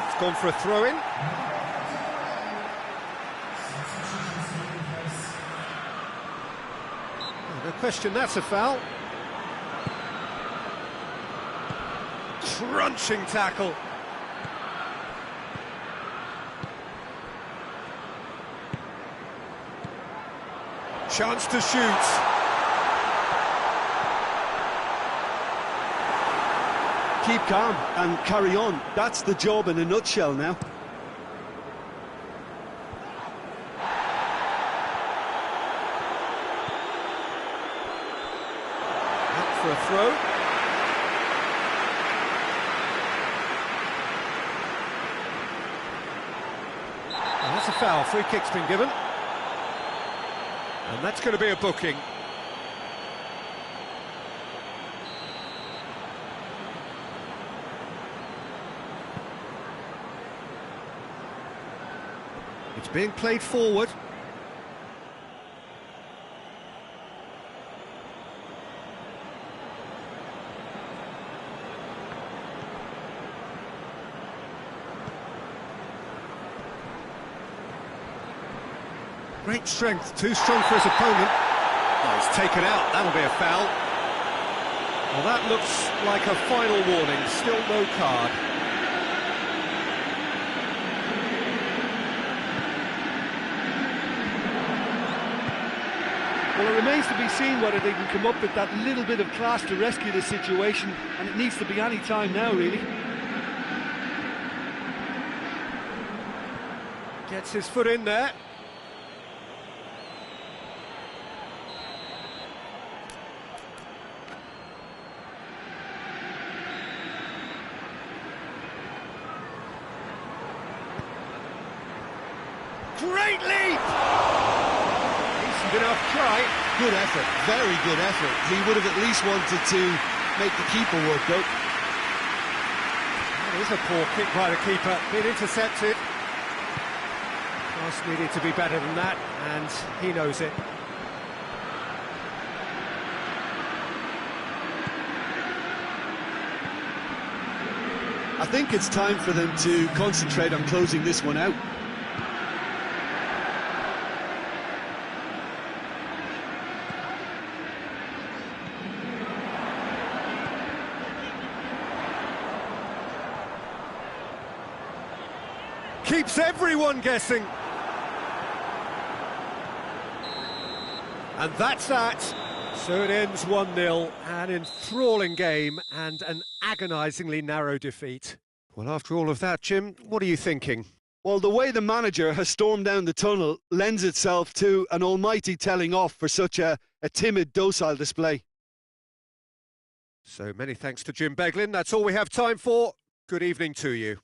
It's gone for a throw-in. question that's a foul. Crunching tackle. Chance to shoot. Keep calm and carry on. That's the job in a nutshell now. Up for a throw. And that's a foul. Free kick's been given. And that's going to be a booking. It's being played forward. Great strength, too strong for his opponent. Oh, he's taken out, that'll be a foul. Well, that looks like a final warning, still no card. Well, it remains to be seen whether they can come up with that little bit of class to rescue the situation, and it needs to be any time now, really. Gets his foot in there. Great leap! Decent enough try. Good effort, very good effort. He would have at least wanted to make the keeper work, though. That is a poor kick by the keeper, been intercepted. Pass needed to be better than that, and he knows it. I think it's time for them to concentrate on closing this one out. Keeps everyone guessing. And that's that. So it ends 1-0, an enthralling game and an agonisingly narrow defeat. Well, after all of that, Jim, what are you thinking? Well, the way the manager has stormed down the tunnel lends itself to an almighty telling off for such a timid, docile display. So many thanks to Jim Beglin. That's all we have time for. Good evening to you.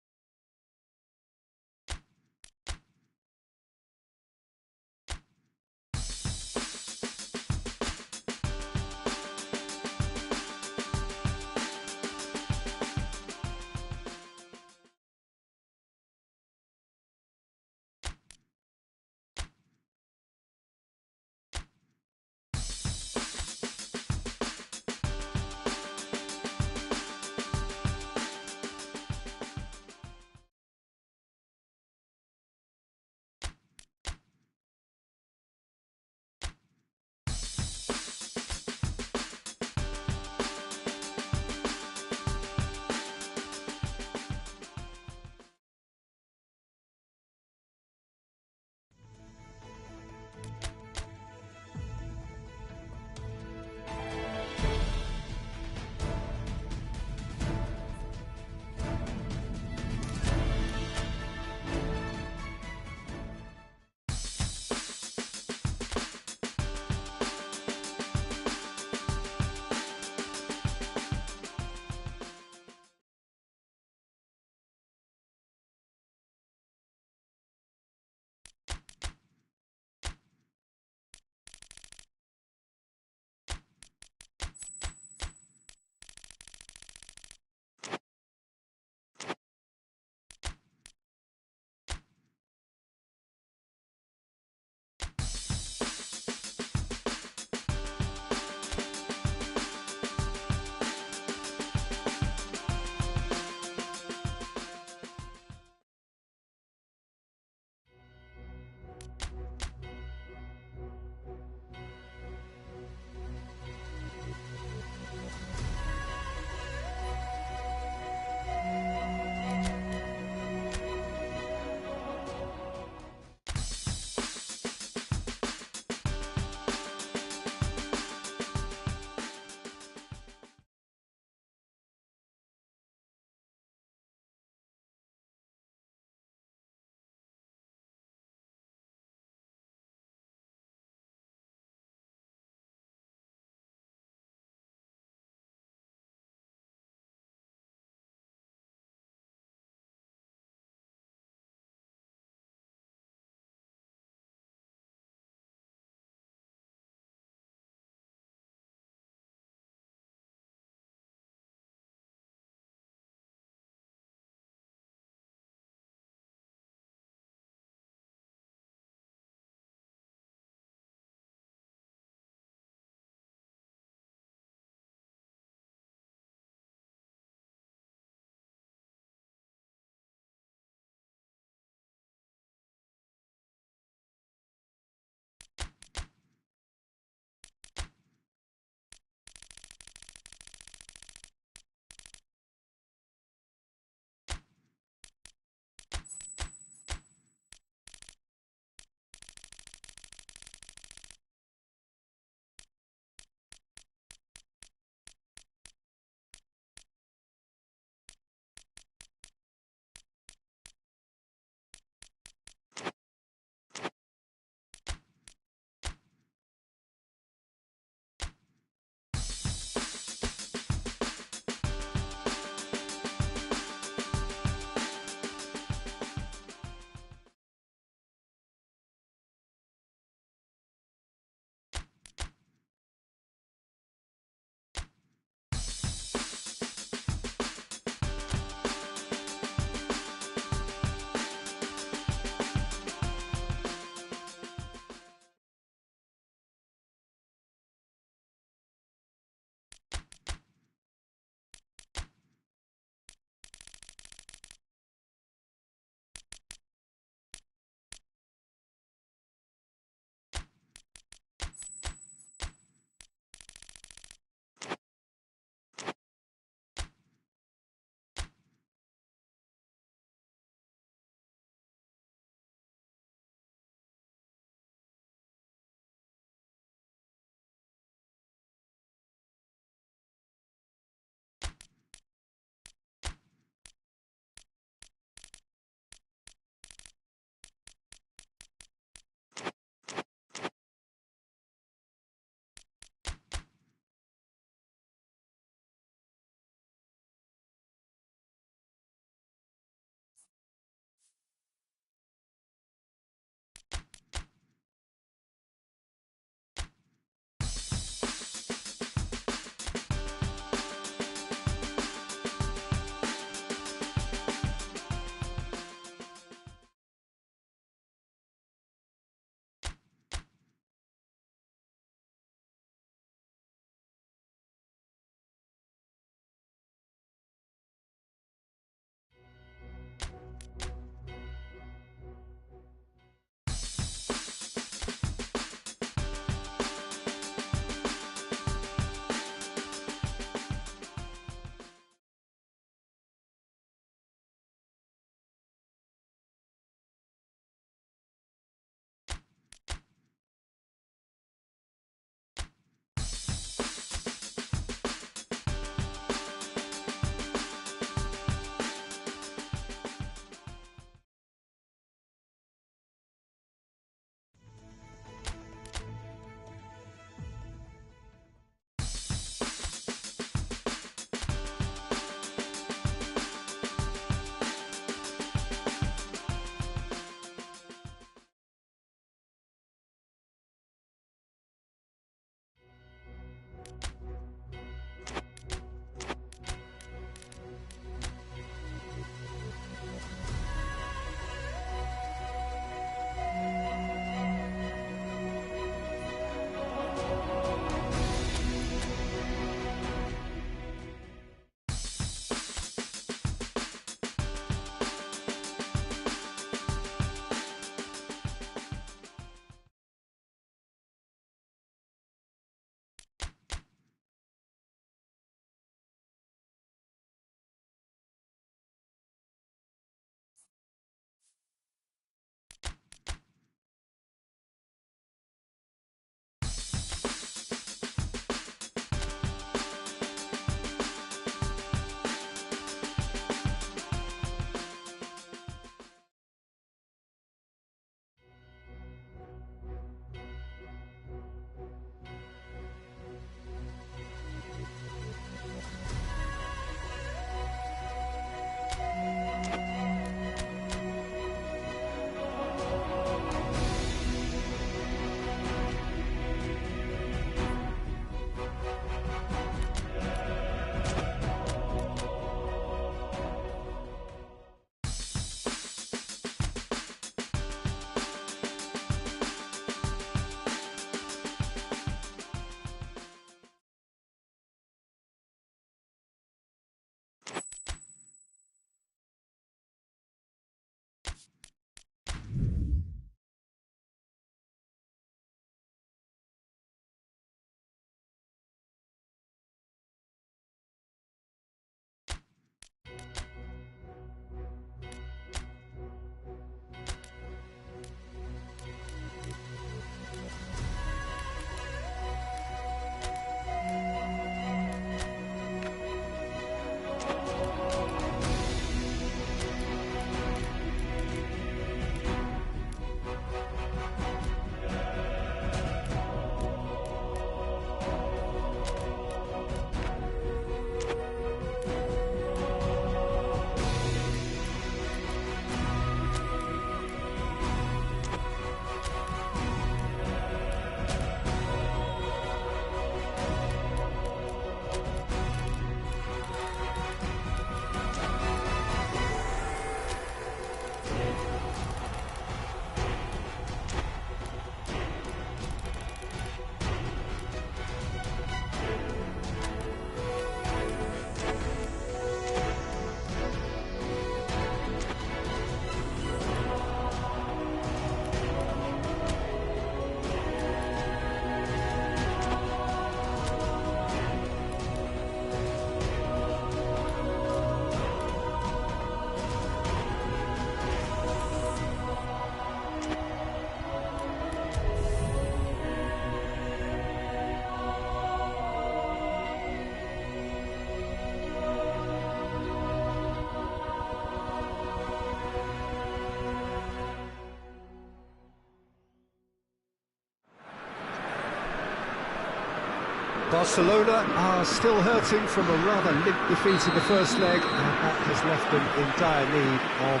Barcelona are still hurting from a rather limp defeat in the first leg, and that has left them in dire need of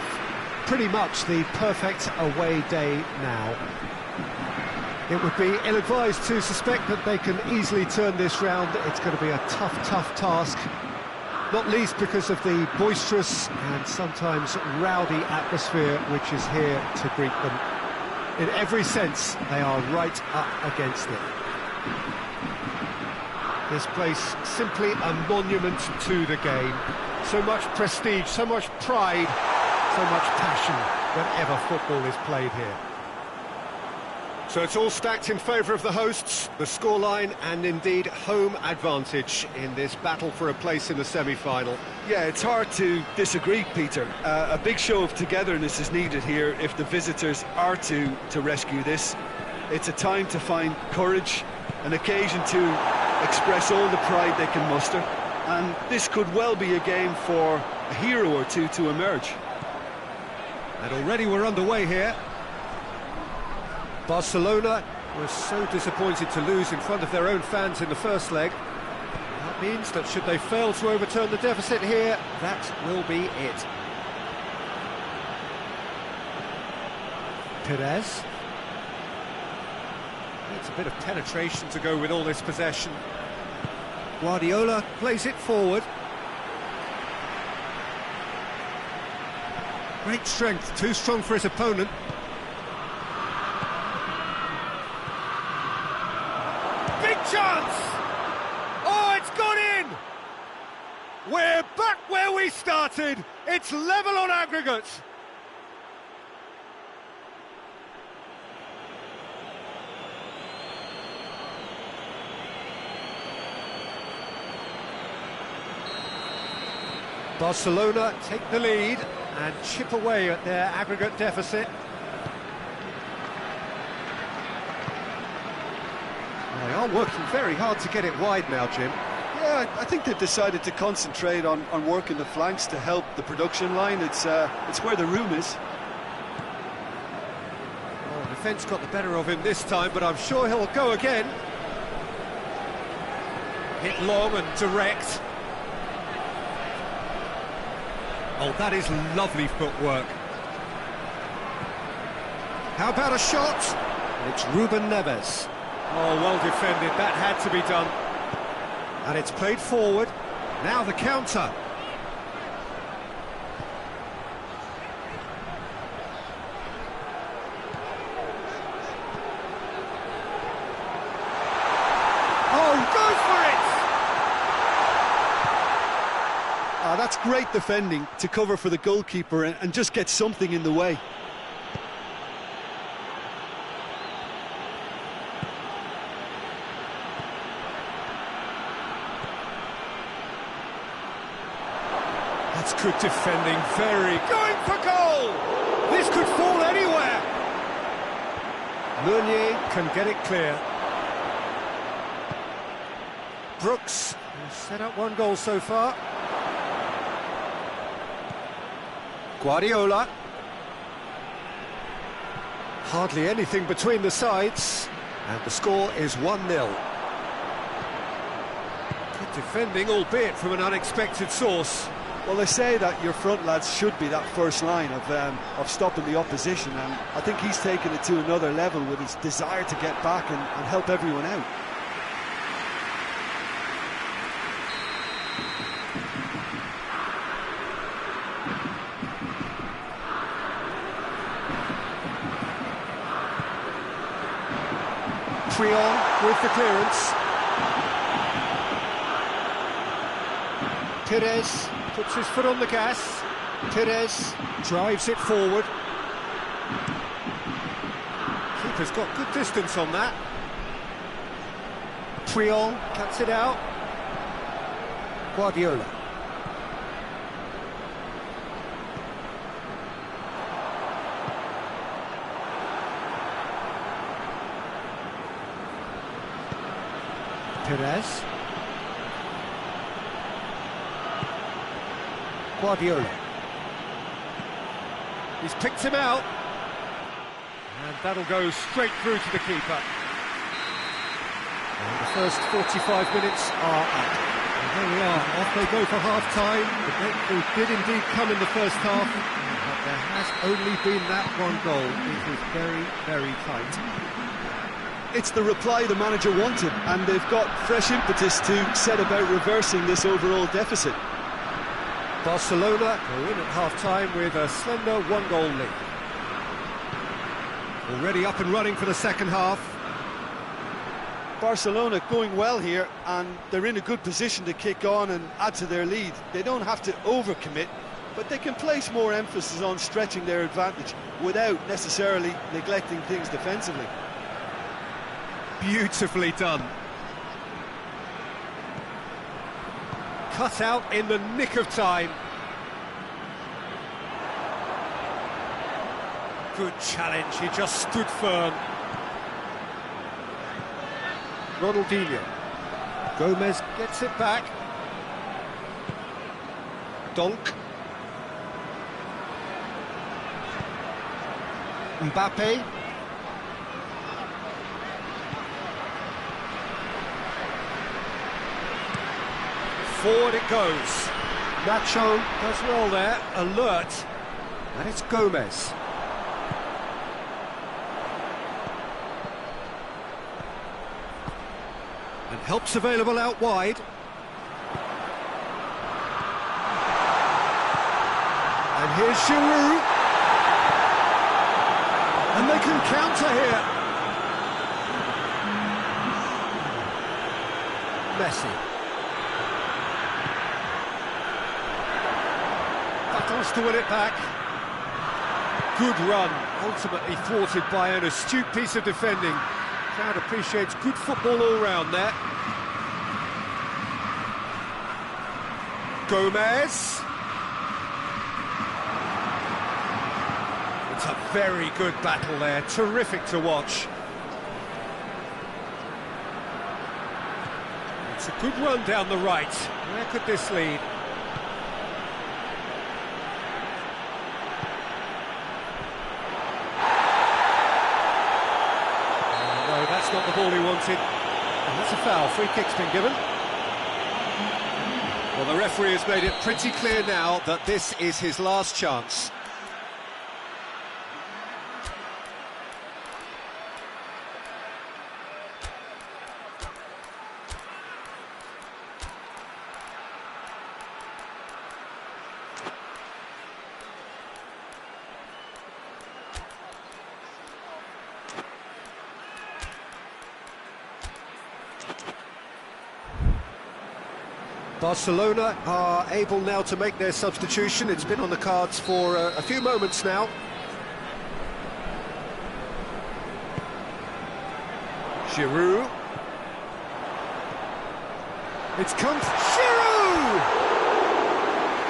pretty much the perfect away day now. It would be ill-advised to suspect that they can easily turn this round. It's going to be a tough task, not least because of the boisterous and sometimes rowdy atmosphere which is here to greet them. In every sense, they are right up against it. This place simply a monument to the game. So much prestige, so much pride, so much passion whenever football is played here. So it's all stacked in favour of the hosts, the scoreline and indeed home advantage in this battle for a place in the semi-final. Yeah, it's hard to disagree, Peter. A big show of togetherness is needed here if the visitors are to rescue this. It's a time to find courage, an occasion to express all the pride they can muster, and this could well be a game for a hero or two to emerge. And already we're underway here. Barcelona were so disappointed to lose in front of their own fans in the first leg. That means that should they fail to overturn the deficit here, that will be it. Perez. It's a bit of penetration to go with all this possession. Guardiola plays it forward. Great strength, too strong for his opponent. Big chance! Oh, it's gone in! We're back where we started. It's level on aggregate. Barcelona take the lead and chip away at their aggregate deficit. They are working very hard to get it wide now, Jim. Yeah, I think they've decided to concentrate on working the flanks to help the production line. It's where the room is. Oh, the defence got the better of him this time, but I'm sure he'll go again. Hit long and direct. Oh, that is lovely footwork. How about a shot? It's Ruben Neves. Oh, well defended, that had to be done. And it's played forward. Now the counter. Oh, he goes for it! That's great defending to cover for the goalkeeper and just get something in the way. That's good defending, very... Going for goal! This could fall anywhere! Nguyen can get it clear. Brooks has set up one goal so far. Guardiola. Hardly anything between the sides, and the score is 1-0. Good defending, albeit from an unexpected source. Well, they say that your front lads should be that first line of stopping the opposition, and I think he's taken it to another level with his desire to get back and help everyone out. With the clearance. Perez puts his foot on the gas. Perez drives it forward. Keeper's got good distance on that. Puyol cuts it out. Guardiola. Perez. Guardiola. He's picked him out. And that'll go straight through to the keeper. And the first 45 minutes are up. And there we are, off they go for half-time. The breakthrough did indeed come in the first half, but there has only been that one goal. It is very, very tight. It's the reply the manager wanted, and they've got fresh impetus to set about reversing this overall deficit. Barcelona go in at half-time with a slender one-goal lead. Already up and running for the second half. Barcelona going well here, and they're in a good position to kick on and add to their lead. They don't have to overcommit, but they can place more emphasis on stretching their advantage without necessarily neglecting things defensively. Beautifully done. Cut out in the nick of time. Good challenge, he just stood firm. Ronaldinho. Gomez gets it back. Donk. Mbappe. Forward it goes. Nacho does well there, alert. And it's Gomez. And help's available out wide. And here's Giroud. And they can counter here. Messi. Battles to win it back. Good run, ultimately thwarted by an astute piece of defending. Crowd appreciates good football all round there. Gomez. It's a very good battle there, terrific to watch. It's a good run down the right. Where could this lead? That's not the ball he wanted. And that's a foul. Free kick's been given. Well, the referee has made it pretty clear now that this is his last chance. Barcelona are able now to make their substitution. It's been on the cards for a few moments now. Giroud. It's come... Giroud!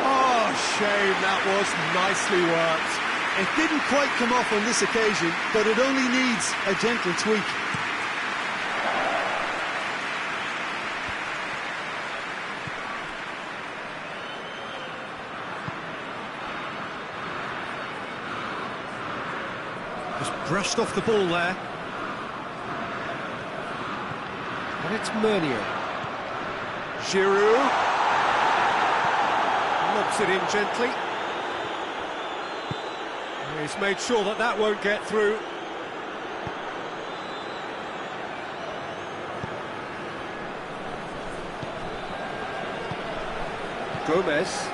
Oh, shame, that was nicely worked. It didn't quite come off on this occasion, but it only needs a gentle tweak. Brushed off the ball there. And it's Meunier. Giroud. Lobs it in gently. He's made sure that that won't get through. Gomez.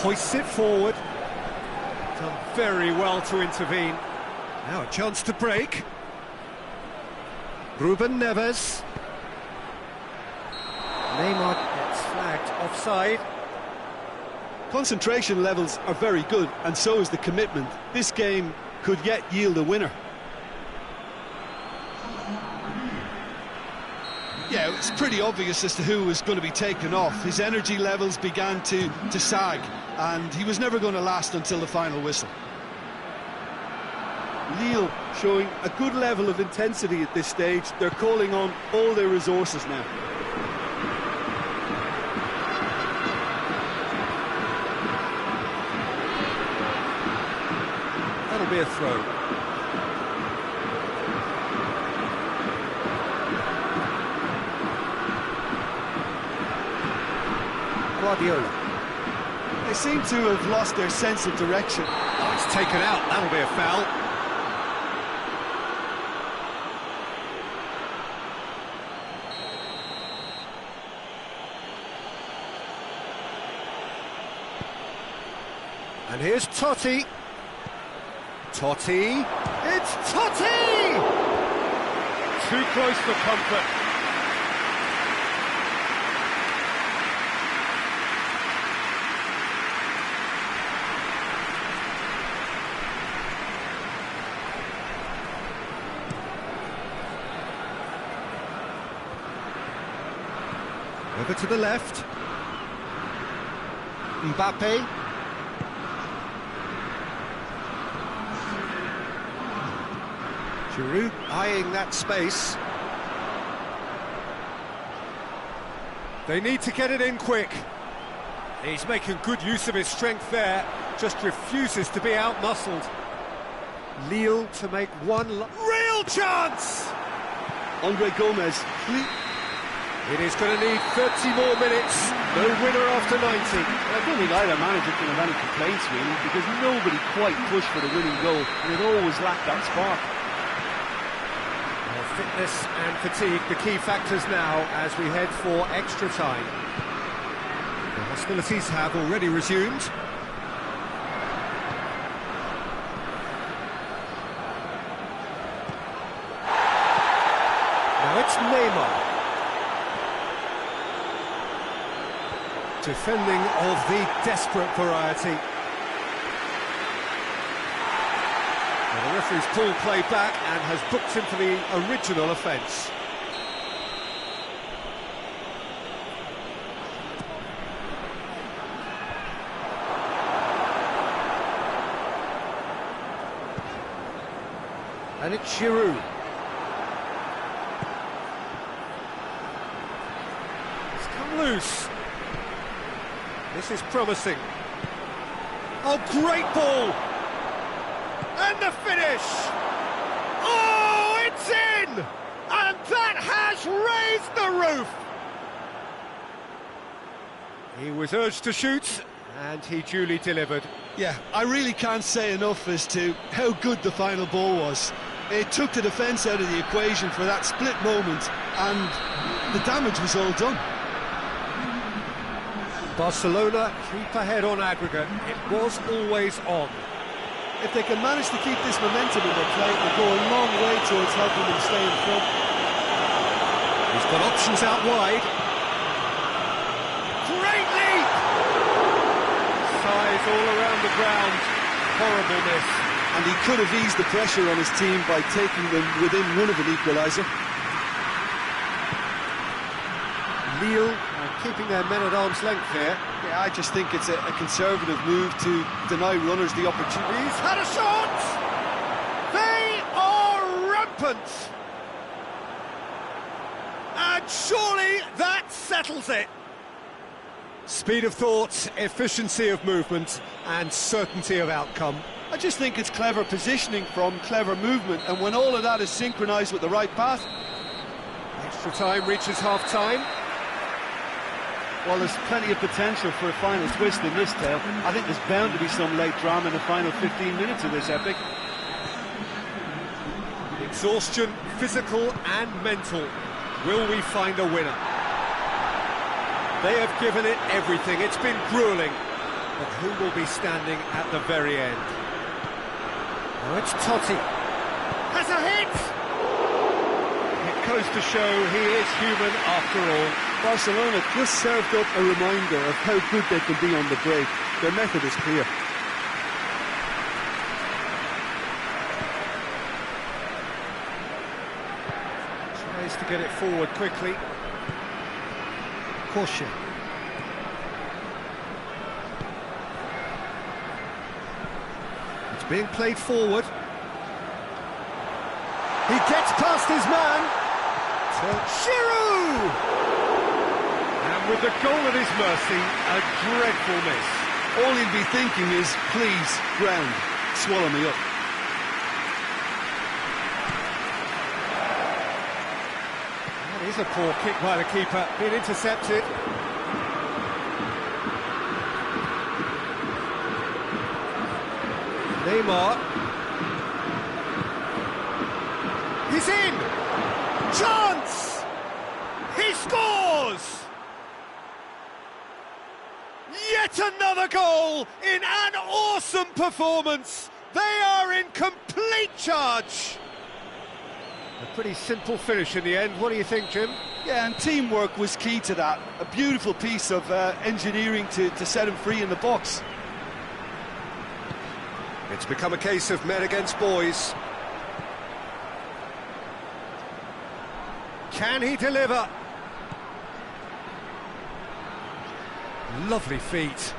Hoists it forward. Done very well to intervene. Now a chance to break. Ruben Neves. Neymar gets flagged offside. Concentration levels are very good, and so is the commitment. This game could yet yield a winner. Yeah, it's pretty obvious as to who was going to be taken off. His energy levels began to sag, and he was never going to last until the final whistle. Lille showing a good level of intensity at this stage. They're calling on all their resources now. It'll be a throw. Guardiola. They seem to have lost their sense of direction. Oh, it's taken out. That'll be a foul. And here's Totti. Totti. It's Totti! Too close for comfort. Over to the left. Mbappe. Giroud eyeing that space. They need to get it in quick. He's making good use of his strength there, just refuses to be out-muscled. Lille to make one real chance! Andre Gomez. It is going to need 30 more minutes. No winner after 90. I don't think either manager can have any complaints, really, because nobody quite pushed for the winning goal, and it always lacked that spark. Well, fitness and fatigue, the key factors now as we head for extra time. The hostilities have already resumed. Now it's Neymar. Defending of the desperate variety. Well, the referee's pulled play back and has booked him for the original offence. And it's Giroud. It's come loose. This is promising. Oh, great ball! And the finish! Oh, it's in! And that has raised the roof! He was urged to shoot, and he duly delivered. Yeah, I really can't say enough as to how good the final ball was. It took the defence out of the equation for that split moment, and the damage was all done. Barcelona keep ahead on aggregate. It was always on. If they can manage to keep this momentum in their play, they'll go a long way towards helping them stay in front. He's got options out wide. Great leap! Size all around the ground. Horrible miss. And he could have eased the pressure on his team by taking them within one of an equaliser. Lille are keeping their men at arm's length here. Yeah, I just think it's a conservative move to deny runners the opportunity. He's had a shot! They are rampant! And surely that settles it! Speed of thought, efficiency of movement, and certainty of outcome. I just think it's clever positioning from clever movement, and when all of that is synchronised with the right path. Extra time reaches half-time. Well, there's plenty of potential for a final twist in this tale. I think there's bound to be some late drama in the final 15 minutes of this epic. Exhaustion, physical and mental. Will we find a winner? They have given it everything. It's been gruelling. But who will be standing at the very end? Now it's Totti. Has a hit! It goes to show he is human after all. Barcelona just served up a reminder of how good they can be on the break. Their method is clear. Tries to get it forward quickly. Caution. It's being played forward. He gets past his man. Giroud! And with the goal at his mercy, a dreadful miss. All he'll be thinking is, please, ground, swallow me up. a poor kick by the keeper, being intercepted. Neymar. He's in! Chance! He scores! Yet another goal in an awesome performance! They are in complete charge! A pretty simple finish in the end. What do you think, Jim? Yeah, and teamwork was key to that. A beautiful piece of engineering to set him free in the box. It's become a case of men against boys. Can he deliver? Lovely feet.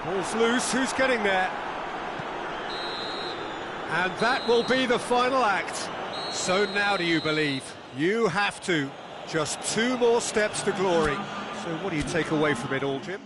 Ball's loose, who's getting there? And that will be the final act. So now do you believe? You have to. Just 2 more steps to glory. So what do you take away from it all, Jim?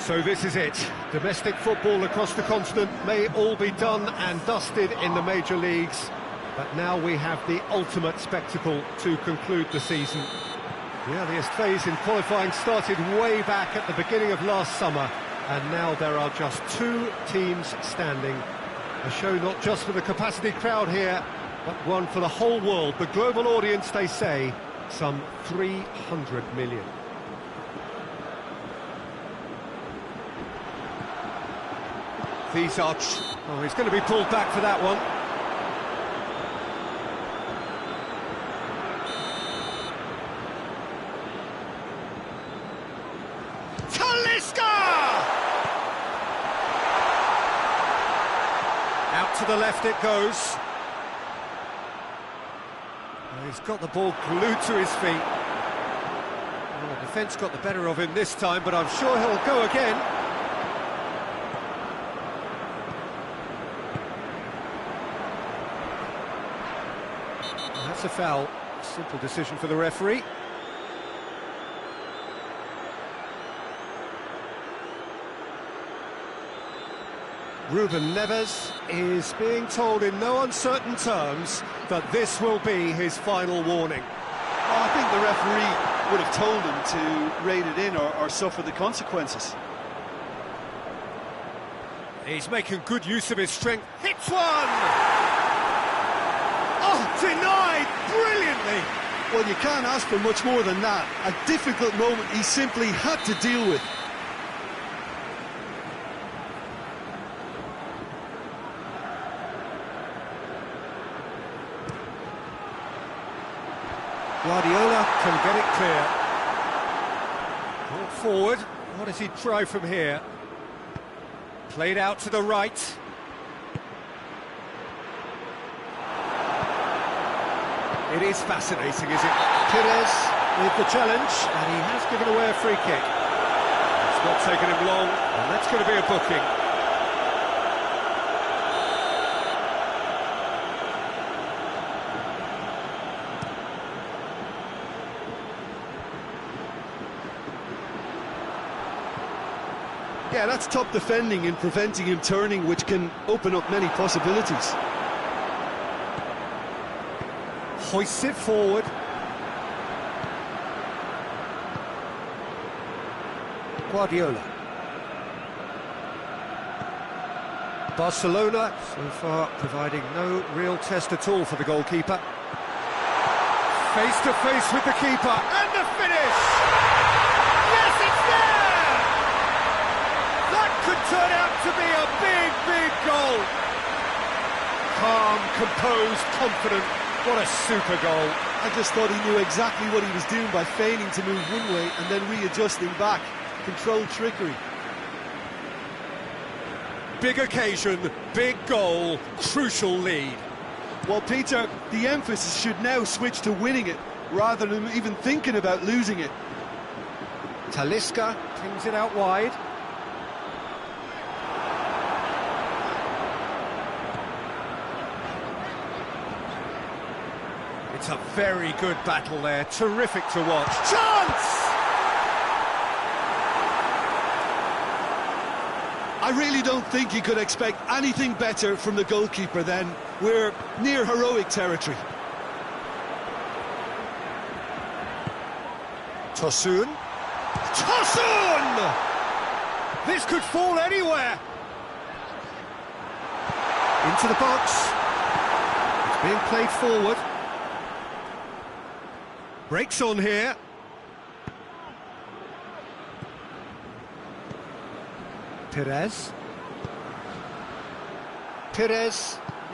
So this is it. Domestic football across the continent may all be done and dusted in the major leagues, but now we have the ultimate spectacle to conclude the season. The earliest phase in qualifying started way back at the beginning of last summer, and now there are just 2 teams standing. A show not just for the capacity crowd here, but one for the whole world. The global audience, they say, some 300 million. These are... Oh, he's going to be pulled back for that one. Out to the left it goes. Well, he's got the ball glued to his feet. Well, the defence got the better of him this time, but I'm sure he'll go again. That's a foul. Simple decision for the referee. Ruben Neves is being told in no uncertain terms that this will be his final warning. Oh, I think the referee would have told him to rein it in or suffer the consequences. He's making good use of his strength. Hits one! Oh, denied brilliantly! Well, you can't ask for much more than that. A difficult moment he simply had to deal with. Guardiola can get it clear. Brought forward. What does he try from here? Played out to the right. It is fascinating, is it? Pires with the challenge, and he has given away a free kick. It's not taken him long, and that's going to be a booking. Yeah, that's top defending and preventing him turning, which can open up many possibilities. Hoists it forward. Guardiola. Barcelona, so far, providing no real test at all for the goalkeeper. Face to face with the keeper, and the finish! Yes, it's there! That could turn out to be a big, big goal. Calm, composed, confident. What a super goal. I just thought he knew exactly what he was doing by feigning to move one way and then readjusting back. Controlled trickery. Big occasion, big goal, crucial lead. Well, Peter, the emphasis should now switch to winning it rather than even thinking about losing it. Talisca pings it out wide. It's a very good battle there, terrific to watch. Chance! I really don't think you could expect anything better from the goalkeeper then. We're near heroic territory. Tosun. Tosun! This could fall anywhere. Into the box. It's being played forward. Breaks on here. Pires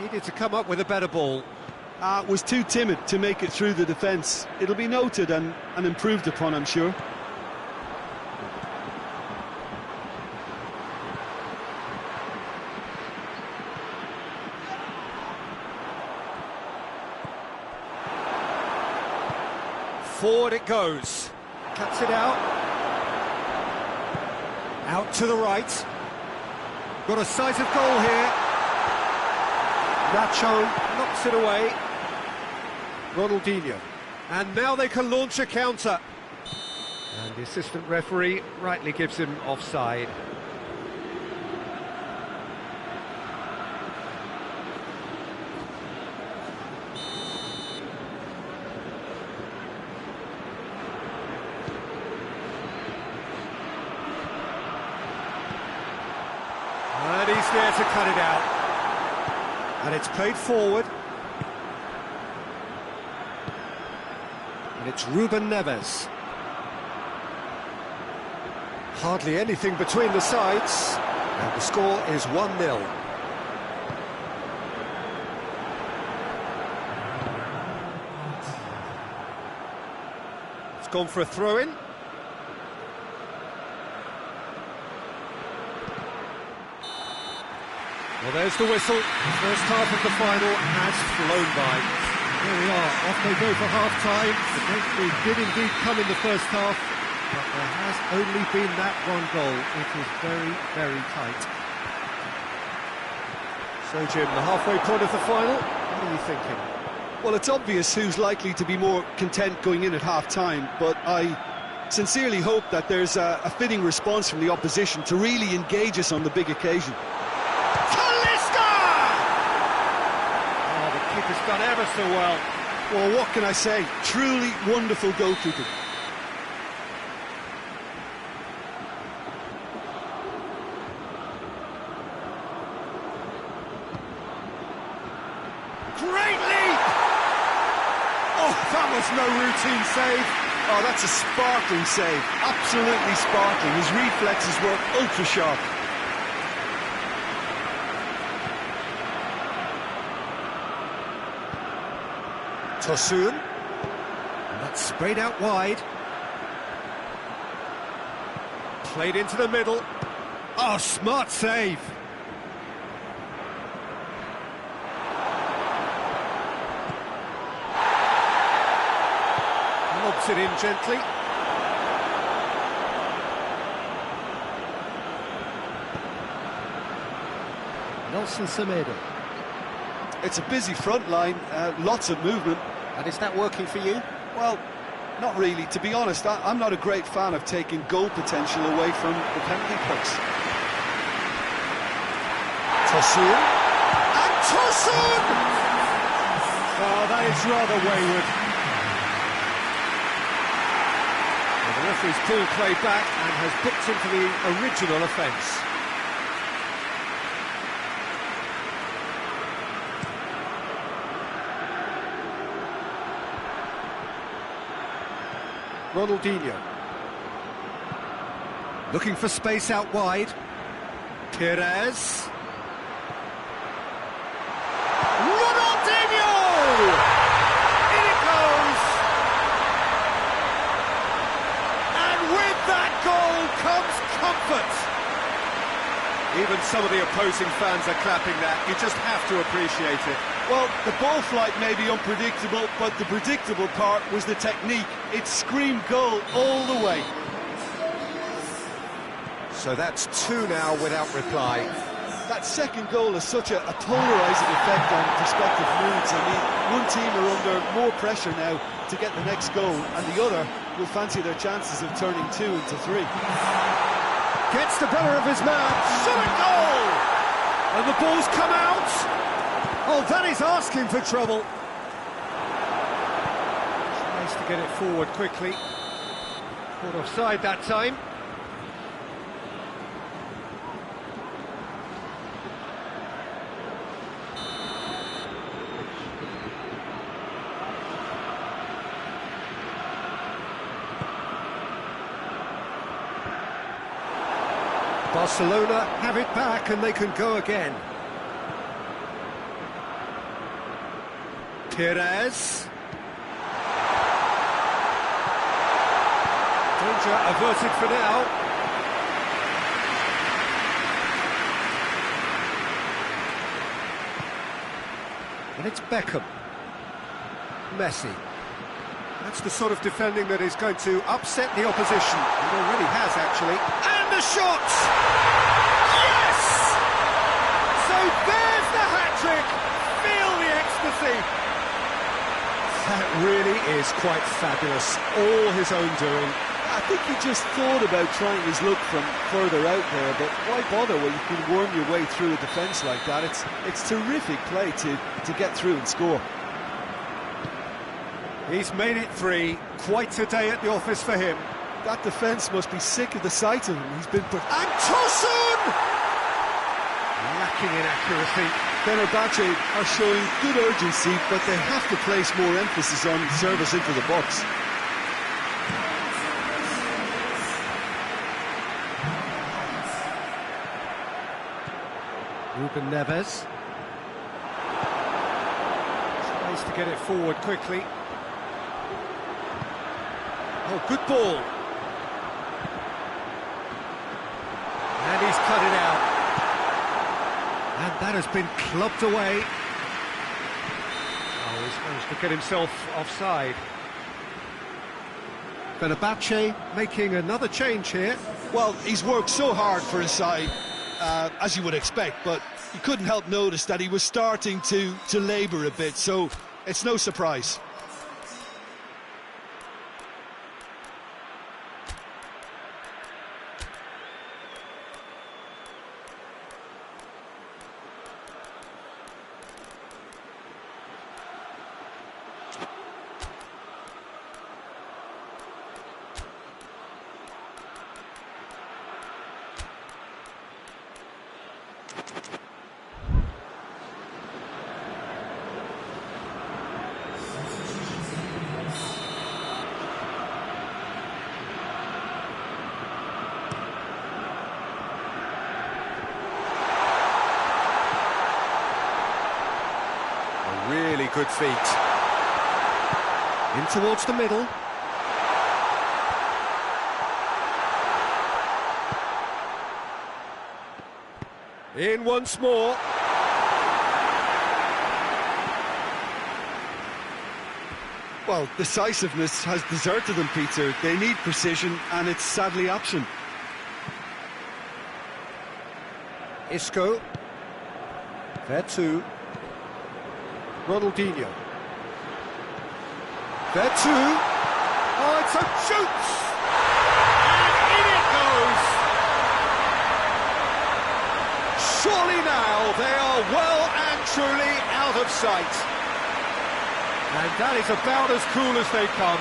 needed to come up with a better ball. Was too timid to make it through the defence. It'll be noted and improved upon, I'm sure. Forward it goes. Cuts it out. Out to the right. Got a sight of goal here. Nacho knocks it away. Ronaldinho. And now they can launch a counter. And the assistant referee rightly gives him offside. And he's there to cut it out. And it's played forward. And it's Ruben Neves. Hardly anything between the sides. And the score is 1-0. It's gone for a throw-in. Well, there's the whistle. The first half of the final has flown by. Here we are, off they go for half-time. The breakthrough did indeed come in the first half, but there has only been that one goal. It is very, very tight. So, Jim, the halfway point of the final, what are you thinking? Well, it's obvious who's likely to be more content going in at half-time, but I sincerely hope that there's a fitting response from the opposition to really engage us on the big occasion. Keeper's done ever so well. Well, what can I say? Truly wonderful goalkeeping. Great leap! Oh, that was no routine save. Oh, that's a sparkling save. Absolutely sparkling. His reflexes were ultra sharp. Doan, and that's sprayed out wide. Played into the middle. Oh, smart save. Lobs it in gently. Nelson Semedo. It's a busy front line, lots of movement. And is that working for you? Well, not really. To be honest, I'm not a great fan of taking goal potential away from the penalty box. Doan. And Doan! Oh, that is rather wayward. Well, the referee's pulled play back and has booked him for the original offence. Ronaldinho. Looking for space out wide. Perez. Ronaldinho! In it goes! And with that goal comes comfort. Even some of the opposing fans are clapping that. You just have to appreciate it. Well, the ball flight may be unpredictable, but the predictable part was the technique. It screamed goal all the way. So that's 2 now without reply. That second goal has such a polarising effect on prospective moods. I mean, one team are under more pressure now to get the next goal, and the other will fancy their chances of turning 2 into 3. Gets the better of his man. Solid goal! And the ball's come out. Oh, that is asking for trouble. Tries to get it forward quickly. Caught offside that time. Barcelona have it back and they can go again. Perez. Danger averted for now. And it's Beckham. Messi. That's the sort of defending that is going to upset the opposition. It already has, actually. And the shot! Yes! So there's the hat-trick. Feel the ecstasy. That really is quite fabulous. All his own doing. I think he just thought about trying his luck from further out there, but why bother when you can worm your way through a defence like that? It's terrific play to get through and score. He's made it 3. Quite a day at the office for him. That defence must be sick of the sight of him. He's been... And Tosun! Lacking in accuracy. Fenerbahce are showing good urgency, but they have to place more emphasis on service into the box. Ruben Neves tries to get it forward quickly. Oh, good ball. And he's cut it out. And that has been clubbed away. Oh, he's managed to get himself offside. Fenerbahce making another change here. Well, he's worked so hard for his side, as you would expect, but you couldn't help notice that he was starting to labour a bit, so it's no surprise. Really good feet. In towards the middle. In once more. Well, decisiveness has deserted them, Peter. They need precision, and it's sadly absent. Isco. There too. Ronaldinho. There too. Oh, it's a shoot! And in it goes! Surely now they are well and truly out of sight. And that is about as cool as they come.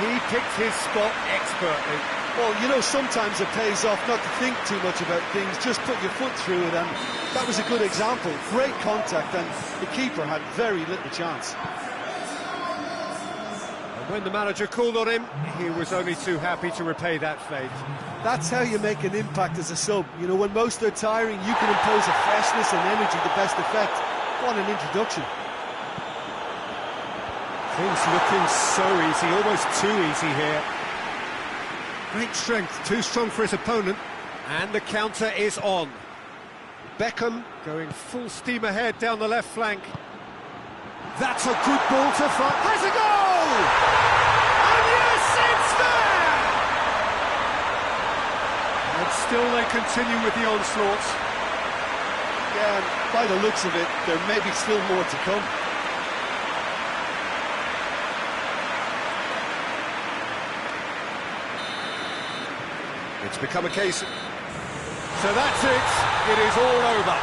He picked his spot expertly. Well, you know, sometimes it pays off not to think too much about things, just put your foot through it, and that was a good example. Great contact, and the keeper had very little chance. And when the manager called on him, he was only too happy to repay that fate. That's how you make an impact as a sub. You know, when most are tiring, you can impose a freshness and energy to best effect. What an introduction. Things looking so easy, almost too easy here. Great strength, too strong for his opponent. And the counter is on. Beckham going full steam ahead down the left flank. That's a good ball to front. Has a goal! And yes, it's there! And still they continue with the onslaught. Yeah, by the looks of it, there may be still more to come. It's become a case. So that's it. It is all over.